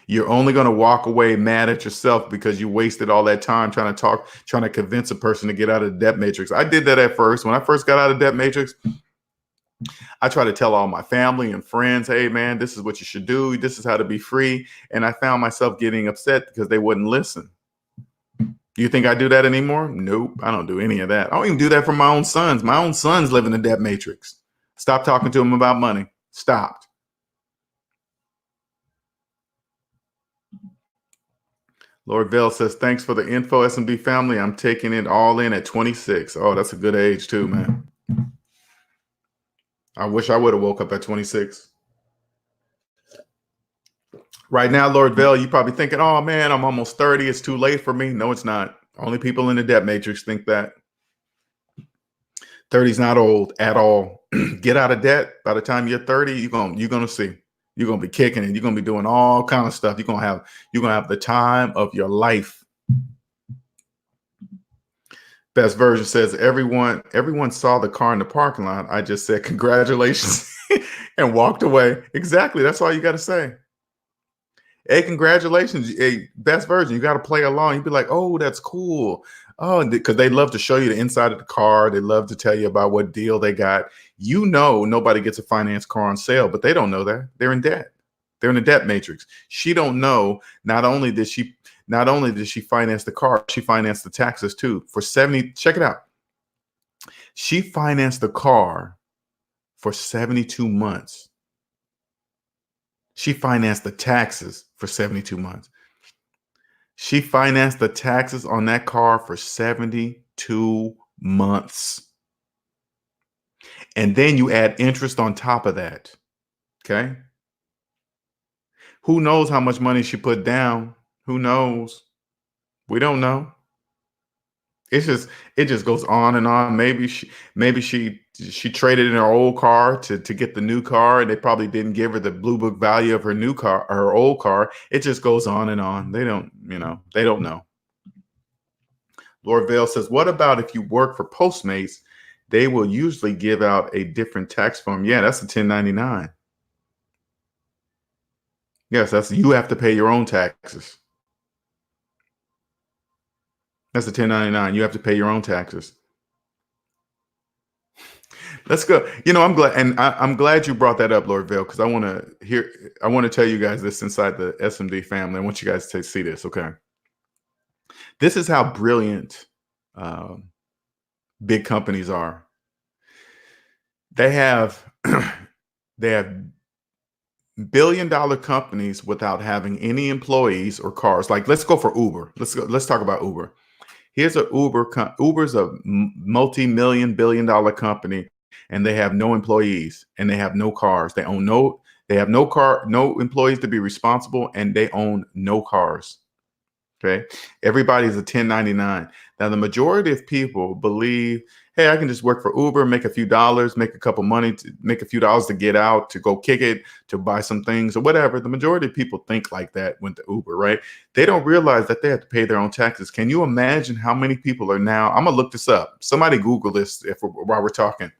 You're only going to walk away mad at yourself because you wasted all that time trying to convince a person to get out of the debt matrix. I did that at first. When I first got out of debt matrix, I try to tell all my family and friends, hey, man, this is what you should do. This is how to be free. And I found myself getting upset because they wouldn't listen. Do you think I do that anymore? Nope, I don't do any of that. I don't even do that for my own sons. My own sons live in the debt matrix. Stop talking to them about money. Stopped. Lord Vale says, thanks for the info, SMB family. I'm taking it all in at 26. Oh, that's a good age too, man. I wish I would have woke up at 26. Right now, Lord Vale, you're probably thinking, oh man, I'm almost 30. It's too late for me. No, it's not. Only people in the debt matrix think that. 30 is not old at all. Get out of debt. By the time you're 30, you're gonna see. You're gonna be kicking and you're gonna be doing all kind of stuff. You're gonna have the time of your life. Best Version says, everyone saw the car in the parking lot. I just said congratulations and walked away. Exactly. That's all you got to say. Hey, congratulations. Hey, Best Version, you got to play along. You'd be like, oh, that's cool. Oh, because they love to show you the inside of the car. They love to tell you about what deal they got. You know, nobody gets a finance car on sale, but they don't know that. They're in debt. They're in the debt matrix. She don't know. Not only did she finance the car, she financed the taxes too. For 70, check it out. She financed the car for 72 months. She financed the taxes for 72 months. She financed the taxes on that car for 72 months. And then you add interest on top of that. Okay. Who knows how much money she put down? Who knows? We don't know. It just goes on and on. Maybe she traded in her old car to get the new car, and they probably didn't give her the blue book value of her new car or her old car. It just goes on and on. They don't know. Lord Vale says, what about if you work for Postmates? They will usually give out a different tax form. Yeah, that's a 1099. Yes, you have to pay your own taxes. That's a 1099. You have to pay your own taxes. Let's go. I'm glad, and I'm glad you brought that up, Lord Vale, because I want to tell you guys this inside the SMD family. I want you guys to see this. Okay, this is how brilliant big companies are. They have billion-dollar companies without having any employees or cars. Like, let's go for Uber. Let's talk about Uber. Here's a Uber's a multi-million billion-dollar company, and they have no employees and they have no cars. They have no employees to be responsible, and they own no cars. Okay. Everybody's a 1099. Now, the majority of people believe, hey, I can just work for Uber, make a few dollars, make a few dollars to get out, to go kick it, to buy some things or whatever. The majority of people think like that when to Uber, right? They don't realize that they have to pay their own taxes. Can you imagine how many people are now? I'm going to look this up. Somebody Google this while we're talking.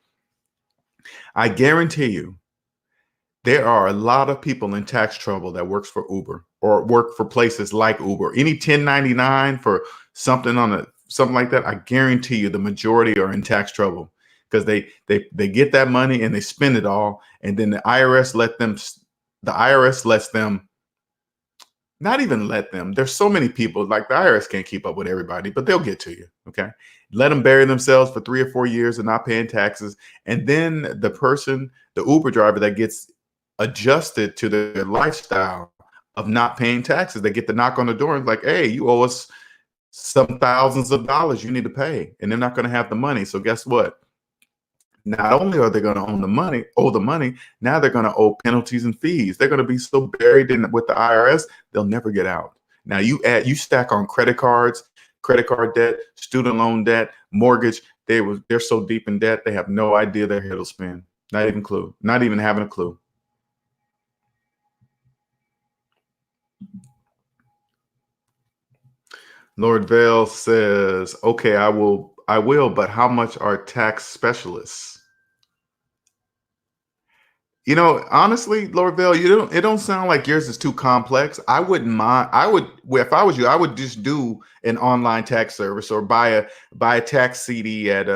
I guarantee you, there are a lot of people in tax trouble that works for Uber or work for places like Uber. Any 1099 for something like that, I guarantee you the majority are in tax trouble because they get that money and they spend it all, and then the IRS lets them not even let them. There's so many people, like the IRS can't keep up with everybody, but they'll get to you. Okay. Let them bury themselves for 3 or 4 years and not paying taxes. And then the Uber driver that gets adjusted to their lifestyle of not paying taxes, they get the knock on the door and like, hey, you owe us some thousands of dollars you need to pay, and they're not going to have the money. So guess what? not only are they going to owe the money, now they're going to owe penalties and fees. They're going to be so buried in with the IRS, they'll never get out. Now you stack on credit cards, credit card debt, student loan debt, mortgage. They're so deep in debt, they have no idea their head will spin. Not even having a clue. Lord Vale says, okay, I will, but how much are tax specialists? You know, honestly, Lord Vale, it don't sound like yours is too complex. I wouldn't mind. If I was you, I would just do an online tax service or buy a tax CD at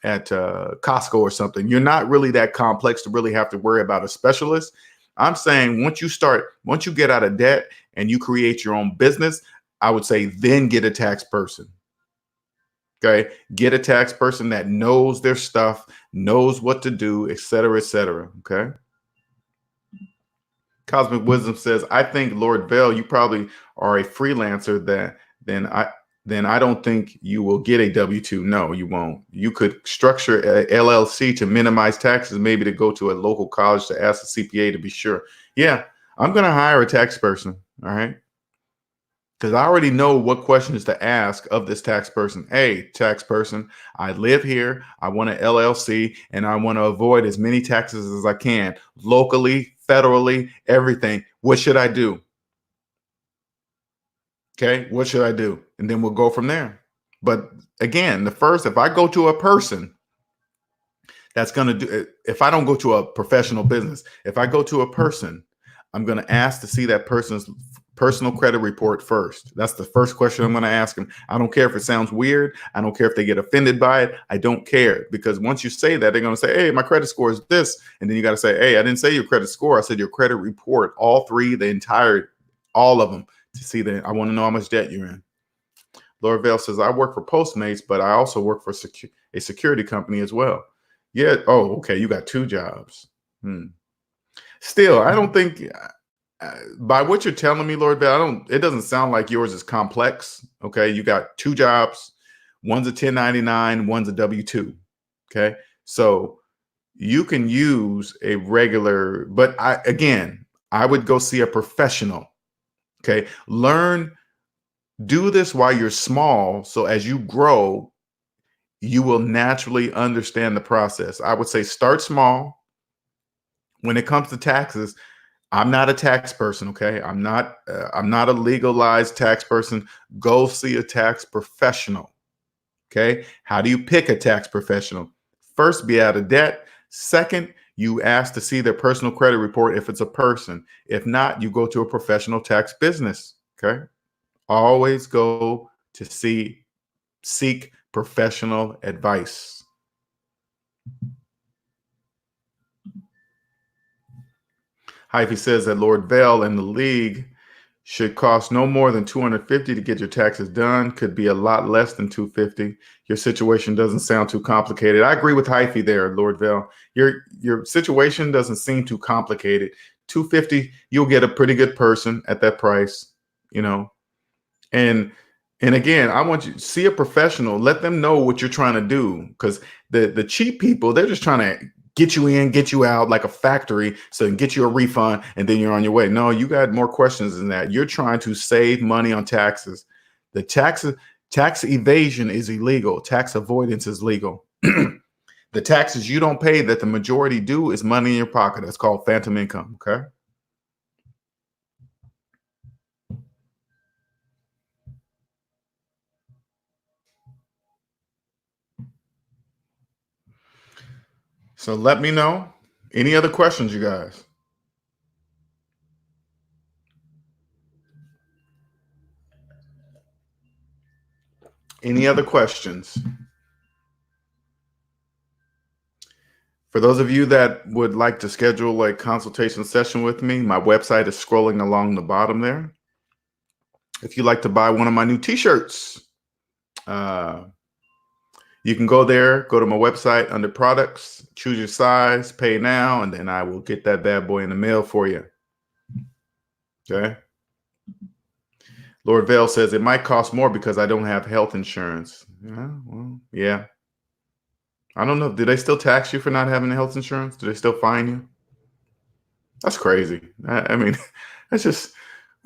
Costco or something. You're not really that complex to really have to worry about a specialist. I'm saying once you get out of debt and you create your own business, I would say then get a tax person. Okay. Get a tax person that knows their stuff, knows what to do, et cetera, et cetera. Okay. Cosmic Wisdom says, I think Lord Vale, you probably are a freelancer then I don't think you will get a W-2. No, you won't. You could structure a LLC to minimize taxes, maybe to go to a local college to ask the CPA to be sure. Yeah, I'm going to hire a tax person. All right. Because I already know what questions to ask of this tax person. Hey, tax person, I live here. I want an LLC and I want to avoid as many taxes as I can, locally, federally, everything. What should I do? Okay, what should I do? And then we'll go from there. But again, if I go to a person that's going to do, if I don't go to a professional business, if I go to a person, I'm going to ask to see that person's personal credit report first. That's the first question I'm going to ask them. I don't care if it sounds weird. I don't care if they get offended by it. I don't care, because once you say that, they're going to say, hey, my credit score is this. And then you got to say, hey, I didn't say your credit score. I said your credit report, all three, all of them, to see that. I want to know how much debt you're in. Laura Vale says, I work for Postmates, but I also work for a security company as well. Yeah. Oh, okay. You got two jobs. Still, I don't think, by what you're telling me, Lord Vale, it doesn't sound like yours is complex. Okay. You got two jobs. One's a 1099, one's a W-2. Okay. So you can use a regular, but I would go see a professional. Okay. Do this while you're small. So as you grow, you will naturally understand the process. I would say start small. When it comes to taxes, I'm not a tax person. Okay. I'm not a legalized tax person. Go see a tax professional. Okay. How do you pick a tax professional? First, be out of debt. Second, you ask to see their personal credit report if it's a person. If not, you go to a professional tax business. Okay. Always go to seek professional advice. Hyphy says that Lord Vale and the league should cost no more than $250 to get your taxes done. Could be a lot less than $250. Your situation doesn't sound too complicated. I agree with Hyphy there, Lord Vale. Your situation doesn't seem too complicated. $250, you'll get a pretty good person at that price, you know. And again, I want you to see a professional. Let them know what you're trying to do, because the cheap people, they're just trying to get you in, get you out like a factory, so they can get you a refund and then you're on your way. No, you got more questions than that. You're trying to save money on taxes. The tax evasion is illegal. Tax avoidance is legal. The taxes you don't pay that the majority do is money in your pocket. That's called phantom income. Okay. So let me know. Any other questions, you guys? Any other questions? For those of you that would like to schedule a consultation session with me, my website is scrolling along the bottom there. If you'd like to buy one of my new t-shirts, you can go there, go to my website under products, choose your size, pay now, and then I will get that bad boy in the mail for you. Okay. Lord Vale says it might cost more because I don't have health insurance. Yeah, well, yeah. I don't know. Do they still tax you for not having health insurance? Do they still fine you? That's crazy. I mean, that's just,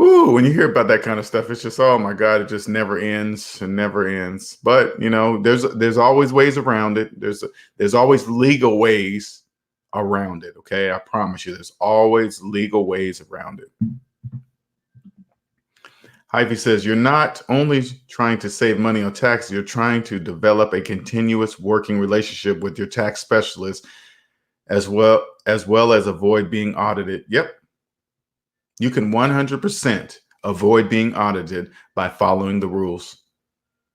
ooh, when you hear about that kind of stuff, it's just, oh my God, it just never ends and never ends. But there's always ways around it. There's always legal ways around it. Okay, I promise you, there's always legal ways around it. Hy-Vee says, you're not only trying to save money on taxes, you're trying to develop a continuous working relationship with your tax specialist as well as avoid being audited. Yep. You can 100% avoid being audited by following the rules,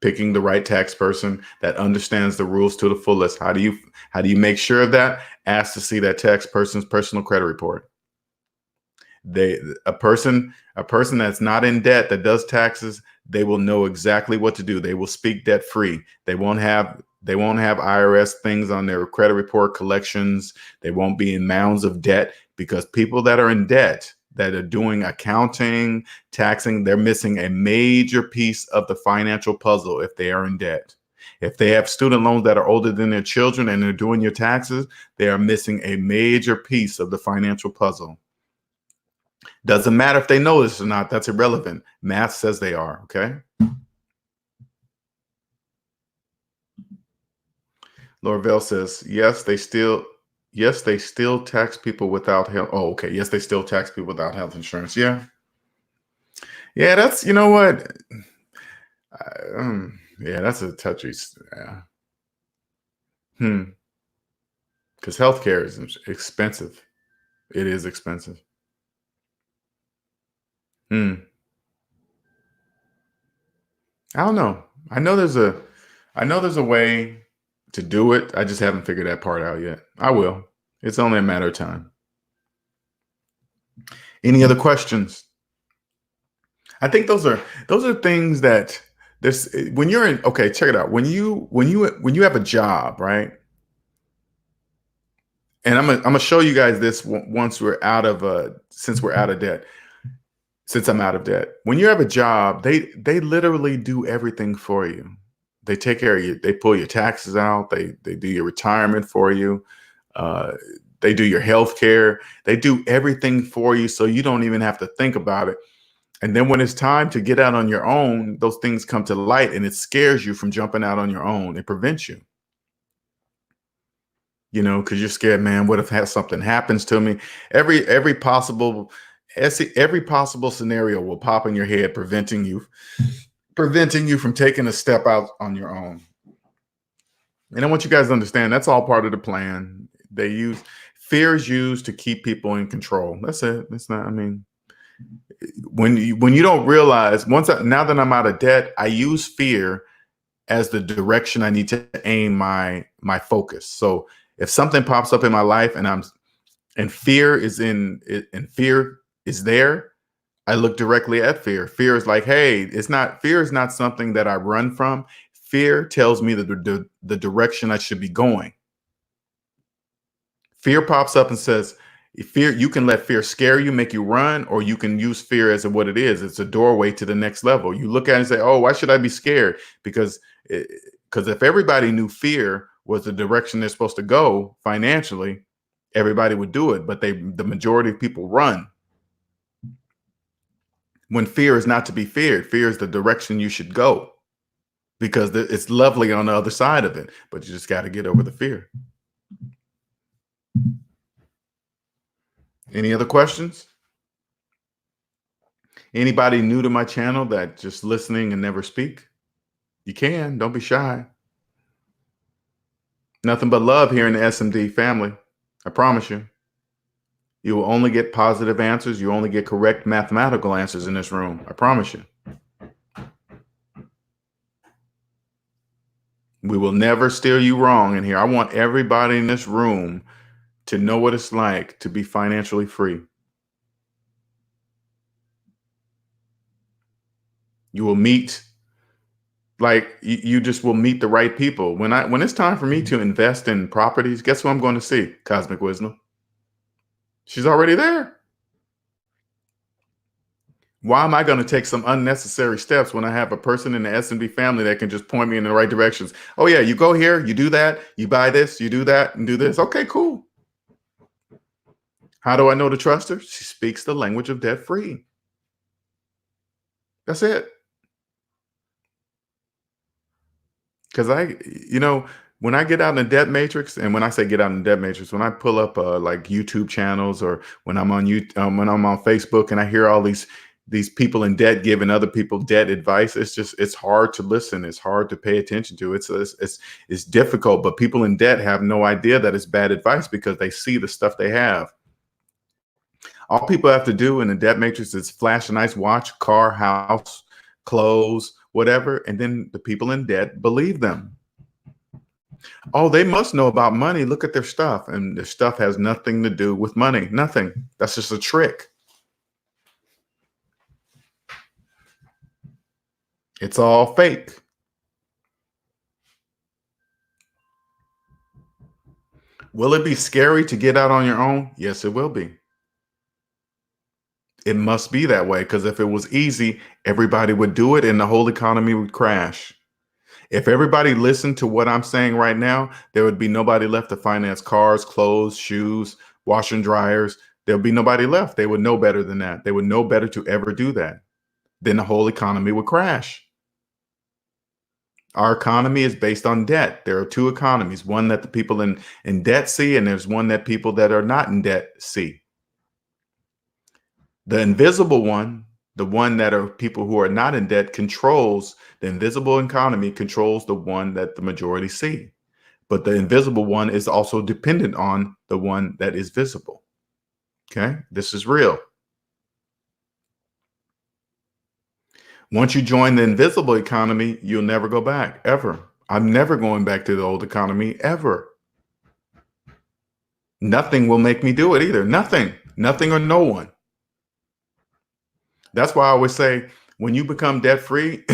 picking the right tax person that understands the rules to the fullest. How do you make sure of that? Ask to see that tax person's personal credit report. A person that's not in debt, that does taxes, they will know exactly what to do. They will speak debt free. They won't have IRS things on their credit report, collections. They won't be in mounds of debt, because people that are in debt, that are doing accounting, taxing, they're missing a major piece of the financial puzzle if they are in debt. If they have student loans that are older than their children and they're doing your taxes, they are missing a major piece of the financial puzzle. Doesn't matter if they know this or not. That's irrelevant. Math says they are. Okay. Lorville says, yes, they still tax people without health. Oh, okay. Yes, they still tax people without health insurance. Yeah. Yeah, that's, you know what? Yeah, that's a touchy. Because healthcare is expensive. It is expensive. I don't know. I know there's a way to do it. I just haven't figured that part out yet. I will. It's only a matter of time. Any other questions? I think those are things that this, when you're in, okay, check it out. When you have a job, right? And I'm gonna show you guys this once we're out of since we're out of debt. Since I'm out of debt. When you have a job, they literally do everything for you. They take care of you. They pull your taxes out. They do your retirement for you. They do your health care. They do everything for you, so you don't even have to think about it. And then when it's time to get out on your own, those things come to light, and it scares you from jumping out on your own. It prevents you. Because you're scared, man. What if something happens to me? Every possible scenario will pop in your head, preventing you from taking a step out on your own. And I want you guys to understand that's all part of the plan. Fear is used to keep people in control. That's it. It's not, I mean, when you don't realize, now that I'm out of debt, I use fear as the direction I need to aim my focus. So if something pops up in my life and fear is there, I look directly at fear. Fear is like, hey, fear is not something that I run from. Fear tells me the direction I should be going. Fear pops up and says, you can let fear scare you, make you run, or you can use fear as what it is. It's a doorway to the next level. You look at it and say, oh, why should I be scared? Because if everybody knew fear was the direction they're supposed to go financially, everybody would do it. But the majority of people run. When fear is not to be feared, fear is the direction you should go, because it's lovely on the other side of it, but you just got to get over the fear. Any other questions? Anybody new to my channel that just listening and never speak? You can, don't be shy. Nothing but love here in the SMD family. I promise you. You will only get positive answers. You only get correct mathematical answers in this room. I promise you. We will never steer you wrong in here. I want everybody in this room to know what it's like to be financially free. You will meet, you just will meet the right people. When it's time for me to invest in properties, guess who I'm going to see? Cosmic Wisdom. She's already there. Why am I going to take some unnecessary steps when I have a person in the S&B family that can just point me in the right directions? Oh yeah, you go here, you do that, you buy this, you do that, and do this. Okay, cool. How do I know to trust her? She speaks the language of debt free. That's it. Because when I get out in the debt matrix, and when I say get out in the debt matrix, when I pull up like YouTube channels, or when I'm on when I'm on Facebook and I hear all these people in debt giving other people debt advice, it's hard to listen. It's hard to pay attention to. It's difficult. But people in debt have no idea that it's bad advice because they see the stuff they have. All people have to do in the debt matrix is flash a nice watch, car, house, clothes, whatever, and then the people in debt believe them. Oh, they must know about money. Look at their stuff. And their stuff has nothing to do with money. Nothing. That's just a trick. It's all fake. Will it be scary to get out on your own? Yes, it will be. It must be that way, because if it was easy, everybody would do it and the whole economy would crash. If everybody listened to what I'm saying right now, there would be nobody left to finance cars, clothes, shoes, washer and dryers. There'll be nobody left. They would know better than that. They would know better to ever do that. Then the whole economy would crash. Our economy is based on debt. There are two economies, one that the people in debt see, and there's one that people that are not in debt see. The invisible one, the one that are people who are not in debt, controls the invisible economy, controls the one that the majority see. But the invisible one is also dependent on the one that is visible. Okay, this is real. Once you join the invisible economy, you'll never go back, ever. I'm never going back to the old economy, ever. Nothing will make me do it either. Nothing or no one. That's why I always say, when you become debt free,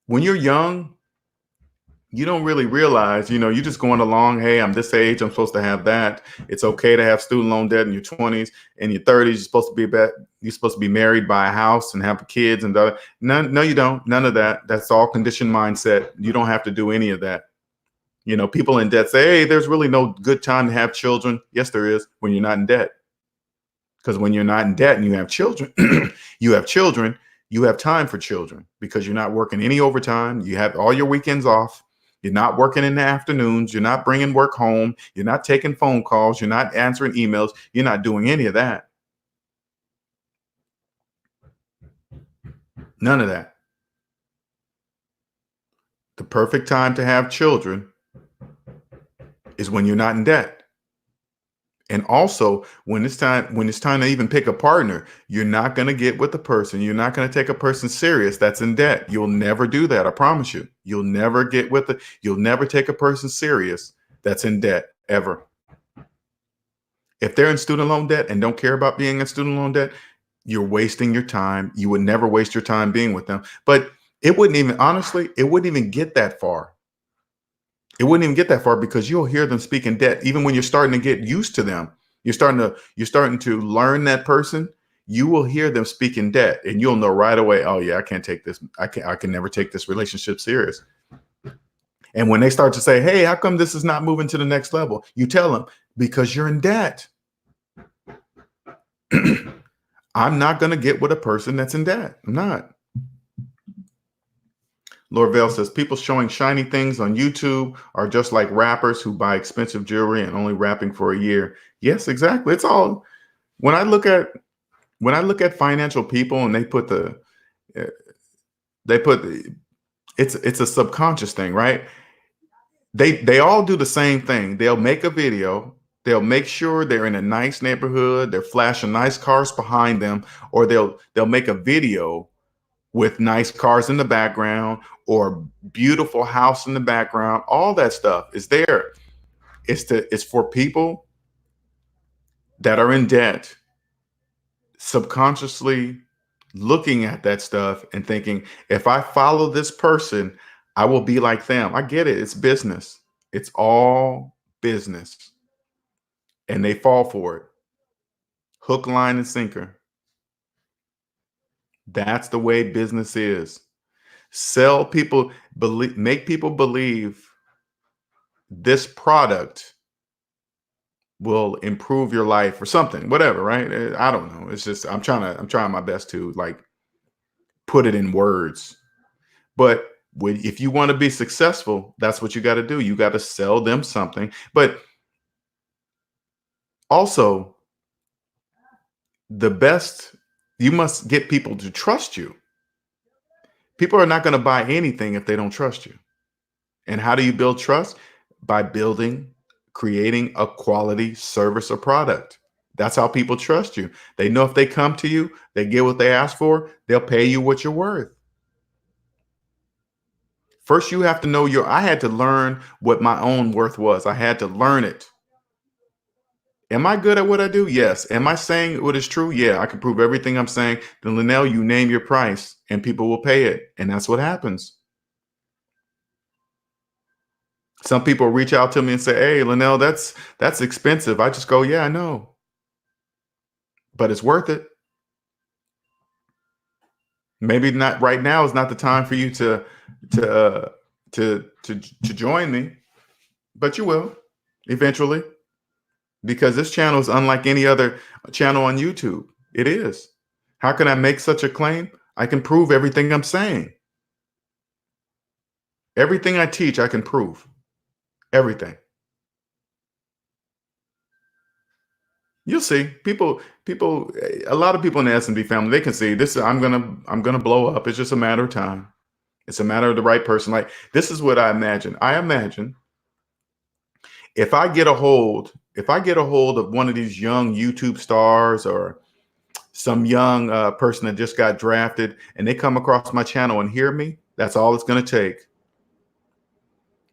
when you're young, you don't really realize, you're just going along. Hey, I'm this age, I'm supposed to have that. It's okay to have student loan debt in your 20s. In your 30s, you're supposed to be married, buy a house, and have kids. And no, you don't. None of that. That's all conditioned mindset. You don't have to do any of that. People in debt say, hey, there's really no good time to have children. Yes, there is, when you're not in debt. Because when you're not in debt and you have children, you have time for children, because you're not working any overtime. You have all your weekends off. You're not working in the afternoons. You're not bringing work home. You're not taking phone calls. You're not answering emails. You're not doing any of that. None of that. The perfect time to have children is when you're not in debt. And also, when it's time to even pick a partner, you're not going to get with the person. You're not going to take a person serious that's in debt. You'll never do that. I promise you. You'll never you'll never take a person serious that's in debt, ever. If they're in student loan debt and don't care about being in student loan debt, you're wasting your time. You would never waste your time being with them. But it wouldn't even get that far. It wouldn't even get that far, because you'll hear them speak in debt even when you're starting to get used to them. You're starting to learn that person. You will hear them speak in debt, and you'll know right away, oh yeah, I can't take this. I can never take this relationship serious. And when they start to say, hey, how come this is not moving to the next level? You tell them, because you're in debt. I'm not going to get with a person that's in debt. I'm not. Lorvell says, people showing shiny things on YouTube are just like rappers who buy expensive jewelry and only rapping for a year. Yes, exactly. It's all, when I look at financial people, and it's a subconscious thing, right? They all do the same thing. They'll make a video. They'll make sure they're in a nice neighborhood. They're flashing nice cars behind them, or they'll make a video with nice cars in the background, or beautiful house in the background. All that stuff is there. It's for people that are in debt, subconsciously looking at that stuff and thinking, if I follow this person, I will be like them. I get it. It's business. It's all business. And they fall for it. Hook, line, and sinker. That's the way business is. Sell people, make people believe this product will improve your life or something, whatever, right? I don't know. It's just I'm trying my best to like put it in words. But if you want to be successful, that's what you got to do. You got to sell them something. But also, the best, you must get people to trust you. People are not going to buy anything if they don't trust you. And how do you build trust? By creating a quality service or product. That's how people trust you. They know if they come to you, they get what they ask for, they'll pay you what you're worth. First, you have to know I had to learn what my own worth was. I had to learn it. Am I good at what I do? Yes. Am I saying what is true? Yeah, I can prove everything I'm saying. Then Linnell, you name your price and people will pay it. And that's what happens. Some people reach out to me and say, "Hey, Linnell, that's expensive." I just go, "Yeah, I know. But it's worth it." Maybe not right now is not the time for you to uh, to join me, but you will eventually, because this channel is unlike any other channel on YouTube. It is. How can I make such a claim? I can prove everything I'm saying. Everything I teach, I can prove. Everything. You'll see. A lot of people in the S&B family, they can see this. I'm gonna blow up. It's just a matter of time. It's a matter of the right person. Like, this is what I imagine. I imagine if I get a hold of one of these young YouTube stars or some young person that just got drafted, and they come across my channel and hear me, that's all it's going to take.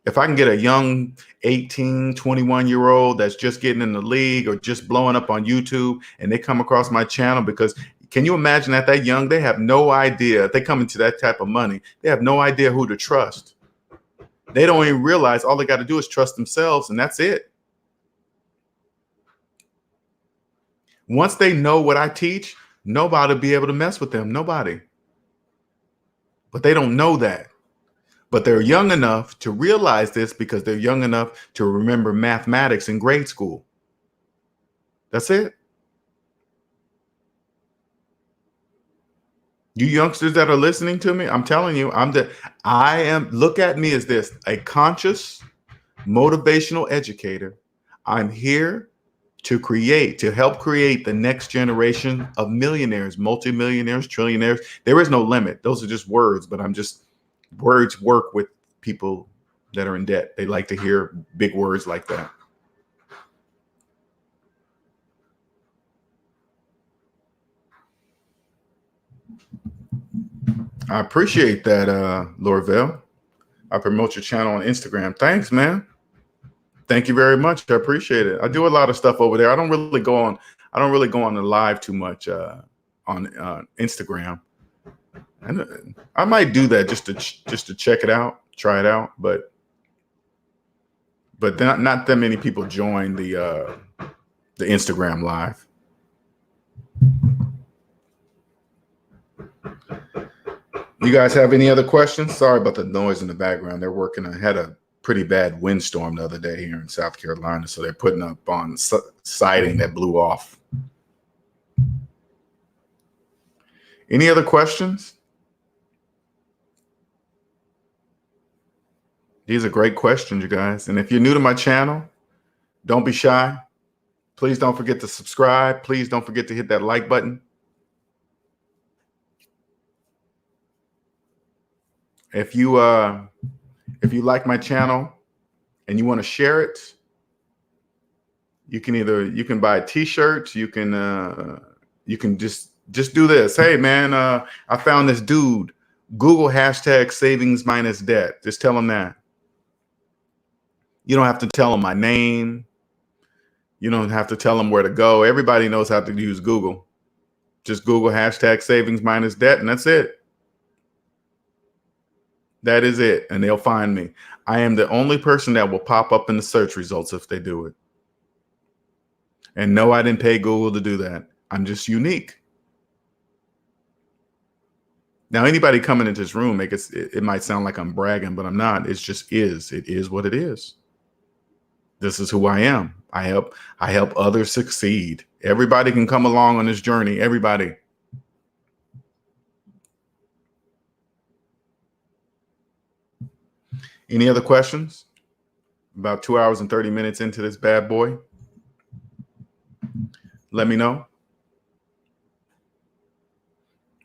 If I can get a young 18, 21-year-old that's just getting in the league or just blowing up on YouTube, and they come across my channel, because can you imagine that young, they have no idea. If they come into that type of money, they have no idea who to trust. They don't even realize all they got to do is trust themselves, and that's it. Once they know what I teach, nobody will be able to mess with them. Nobody. But they don't know that. But they're young enough to realize this because they're young enough to remember mathematics in grade school. That's it. You youngsters that are listening to me, I'm telling you, look at me as this, a conscious, motivational educator. I'm here to help create the next generation of millionaires, multimillionaires, trillionaires. There is no limit. Those are just words, but words work with people that are in debt. They like to hear big words like that. I appreciate that, Lorville. I promote your channel on Instagram. Thanks, man. Thank you very much. I appreciate it. I do a lot of stuff over there. I don't really go on the live too much on Instagram. And I might do that just to check it out, try it out, but not that many people join the Instagram live. You guys have any other questions? Sorry about the noise in the background. They're working. I had a pretty bad windstorm the other day here in South Carolina, so they're putting up on siding that blew off. Any other questions? These are great questions, you guys. And if you're new to my channel, don't be shy. Please don't forget to subscribe. Please don't forget to hit that like button. If you like my channel and you want to share it, you can buy t-shirts. You can just do this. Hey man, I found this dude. Google #savings minus debt. Just tell them that. You don't have to tell them my name. You don't have to tell them where to go. Everybody knows how to use Google. Just Google #savings minus debt, and that's it. That is it. And they'll find me. I am the only person that will pop up in the search results if they do it. And no, I didn't pay Google to do that. I'm just unique. Now, anybody coming into this room, it might sound like I'm bragging, but I'm not. It's just is. It is what it is. This is who I am. I help others succeed. Everybody can come along on this journey. Everybody. Any other questions? About 2 hours and 30 minutes into this bad boy. Let me know.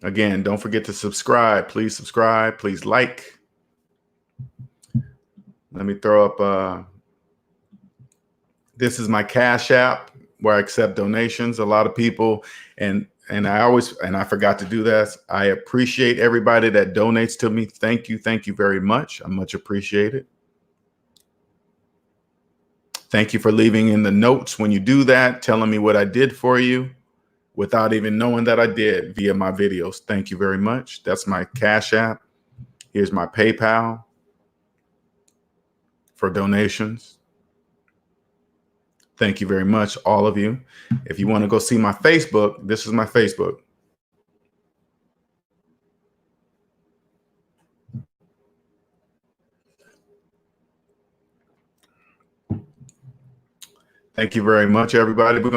Again, don't forget to subscribe. Please subscribe. Please like. Let me throw up. This is my Cash App where I accept donations. A lot of people, and I forgot to do this. I appreciate everybody that donates to me. Thank you very much. I much appreciate it. Thank you for leaving in the notes when you do that, telling me what I did for you without even knowing that I did via my videos. Thank you very much. That's my Cash App. Here's my PayPal for donations. Thank you very much, all of you. If you want to go see my Facebook, this is my Facebook. Thank you very much, everybody. We're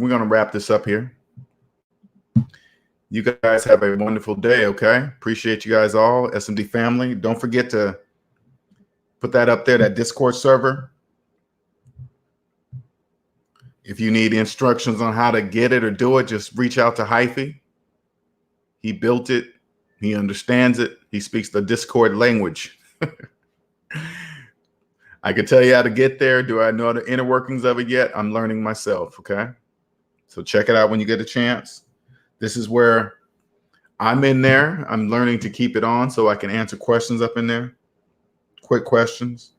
gonna wrap this up here. You guys have a wonderful day, okay? Appreciate you guys all. SMD family. Don't forget to put that up there, that Discord server. If you need instructions on how to get it or do it, just reach out to Hyphy. He built it. He understands it. He speaks the Discord language. I can tell you how to get there. Do I know the inner workings of it yet? I'm learning myself, okay? So check it out when you get a chance. This is where I'm in there. I'm learning to keep it on so I can answer questions up in there. Quick questions.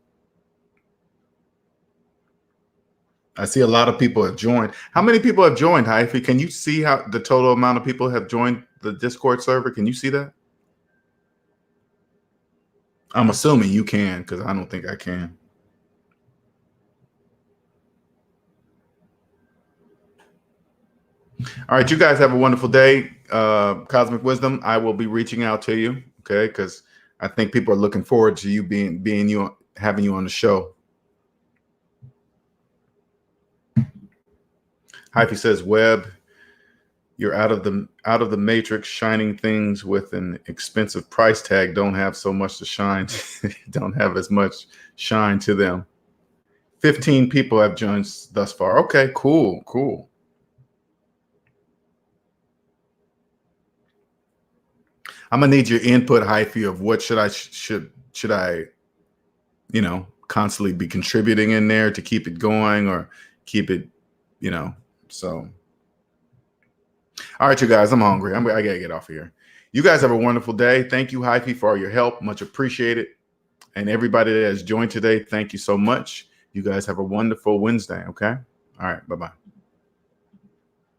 I see a lot of people have joined. How many people have joined, Hyphy? Can you see how the total amount of people have joined the Discord server? Can you see that? I'm assuming you can, because I don't think I can. All right, you guys have a wonderful day. Cosmic Wisdom, I will be reaching out to you, okay? Because I think people are looking forward to you having you on the show. Hyphy says, Webb, you're out of the matrix. Shining things with an expensive price tag don't have so much to shine. Don't have as much shine to them. 15 people have joined thus far. Okay, cool. I'm gonna need your input, Hyphy, of what should I, constantly be contributing in there to keep it going or keep it, so. All right, you guys, I'm hungry. I gotta get off here. You guys have a wonderful day. Thank you, Hyphy, for all your help. Much appreciated. And everybody that has joined today, thank you so much. You guys have a wonderful Wednesday, okay? All right, bye-bye.